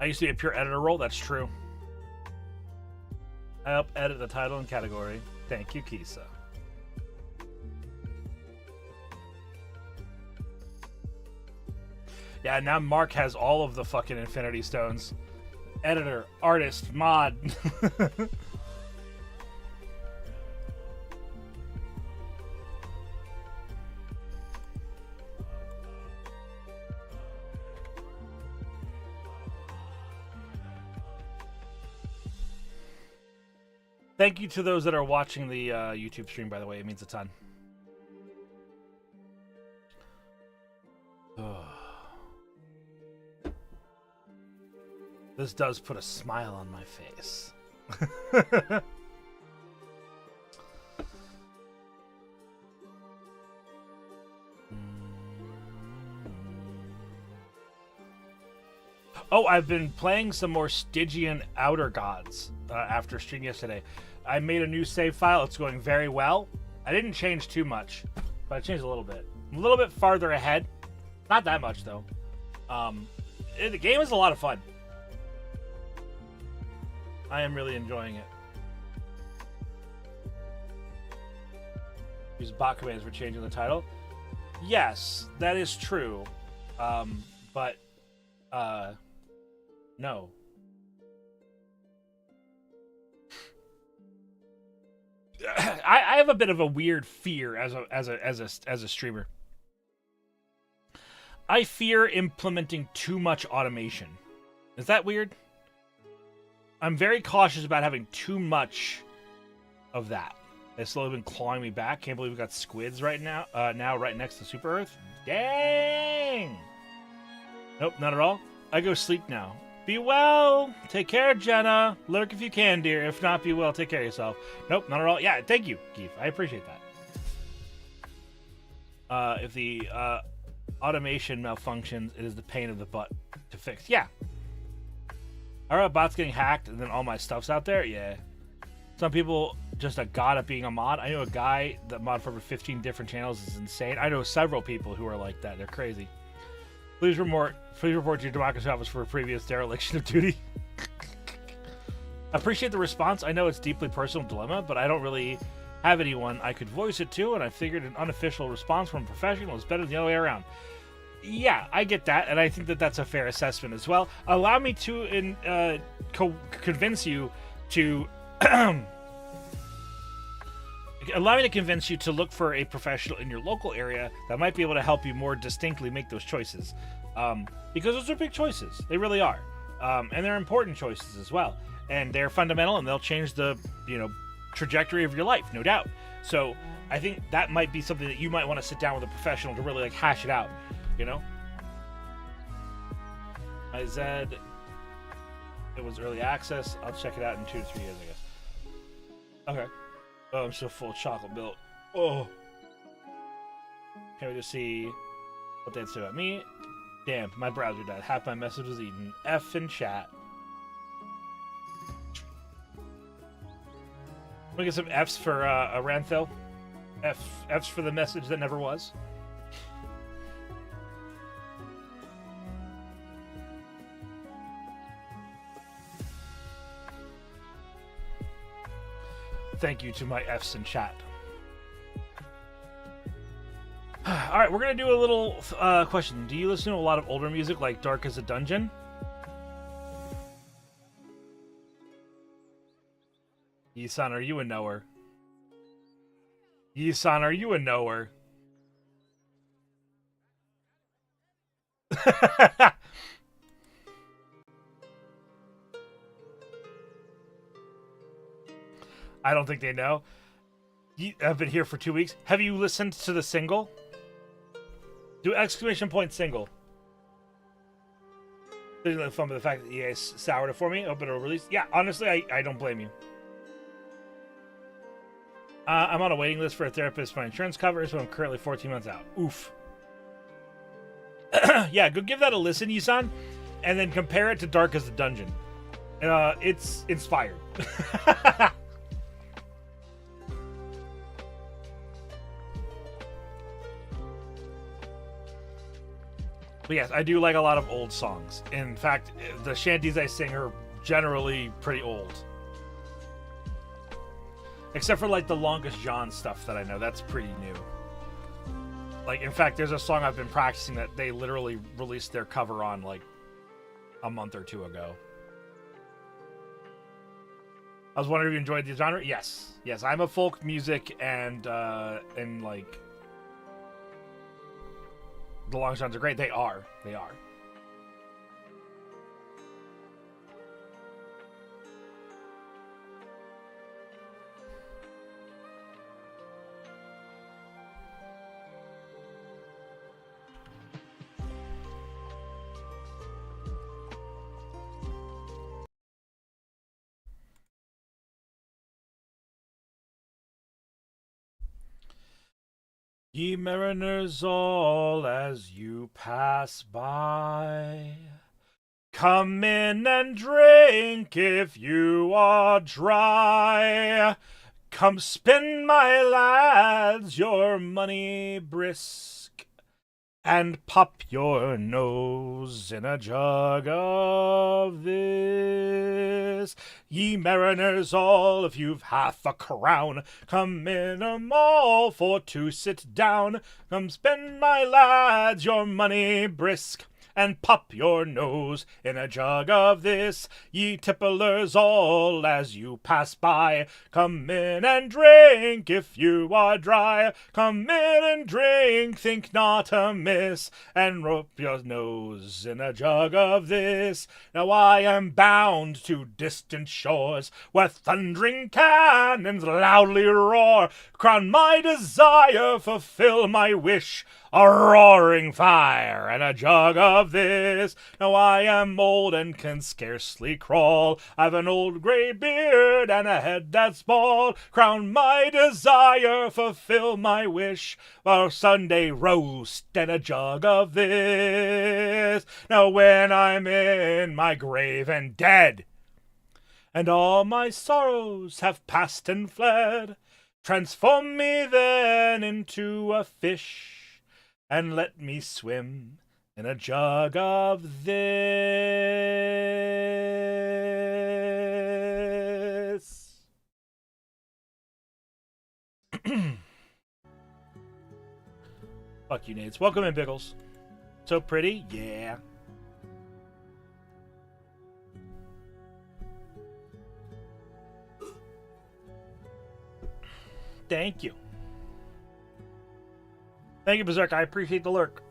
I used to be a pure editor role. That's true. I help edit the title and category. Thank you, Kisa. Yeah, now Mark has all of the fucking Infinity Stones. Editor, artist, mod. Thank you to those that are watching the YouTube stream, by the way. It means a ton. This does put a smile on my face. Oh, I've been playing some more Stygian Outer Gods after stream yesterday. I made a new save file. It's going very well. I didn't change too much, but I changed a little bit. I'm a little bit farther ahead. Not that much, though. The game is a lot of fun. I am really enjoying it. Use bot commands for changing the title. Yes, that is true. But no. I have a bit of a weird fear as a streamer. I fear implementing too much automation. Is that weird? I'm very cautious about having too much of that. It's slowly been clawing me back. Can't believe we got squids right now. Now right next to Super Earth. Dang! Nope, not at all. I go sleep now. Be well. Take care, Jenna. Lurk if you can, dear. If not, be well. Take care of yourself. Nope, not at all. Yeah, thank you, Keith. I appreciate that. If the automation malfunctions, it is the pain of the butt to fix. Yeah. Our bot's getting hacked, and then all my stuff's out there. Yeah. Some people just a god at being a mod. I know a guy that mod for over 15 different channels is insane. I know several people who are like that. They're crazy. Please report to your democracy office for a previous dereliction of duty. Appreciate the response. I know it's deeply personal dilemma, but I don't really have anyone I could voice it to, and I figured an unofficial response from a professional is better than the other way around. Yeah, I get that, and I think that that's a fair assessment as well. Allow me to convince you to look for a professional in your local area that might be able to help you more distinctly make those choices, because those are big choices. They really are, and they're important choices as well, and they're fundamental, and they'll change the trajectory of your life, no doubt. So I think that might be something that you might want to sit down with a professional to really hash it out. I said it was early access. I'll check it out in 2 to 3 years, I guess. Okay. Oh, I'm so full of chocolate milk. Oh. Can we just see what they had to say about me? Damn, my browser died. Half my message was eaten. F in chat. We get some F's for Ranthil. F's for the message that never was. Thank you to my F's in chat. Alright, we're going to do a little question. Do you listen to a lot of older music like Dark as a Dungeon? Yisan, are you a knower? Yisan, are you a knower? I don't think they know. I've been here for 2 weeks. Have you listened to the single? Do exclamation point single. There's no fun with the fact that EA soured it for me. Hope it'll release. Yeah, honestly, I don't blame you. I'm on a waiting list for a therapist for my insurance cover, so I'm currently 14 months out. Oof. Yeah, go give that a listen, Yisan, and then compare it to Dark as the Dungeon. It's inspired. But yes, I do like a lot of old songs. In fact, the shanties I sing are generally pretty old. Except for like the Longest John stuff that I know. That's pretty new. Like, in fact, there's a song I've been practicing that they literally released their cover on like a month or two ago. I was wondering if you enjoyed the genre. Yes. Yes, I'm a folk music and like the Long Johns are great. They are. They are. Ye mariners all, as you pass by, come in and drink if you are dry. Come spend, my lads, your money brisk, and pop your nose in a jug of this. Ye mariners all, if you've half a crown, come in 'em all for to sit down. Come spend, my lads, your money brisk, and pop your nose in a jug of this. Ye tipplers all, as you pass by, come in and drink if you are dry. Come in and drink, think not amiss, and rub your nose in a jug of this. Now I am bound to distant shores, where thundering cannons loudly roar. Crown my desire, fulfill my wish, a roaring fire and a jug of this. Now I am old and can scarcely crawl, I've an old grey beard and a head that's bald. Crown my desire, fulfill my wish, a Sunday roast and a jug of this. Now when I'm in my grave and dead, and all my sorrows have passed and fled, transform me then into a fish, and let me swim in a jug of this. Fuck you, Nades. Welcome in, Biggles. So pretty? Yeah. Thank you. Thank you, Berserk. I appreciate the lurk.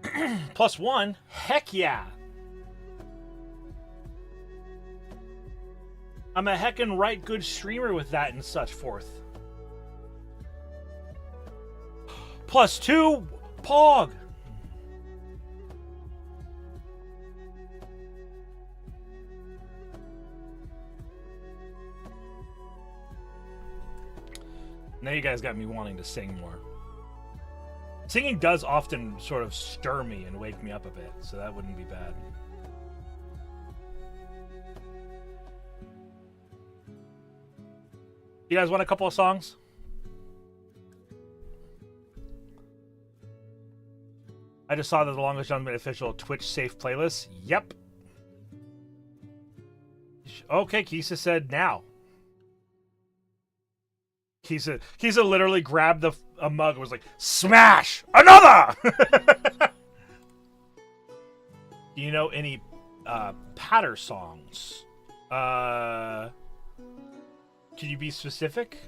+1? Heck yeah. I'm a heckin' right good streamer with that and such forth. +2? Pog. Now you guys got me wanting to sing more. Singing does often sort of stir me and wake me up a bit, so that wouldn't be bad. You guys want a couple of songs? I just saw that the Longest John made official Twitch safe playlist. Yep. Okay, Kisa said now. Kisa literally grabbed a mug and was like, smash! Another! Do you know any patter songs? Can you be specific?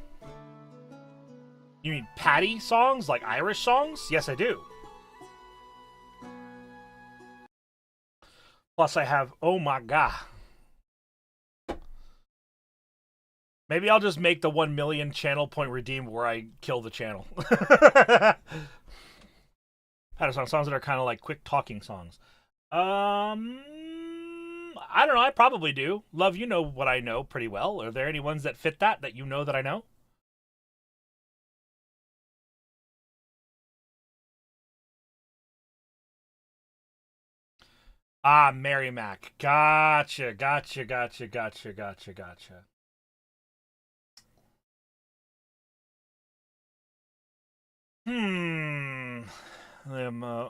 You mean Patty songs? Like Irish songs? Yes, I do. Plus I have Oh My God. Maybe I'll just make the 1 million channel point redeem where I kill the channel. Patter songs that are kind of like quick talking songs. I don't know. I probably do. Love, you know what I know pretty well. Are there any ones that fit that you know that I know? Ah, Mary Mac. Gotcha.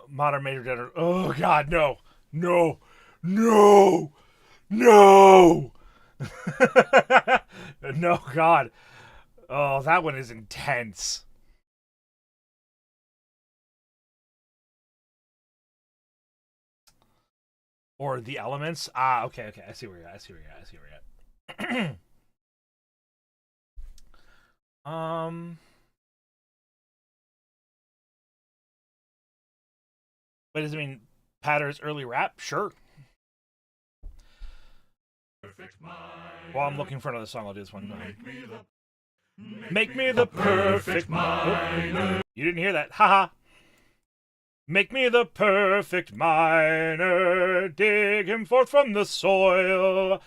Modern major general. Oh, God, no. No. No. No. No, God. Oh, that one is intense. Or The Elements. Ah, okay. I see where you're at. Wait, does it mean Patter's early rap? Sure. While I'm looking for another song, I'll do this one. Make me the perfect miner. You didn't hear that. Haha. Make me the perfect miner. Dig him forth from the soil.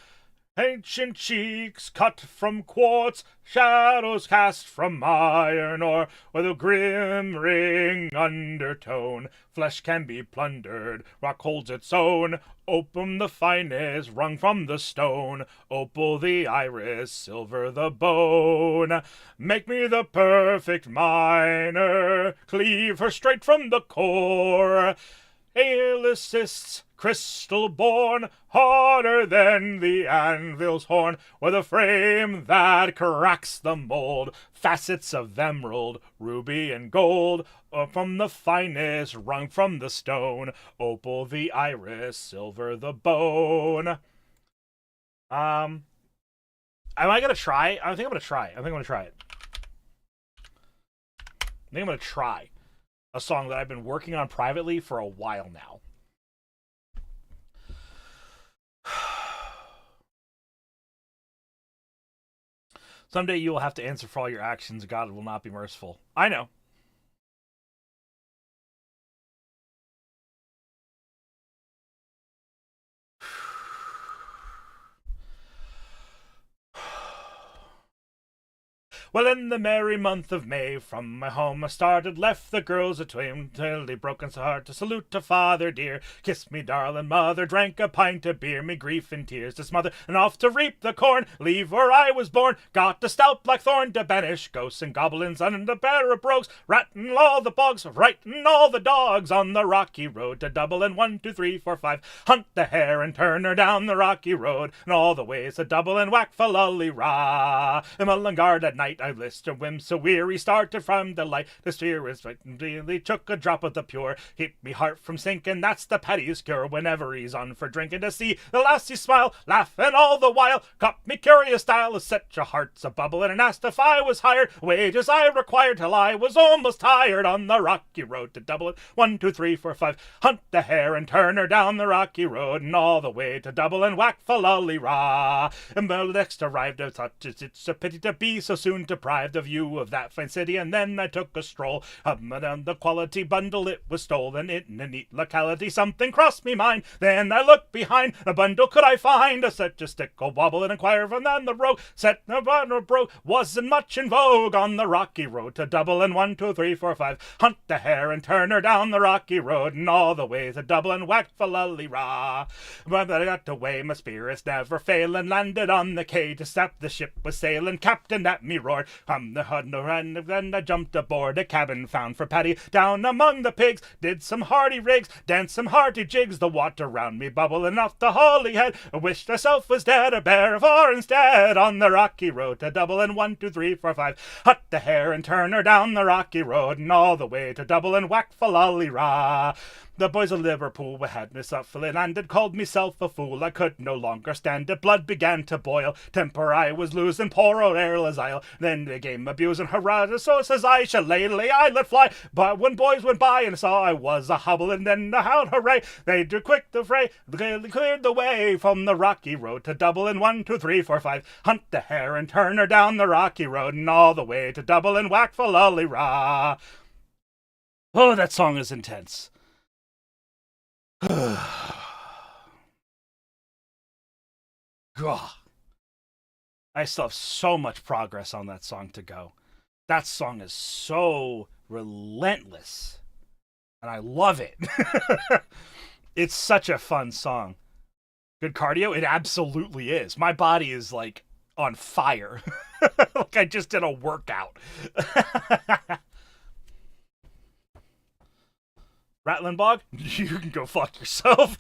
Ancient cheeks cut from quartz, shadows cast from iron ore, with a grim ring undertone. Flesh can be plundered, rock holds its own. Opum the finest, wrung from the stone. Opal the iris, silver the bone. Make me the perfect miner, cleave her straight from the core. Alicist's crystal born, harder than the anvil's horn, with a frame that cracks the mold, facets of emerald, ruby, and gold, from the finest, wrung from the stone, opal the iris, silver the bone. Am I gonna try? I think I'm gonna try it. I think I'm gonna try a song that I've been working on privately for a while now. Someday you will have to answer for all your actions. God will not be merciful. I know. Well, in the merry month of May, from my home I started, left the girls a-twain, till they broken so hard to salute to father dear. Kissed me darling mother, drank a pint of beer, me grief in tears to smother, and off to reap the corn, leave where I was born. Got a stout blackthorn to banish ghosts and goblins, and a pair of brogues, ratting all the bogs, frighten all the dogs, on the rocky road to Dublin. 1, 2, 3, 4, 5, hunt the hare and turn her down the rocky road, and all the ways to Dublin, whack for lully rah. In Mullingar at night I list a whim so weary, started from delight. The steer is right and really took a drop of the pure, keep me heart from sinking, that's the Paddy's cure. Whenever he's on for drinking, to see the lassie smile, laughing all the while, caught me curious style, set your hearts a bubbling, and asked if I was hired, wages I required, till I was almost tired, on the rocky road to Dublin. 1, 2, 3, 4, 5, hunt the hare and turn her down the rocky road, and all the way to Dublin, whack for lully rah. And when next arrived I thought it's a pity to be so soon deprived of view of that fine city, and then I took a stroll up and down the quality bundle. It was stolen in a neat locality, something crossed me mind, then I looked behind, a bundle could I find, a such a stick a wobble and inquire from then the rogue, set a brogue, wasn't much in vogue, on the rocky road to Dublin. 1, 2, 3, 4, 5, hunt the hare and turn her down the rocky road, and all the way to Dublin, whack for lully rah. But I got away, my spirits never failing, landed on the quay to stop the ship was sailing, captain at me roared, the hud and then I jumped aboard a cabin found for Paddy, down among the pigs, did some hearty rigs, danced some hearty jigs, the water round me bubbling off the Holyhead, I wished myself was dead, a bear of ore instead, on the rocky road to Dublin. 1, 2, 3, 4, 5, hut the hare and turn her down the rocky road, and all the way to Dublin, whack for lully rah. The boys of Liverpool had me suffering and had called myself a fool. I could no longer stand it, blood began to boil, temper I was losing, poor old Earl as Isle. Then they gave me abusing Horatius, so says I, shillelagh I let fly. But when boys went by and saw I was a hobble, and then the hound hooray, they drew quick the fray, they cleared the way from the rocky road to Dublin. 1, 2, 3, 4, 5, hunt the hare and turn her down the rocky road, and all the way to Dublin, whack for lully rah. Oh, that song is intense. God. I still have so much progress on that song to go. That song is so relentless, and I love it. It's such a fun song. Good cardio? It absolutely is. My body is like on fire. Like I just did a workout. Rattling Bog? You can go fuck yourself.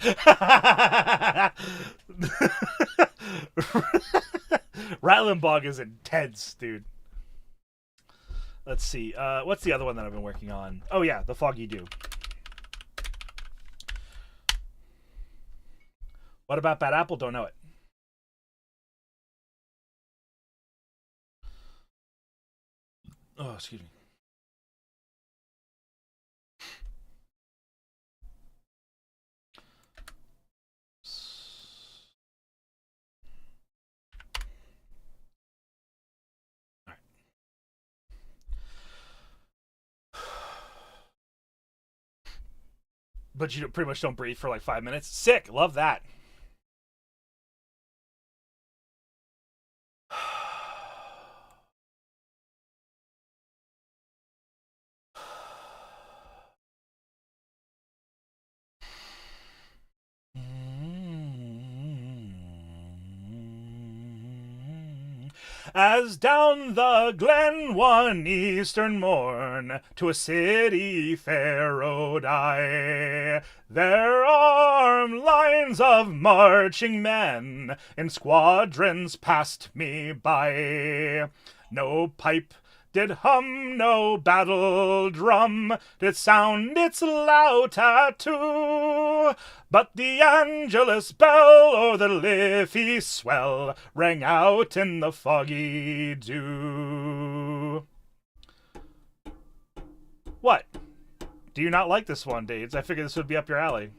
Rattling Bog is intense, dude. Let's see. What's the other one that I've been working on? Oh, yeah, the Foggy Dew. What about Bad Apple? Don't know it. Oh, excuse me. But you pretty much don't breathe for like 5 minutes. Sick. Love that. As down the glen one eastern morn to a city fair rode I. There armed lines of marching men in squadrons passed me by. No pipe did hum, no battle drum did sound its loud tattoo, but the Angelus bell o'er the Liffey swell rang out in the foggy dew. What? Do you not like this one, Dades? I figured this would be up your alley.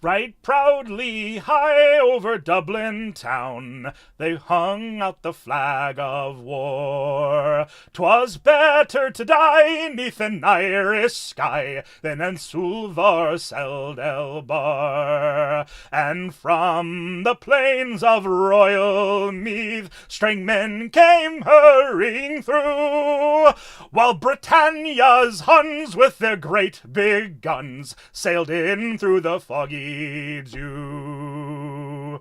Right proudly high over Dublin town they hung out the flag of war. 'Twas better to die 'neath an Irish sky than in Sulvar Seldelbar. And from the plains of Royal Meath strong men came hurrying through, while Britannia's Huns with their great big guns sailed in through the foggy dew.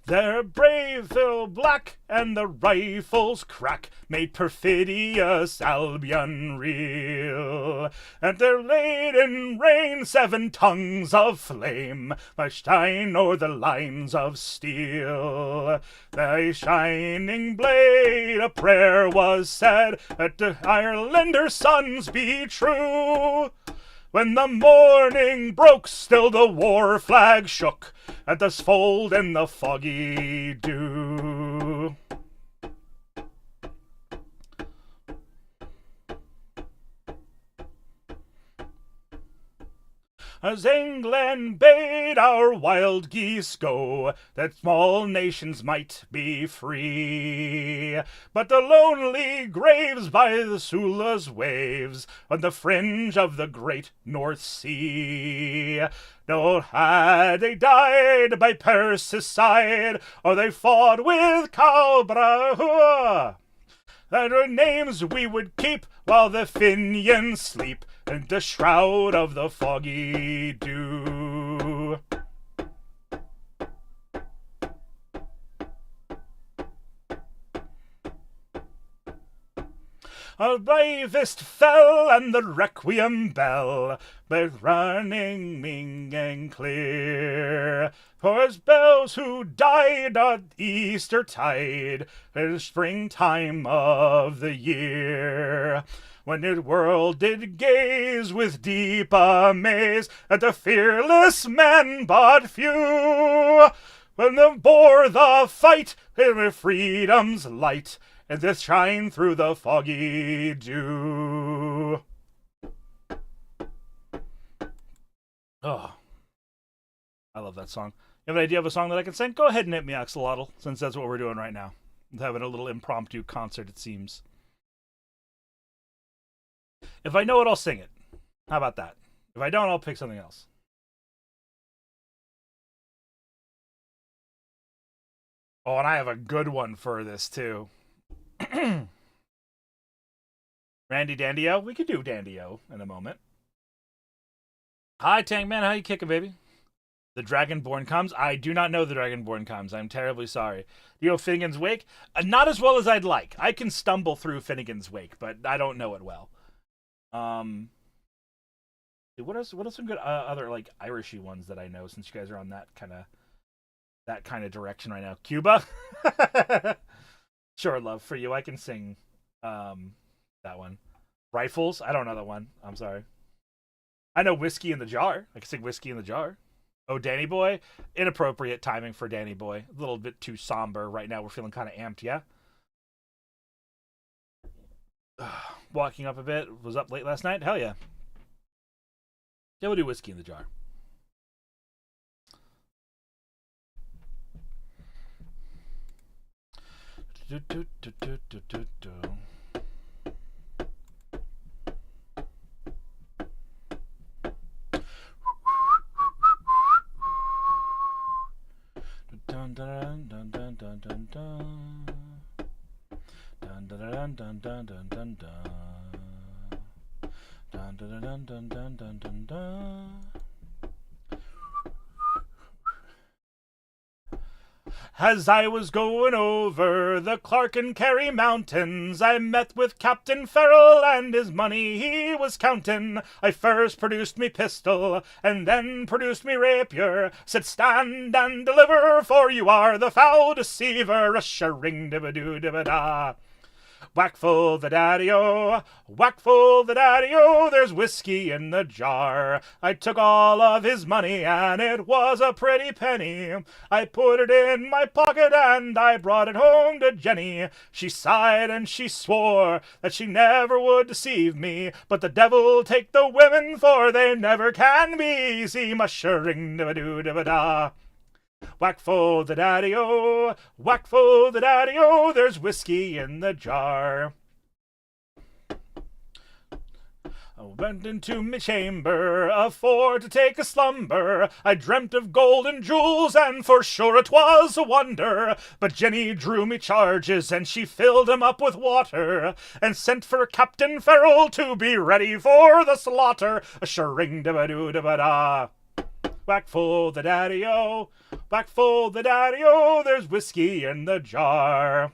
Their brave fill black and the rifles crack made perfidious Albion reel. And there laid in rain 7 tongues of flame flashed shine o'er the lines of steel. Thy shining blade a prayer was said that the Irelanders' sons be true. When the morning broke, still the war flag shook at the fold in the foggy dew. As England bade our wild geese go, that small nations might be free, but the lonely graves by the Sula's waves on the fringe of the great North Sea, no, had they died by Persis' side, or they fought with Calbrahua, their names we would keep while the Fenians sleep in the shroud of the foggy dew. Our bravest fell, and the requiem bell, both running ming and clear. For as bells who died at Easter tide, in springtime of the year, when the world did gaze with deep amaze at the fearless men but few, when they bore the fight in freedom's light, and this shine through the foggy dew. Oh, I love that song. You have an idea of a song that I can sing? Go ahead and hit me, Axolotl, since that's what we're doing right now. We're having a little impromptu concert, it seems. If I know it, I'll sing it. How about that? If I don't, I'll pick something else. Oh, and I have a good one for this, too. Randy Dandio? We could do Dandio in a moment. Hi, Tankman. How you kicking, baby? The Dragonborn comes? I do not know the Dragonborn comes. I'm terribly sorry. Do you know Finnegan's Wake? Not as well as I'd like. I can stumble through Finnegan's Wake, but I don't know it well. What are some good other like Irishy ones that I know? Since you guys are on that kind of direction right now, Cuba. Sure, love for you. I can sing that one. Rifles. I don't know that one. I'm sorry. I know Whiskey in the Jar. I can sing Whiskey in the Jar. Oh, Danny Boy. Inappropriate timing for Danny Boy. A little bit too somber right now. We're feeling kind of amped, yeah. Walking up a bit. Was up late last night. Hell yeah. Yeah, we'll do Whiskey in the Jar. Dun dun dun dun dun dun dun. Dun dun dun dun dun dun dun dun. Dun dun dun dun dun dun dun dun. As I was going over the Clark and Kerry mountains, I met with Captain Farrell and his money he was counting. I first produced me pistol, and then produced me rapier. Said, stand and deliver, for you are the foul deceiver. A-shering-dibba-doo-dibba-da. Whack full the daddy-o, whack full the daddy-o, there's whiskey in the jar. I took all of his money, and it was a pretty penny. I put it in my pocket, and I brought it home to Jenny. She sighed and she swore that she never would deceive me, but the devil take the women, for they never can be easy. Mushering-dibba-doo-dibba-da. Whack full the daddy-o, whack full the daddy-o, there's whiskey in the jar. I went into my chamber, for to take a slumber. I dreamt of gold and jewels, and for sure it was a wonder. But Jenny drew me charges, and she filled 'em up with water, and sent for Captain Farrell to be ready for the slaughter. A shering-dibba-doo-dibba-da. Whack full the daddy-o, whack full the daddy-o, there's whiskey in the jar.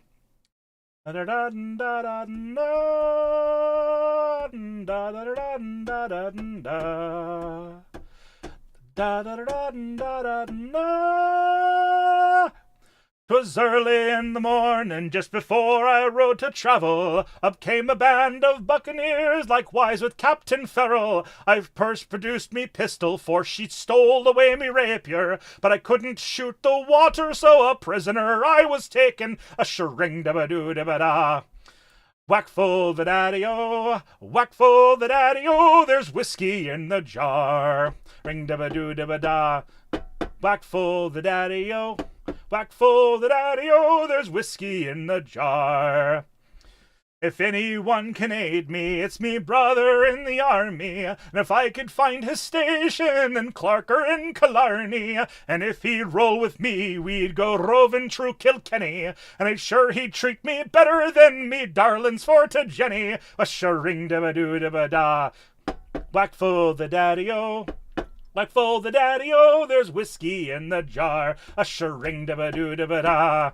"'Twas early in the morning, just before I rode to travel. Up came a band of buccaneers, likewise with Captain Farrell. I first produced me pistol, for she stole away me rapier. But I couldn't shoot the water, so a prisoner I was taken. A shering-dabba-doo-dabba-da. Whack full the daddy-o, whack full the daddy-o, there's whiskey in the jar. Ring-dabba-doo-dabba-da. Whack full the daddy-o, whack full the daddy-o, there's whiskey in the jar. If anyone can aid me, it's me brother in the army. And if I could find his station in Clark or in Killarney, and if he'd roll with me, we'd go roving through Kilkenny. And I'd sure he'd treat me better than me darlings for to Jenny. A shering-dabba-doo-dabba-da. Whack full the daddy-o, whack full the daddy-o, there's whiskey in the jar. A shering-dabba-doo-dabba-da.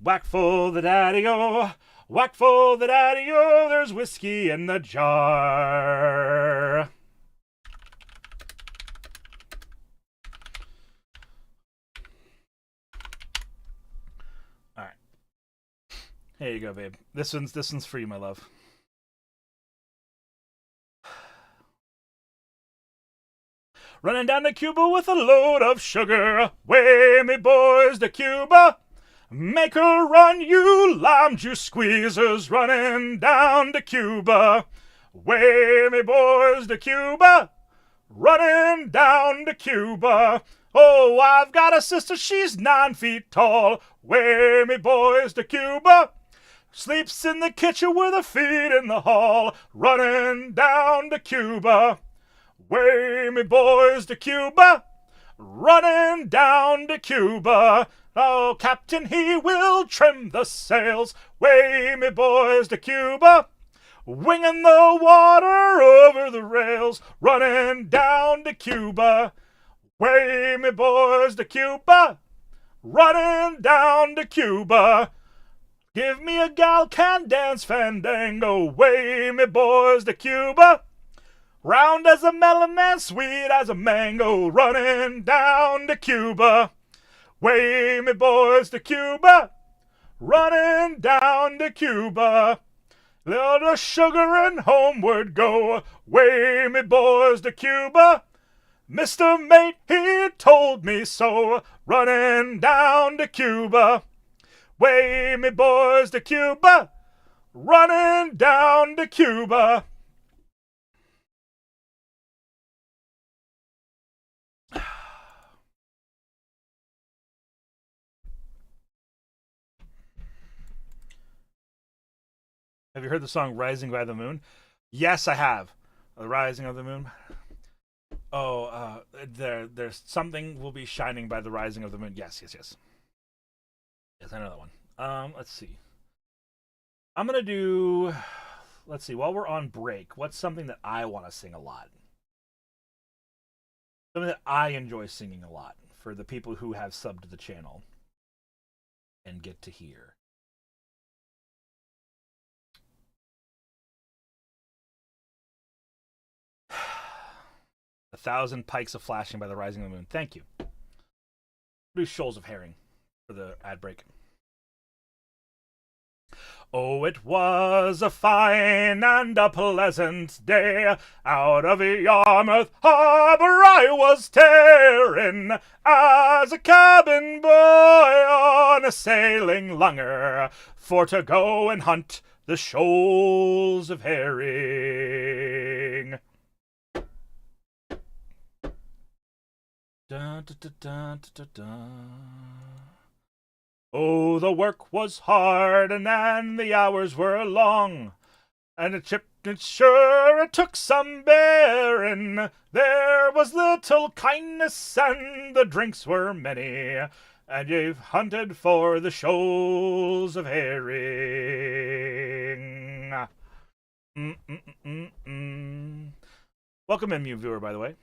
Whack full the daddy-o, whack full the daddy-o, there's whiskey in the jar. All right. Here you go, babe. This one's for you, my love. Running down to Cuba with a load of sugar. Way me boys to Cuba. Make her run, you lime juice squeezers, running down to Cuba. Way me boys to Cuba, running down to Cuba. Oh, I've got a sister, she's 9 feet tall. Way me boys to Cuba. Sleeps in the kitchen with her feet in the hall, running down to Cuba. Way me boys to Cuba, running down to Cuba. Oh, Captain, he will trim the sails. Way, me boys, to Cuba. Winging the water over the rails, running down to Cuba. Way, me boys, to Cuba. Running down to Cuba. Give me a gal can dance fandango. Way, me boys, to Cuba. Round as a melon and sweet as a mango. Running down to Cuba. Way, me boys, to Cuba. Running down to Cuba. Let the sugar and homeward go. Way, me boys, to Cuba. Mr. Mate, he told me so. Running down to Cuba. Way, me boys, to Cuba. Running down to Cuba. Have you heard the song Rising by the Moon? Yes, I have. The Rising of the Moon. Oh, there's something will be shining by the rising of the moon. Yes. Yes, I know that one. Let's see. I'm going to do, let's see, while we're on break, what's something that I want to sing a lot? Something that I enjoy singing a lot for the people who have subbed to the channel and get to hear. A thousand pikes of flashing by the rising of the moon. Thank you. Do shoals of herring for the ad break. Oh, it was a fine and a pleasant day. Out of Yarmouth harbor I was tearing as a cabin boy on a sailing lunger for to go and hunt the shoals of herring. Dun, dun, dun, dun, dun, dun. Oh, the work was hard and the hours were long, and it sure it took some bearing. There was little kindness and the drinks were many, and you've hunted for the shoals of herring. Welcome in, new viewer, by the way.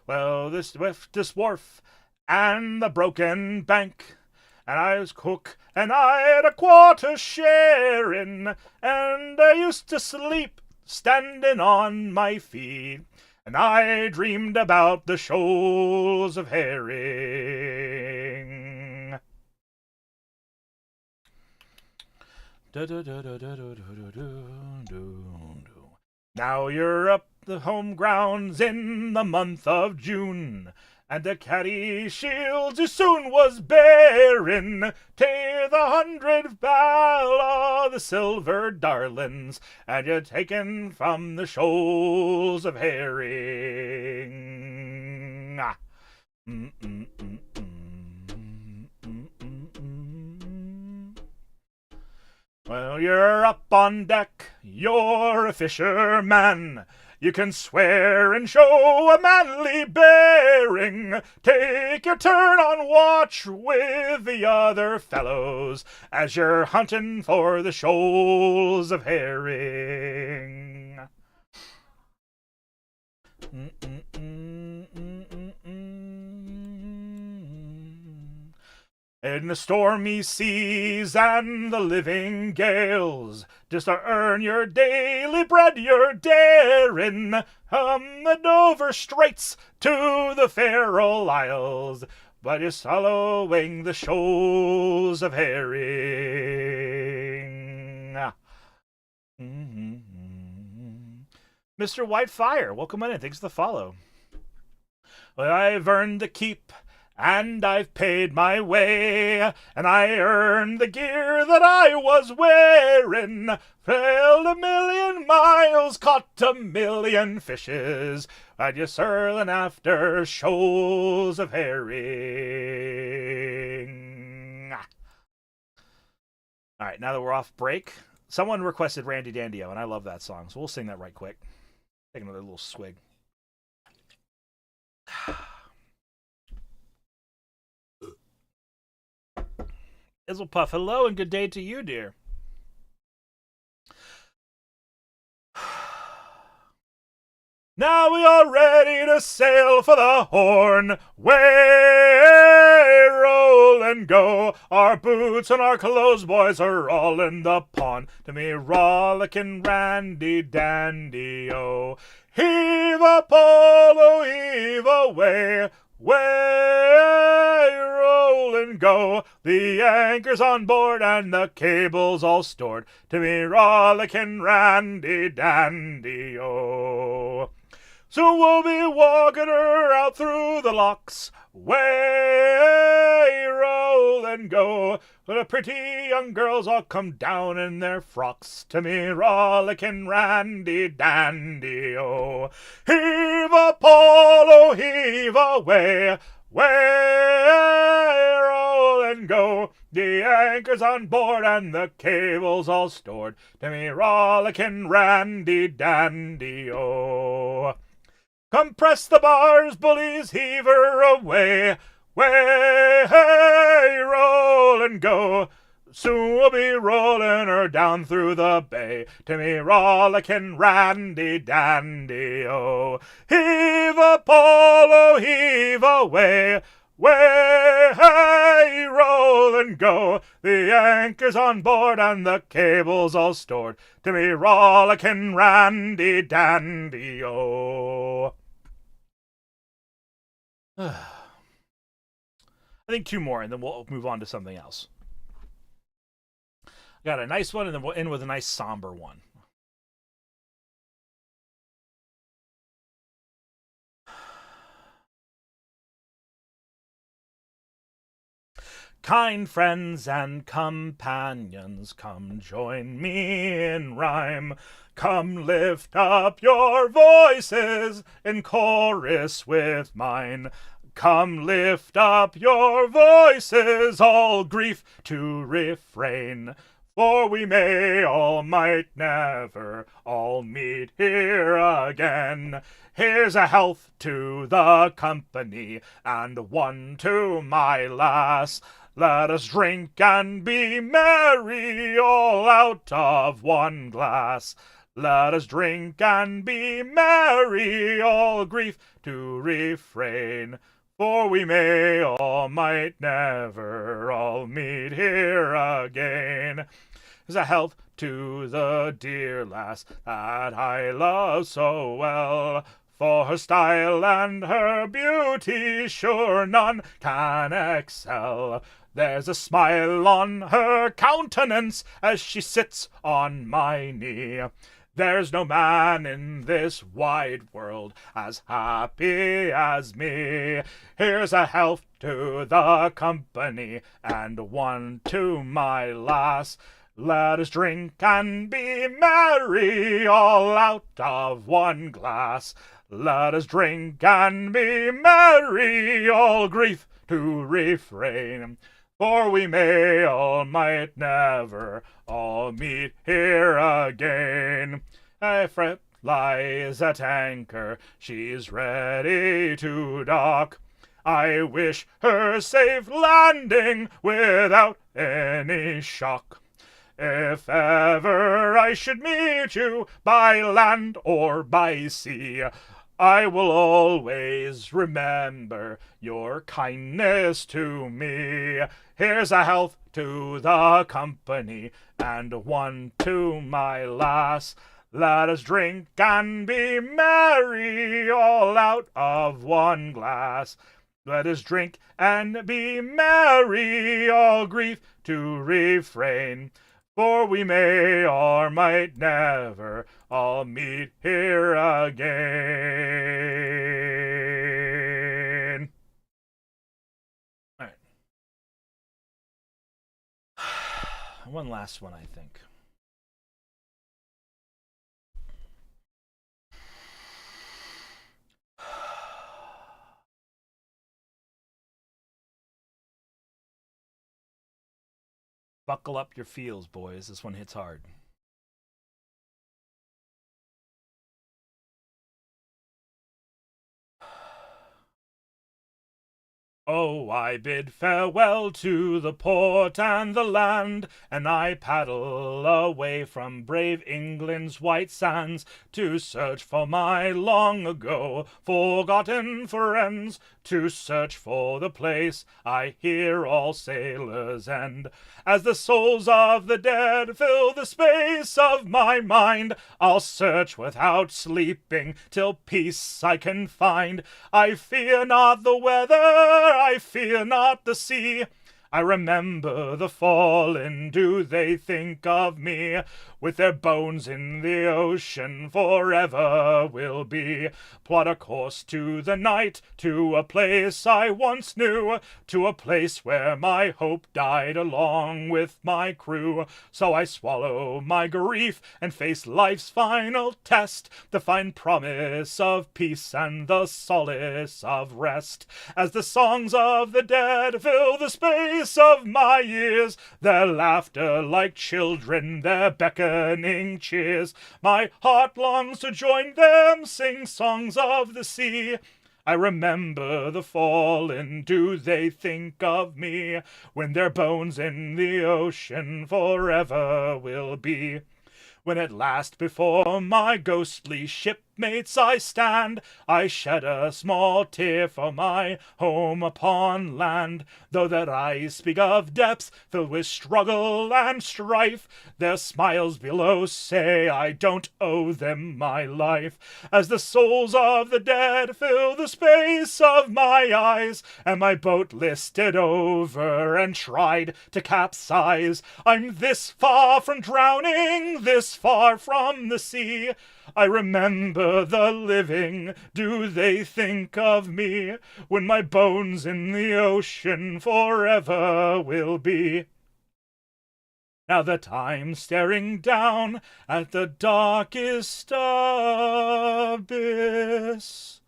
Well, this dwarf and the broken bank, and I was cook, and I had a quarter sharing, and I used to sleep standing on my feet, and I dreamed about the shoals of herring. Now you're up the home grounds in the month of June, and the caddy shields you soon was bearing, to the 100th ball of the silver darlings, and you're taken from the shoals of herring. Well, you're up on deck, you're a fisherman. You can swear and show a manly bearing. Take your turn on watch with the other fellows as you're hunting for the shoals of herring. In the stormy seas and the living gales, just to earn your daily bread you're daring, the Dover Straits to the Faroe Isles, but you're swallowing the shoals of herring. Mr. Whitefire, welcome in, thanks for the follow. Well, I've earned the keep, and I've paid my way, and I earned the gear that I was wearing. Sailed 1,000,000 miles, caught 1,000,000 fishes, and you're surling after shoals of herring. All right, now that we're off break, someone requested Randy Dandio, and I love that song, so we'll sing that right quick. Take another little swig. Fizzlepuff, hello and good day to you, dear. Now we are ready to sail for the Horn. Way, roll and go. Our boots and our clothes, boys, are all in the pond. To me, rollickin' randy dandy, oh. Heave a polo, heave away. Way, roll and go. The anchor's on board and the cable's all stored. To me, rollickin' randy dandy, oh. Soon we'll be walking her out through the locks. Way, roll and go. The pretty young girls all come down in their frocks. To me, rollickin' randy dandy, oh. Heave a polo, heave away. Way, roll and go. The anchor's on board and the cable's all stored. To me, rollickin' randy dandy, oh. Come press the bars, bullies, heave her away. Way, hey, roll and go. Soon we'll be rolling her down through the bay. To me, rollickin' randy dandy, oh. Heave a polo, heave away. Way, hey, roll and go. The anchor's on board and the cable's all stored. To me, rollickin' randy dandy, oh. I think 2 more, and then we'll move on to something else. Got a nice one, and then we'll end with a nice somber one. Kind friends and companions, come join me in rhyme. Come lift up your voices in chorus with mine. Come lift up your voices, all grief to refrain. For we may all might never all meet here again. Here's a health to the company, and one to my lass. Let us drink and be merry, all out of one glass. Let us drink and be merry, all grief to refrain. For we may all might never all meet here again. Here's a health to the dear lass that I love so well. For her style and her beauty sure none can excel. There's a smile on her countenance as she sits on my knee. There's no man in this wide world as happy as me. Here's a health to the company and one to my lass. Let us drink and be merry, all out of one glass. Let us drink and be merry, all grief to refrain. For we may all might never all meet here again. A frigate lies at anchor, she's ready to dock. I wish her safe landing without any shock. If ever I should meet you by land or by sea, I will always remember your kindness to me. Here's a health to the company and one to my lass. Let us drink and be merry, all out of one glass. Let us drink and be merry, all grief to refrain. For we may or might never all meet here again. All right. One last one, I think. Buckle up your feels, boys. This one hits hard. Oh, I bid farewell to the port and the land, and I paddle away from brave England's white sands to search for my long ago forgotten friends, to search for the place I hear all sailors end. As the souls of the dead fill the space of my mind, I'll search without sleeping till peace I can find. I fear not the weather, I fear not the sea. I remember the fallen, do they think of me? With their bones in the ocean forever will be. Plot a course to the night, to a place I once knew, to a place where my hope died along with my crew. So I swallow my grief and face life's final test, to find promise of peace and the solace of rest. As the songs of the dead fill the space of my years, their laughter like children, their beckoning cheers, my heart longs to join them, sing songs of the sea. I remember the fallen, do they think of me? When their bones in the ocean forever will be. When at last before my ghostly shipmates I stand, I shed a small tear for my home upon land. Though their eyes speak of depths filled with struggle and strife, their smiles below say I don't owe them my life. As the souls of the dead fill the space of my eyes, and my boat listed over and tried to capsize, I'm this far from drowning, this far from the sea. I remember the living, do they think of me? When my bones in the ocean forever will be. Now that I'm staring down at the darkest abyss,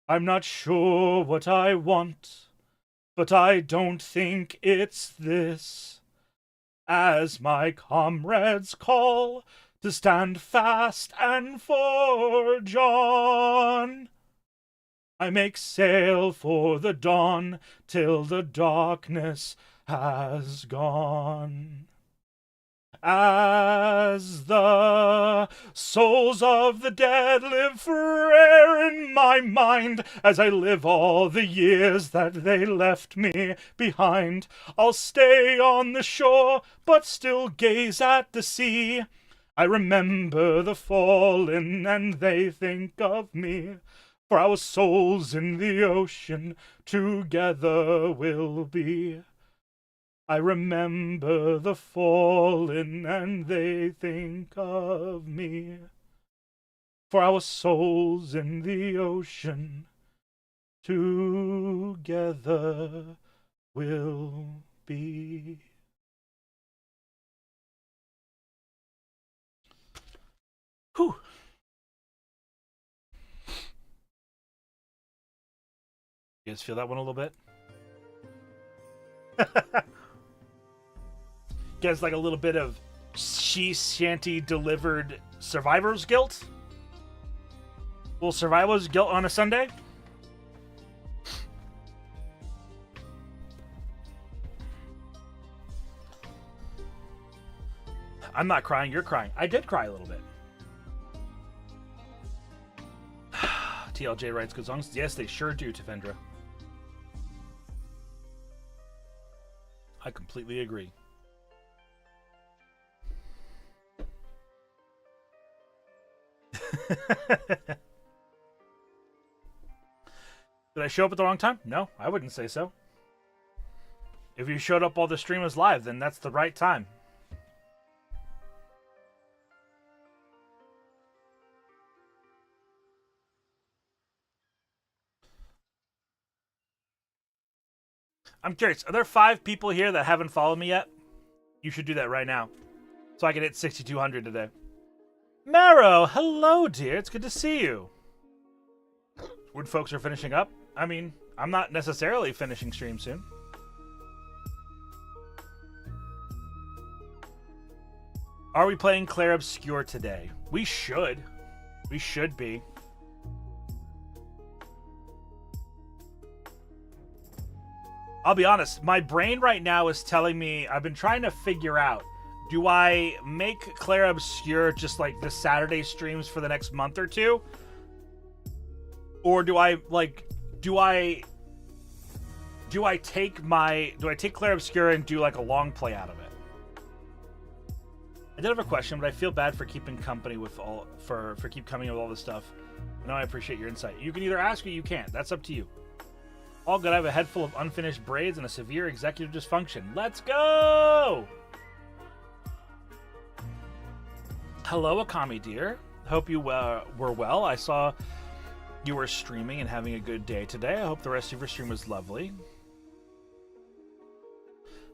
I'm not sure what I want, but I don't think it's this. As my comrades call to stand fast and forge on, I make sail for the dawn till the darkness has gone. As the souls of the dead live forever in my mind, as I live all the years that they left me behind, I'll stay on the shore, but still gaze at the sea. I remember the fallen, and they think of me, for our souls in the ocean together will be. I remember the fallen, and they think of me, for our souls in the ocean together will be. Whew. You guys feel that one a little bit? Gets like a little bit of she shanty delivered survivor's guilt. A little survivor's guilt on a Sunday. I'm not crying, you're crying. I did cry a little bit. TLJ writes good songs. Yes, they sure do, Tefendra. I completely agree. Did I show up at the wrong time? No, I wouldn't say so. If you showed up while the stream was live, then that's the right time. I'm curious, are there 5 people here that haven't followed me yet? You should do that right now, so I can hit 6,200 today. Marrow, hello, dear. It's good to see you. Wood folks are finishing up. I mean, I'm not necessarily finishing stream soon. Are we playing Claire Obscure today? We should. We should be. I'll be honest, my brain right now is telling me, I've been trying to figure out, do I make Claire Obscure just like the Saturday streams for the next month or two? Or do I take Claire Obscure and do like a long play out of it? I did have a question, but I feel bad for keeping company with for keep coming with all this stuff. I know I appreciate your insight. You can either ask or you can't. That's up to you. All good. I have a head full of unfinished braids and a severe executive dysfunction. Let's go! Hello, Akami dear. Hope you were well. I saw you were streaming and having a good day today. I hope the rest of your stream was lovely.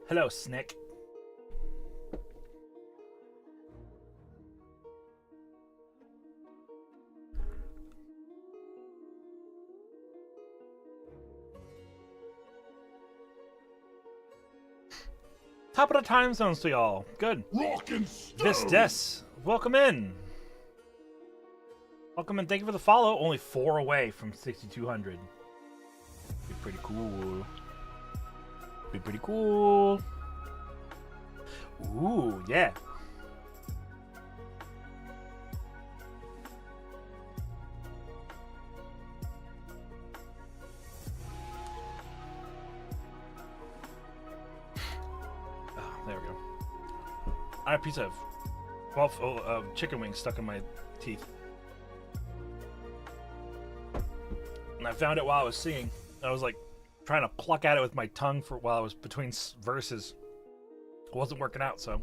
Hello, Snick. Top of the time zones to y'all. Good. Rockin' This. Welcome in. Welcome in. Thank you for the follow. Only 4 away from 6,200. Be pretty cool. Be pretty cool. Ooh, yeah. There we go. I have a piece of chicken wings stuck in my teeth. And I found it while I was singing. I was like trying to pluck at it with my tongue while I was between verses. It wasn't working out, so.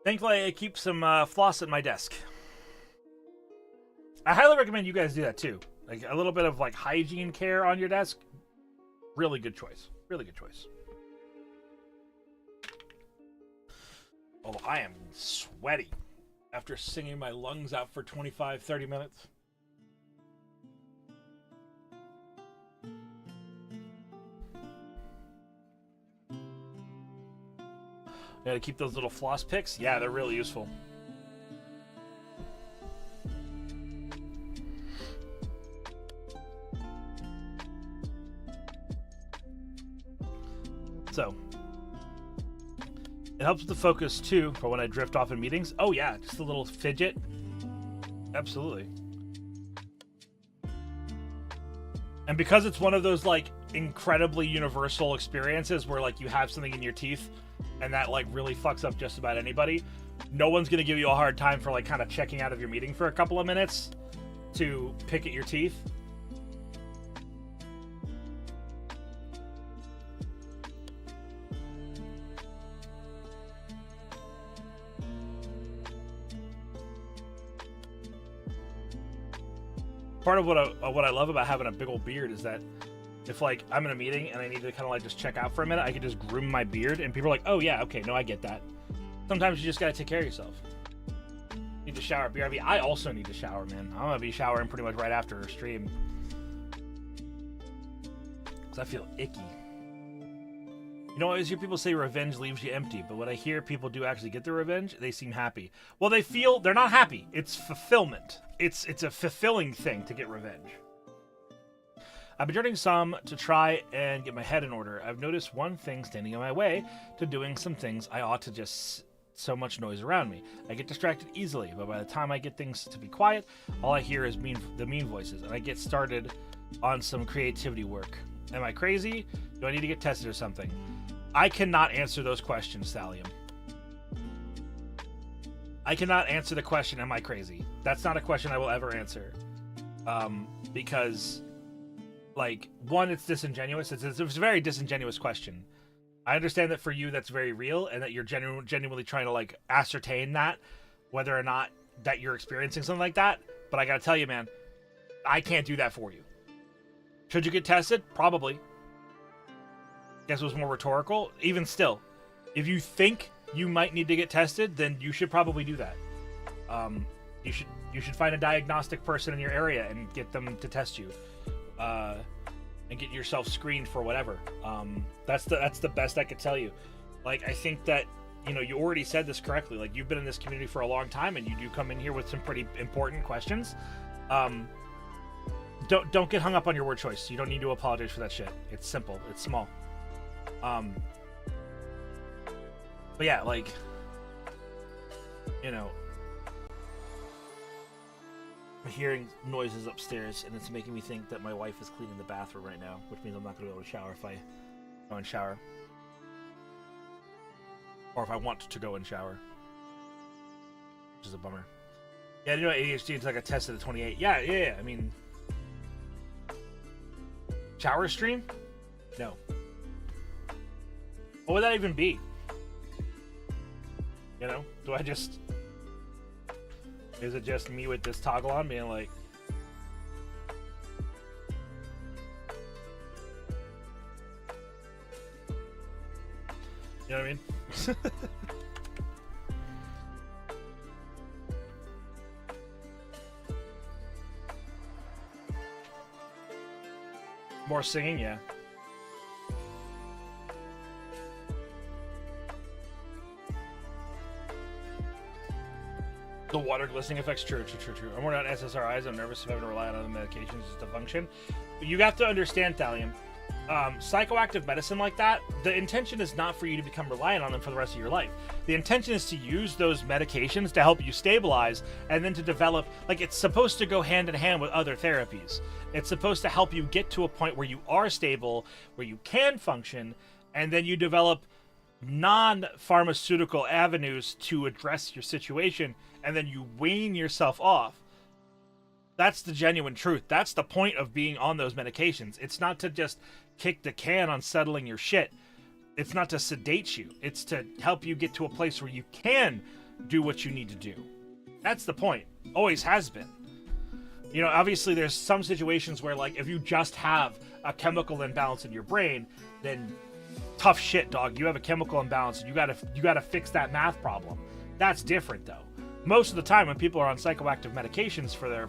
Thankfully, I keep some floss at my desk. I highly recommend you guys do that too. Like a little bit of like hygiene care on your desk. Really good choice. Really good choice. Oh, I am sweaty after singing my lungs out for 25-30 minutes. Gotta keep those little floss picks. Yeah, they're really useful. So, it helps with the focus too for when I drift off in meetings. Oh yeah, just a little fidget. Absolutely. And because it's one of those like incredibly universal experiences where like you have something in your teeth and that like really fucks up just about anybody, no one's gonna give you a hard time for like kind of checking out of your meeting for a couple of minutes to pick at your teeth. Part of what I love about having a big old beard is that if like I'm in a meeting and I need to kind of like just check out for a minute, I can just groom my beard and people are like, oh yeah, okay, no, I get that. Sometimes you just gotta take care of yourself. Need to shower, BRB. I also need to shower, man. I'm gonna be showering pretty much right after a stream. Cause I feel icky. You know, I always hear people say revenge leaves you empty, but when I hear people do actually get their revenge, they seem happy. Well, they're not happy. It's fulfillment. It's a fulfilling thing to get revenge. I've been journeying some to try and get my head in order. I've noticed one thing standing in my way to doing some things I ought to just so much noise around me. I get distracted easily, but by the time I get things to be quiet, all I hear is the mean voices, and I get started on some creativity work. Am I crazy? Do I need to get tested or something? I cannot answer those questions, Thallium. I cannot answer the question, am I crazy? That's not a question I will ever answer. Because, like, one, it's disingenuous. It's a very disingenuous question. I understand that for you that's very real and that you're genuinely trying to, like, ascertain that, whether or not that you're experiencing something like that. But I gotta tell you, man, I can't do that for you. Should you get tested? Probably. Guess it was more rhetorical. Even still, if you think you might need to get tested, then you should probably do that. You should find a diagnostic person in your area and get them to test you, and get yourself screened for whatever. That's the best I could tell you. Like, I think that, you know, you already said this correctly. Like, you've been in this community for a long time, and you do come in here with some pretty important questions. don't get hung up on your word choice. You don't need to apologize for that shit. It's simple. It's small. But yeah, like, you know, I'm hearing noises upstairs, and it's making me think that my wife is cleaning the bathroom right now, which means I'm not going to be able to shower if I go and shower. Or if I want to go and shower. Which is a bummer. Yeah, you know, ADHD is like a test at the 28. Yeah. I mean, shower stream? No. What would that even be? You know? Do I just... Is it just me with this toggle on being like... You know what I mean? More singing, yeah. The water glistening effects, true. I'm worried about SSRIs. I'm nervous if I'm going to rely on other medications just to function. But you have to understand, Thallium, psychoactive medicine like that, the intention is not for you to become reliant on them for the rest of your life. The intention is to use those medications to help you stabilize and then to develop, like, it's supposed to go hand in hand with other therapies. It's supposed to help you get to a point where you are stable, where you can function, and then you develop non-pharmaceutical avenues to address your situation, and then you wean yourself off. That's the genuine truth. That's the point of being on those medications. It's not to just kick the can on settling your shit. It's not to sedate you. It's to help you get to a place where you can do what you need to do. That's the point. Always has been. You know, obviously there's some situations where, like, if you just have a chemical imbalance in your brain, then tough shit, dog. You have a chemical imbalance and you gotta fix that math problem. That's different, though. Most of the time when people are on psychoactive medications for their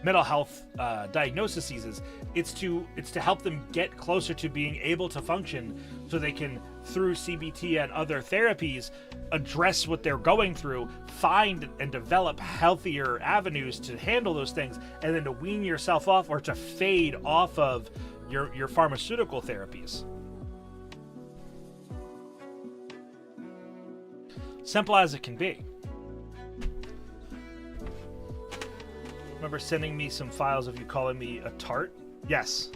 mental health diagnoses, it's to help them get closer to being able to function so they can, through CBT and other therapies, address what they're going through, find and develop healthier avenues to handle those things, and then to wean yourself off or to fade off of your pharmaceutical therapies. Simple as it can be. Remember sending me some files of you calling me a tart? Yes.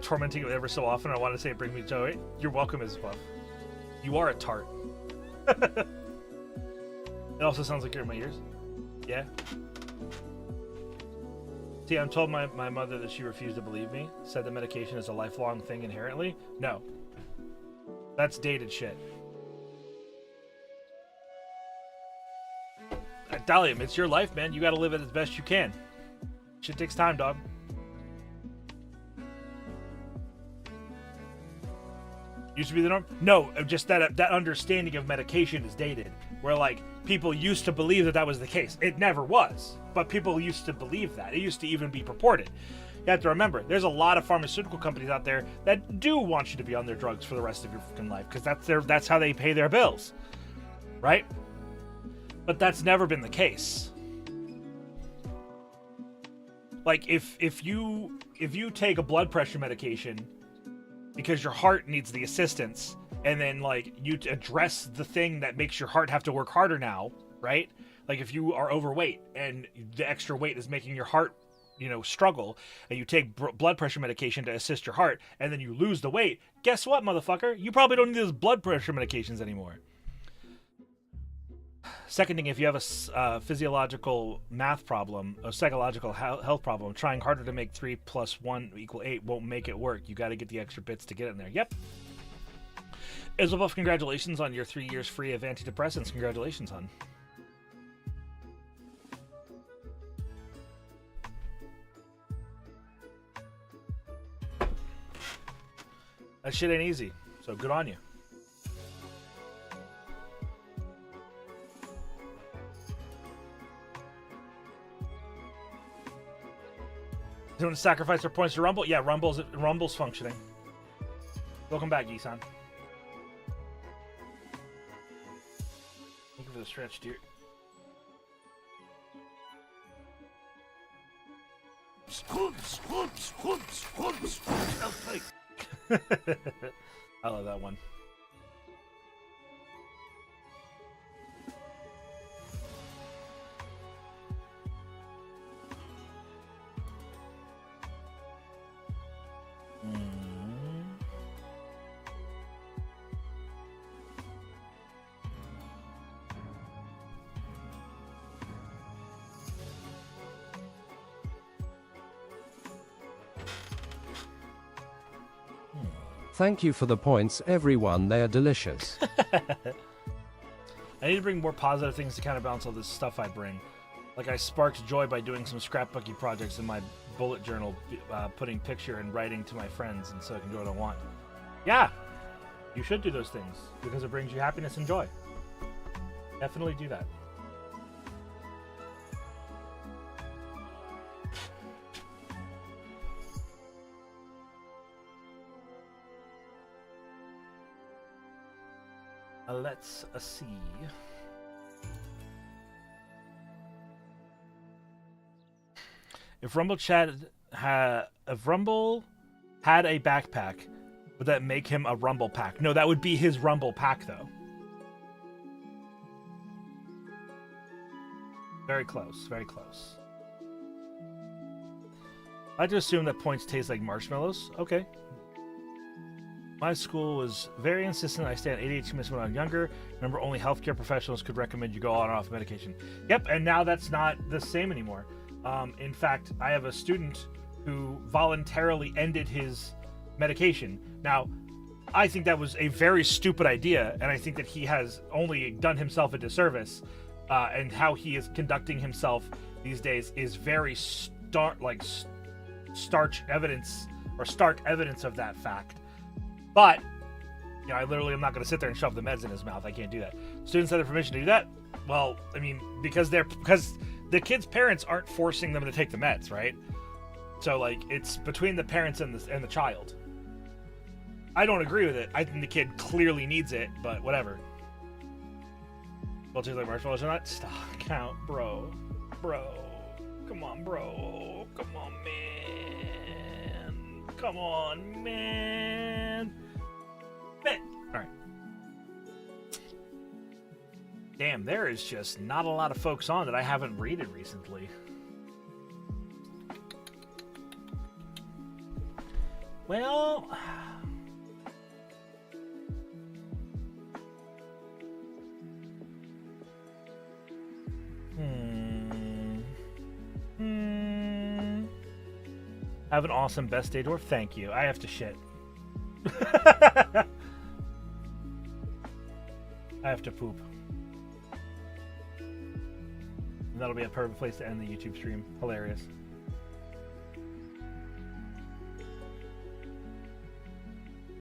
Tormenting it ever so often. I want to say it brings me joy. You're welcome, Mrs. Buff. You are a tart. It also sounds like you're in my ears. Yeah. See, I'm told my mother that she refused to believe me. Said the medication is a lifelong thing inherently. No. That's dated shit. Dalium, it's your life, man. You gotta live it as best you can. Shit takes time, dog. Used to be the norm? No, just that understanding of medication is dated. Where, like, people used to believe that was the case. It never was. But people used to believe that. It used to even be purported. You have to remember, there's a lot of pharmaceutical companies out there that do want you to be on their drugs for the rest of your fucking life. Because that's how they pay their bills. Right? But that's never been the case. Like, if you take a blood pressure medication because your heart needs the assistance, and then, like, you address the thing that makes your heart have to work harder now, right? Like, if you are overweight and the extra weight is making your heart, you know, struggle, and you take blood pressure medication to assist your heart, and then you lose the weight, guess what, motherfucker? You probably don't need those blood pressure medications anymore. Second thing, if you have a physiological math problem, a psychological health problem, trying harder to make 3 + 1 = 8 won't make it work. You got to get the extra bits to get in there. Yep. Islebuff, congratulations on your 3 years free of antidepressants. Congratulations, hon. That shit ain't easy, so good on you. Doing sacrifice their points to Rumble? Yeah, Rumble's functioning. Welcome back, Gisan. Thank you for the stretch, dude. Hoops, hoops, hoops, hoops, hoops, hoops. Okay. I love that one. Thank you for the points, everyone. They are delicious. I need to bring more positive things to counterbalance all this stuff I bring. Like I sparked joy by doing some scrapbooky projects in my bullet journal, putting picture and writing to my friends, and so I can do what I want. Yeah, you should do those things because it brings you happiness and joy. Definitely do that. Let's see. If Rumble had a backpack, would that make him a Rumble Pack? No, that would be his Rumble Pack, though. Very close, very close. I just assume that points taste like marshmallows. Okay. My school was very insistent I stay on ADHD medicine when I was younger. Remember, only healthcare professionals could recommend you go on and off medication. Yep, and now that's not the same anymore. In fact, I have a student who voluntarily ended his medication. Now, I think that was a very stupid idea, and I think that he has only done himself a disservice. And how he is conducting himself these days is very stark evidence of that fact. But, you know, I literally am not going to sit there and shove the meds in his mouth. I can't do that. Students have the permission to do that? Well, I mean, because the kids' parents aren't forcing them to take the meds, right? So, like, it's between the parents and the child. I don't agree with it. I think the kid clearly needs it, but whatever. Well, taste like marshmallows or not? Stop. Count, bro. Bro. Come on, bro. Come on, man. Come on, man. Alright. Damn, there is just not a lot of folks on that I haven't rated recently. Well... Have an awesome best day, dwarf. Thank you. I have to shit. I have to poop. And that'll be a perfect place to end the YouTube stream. Hilarious.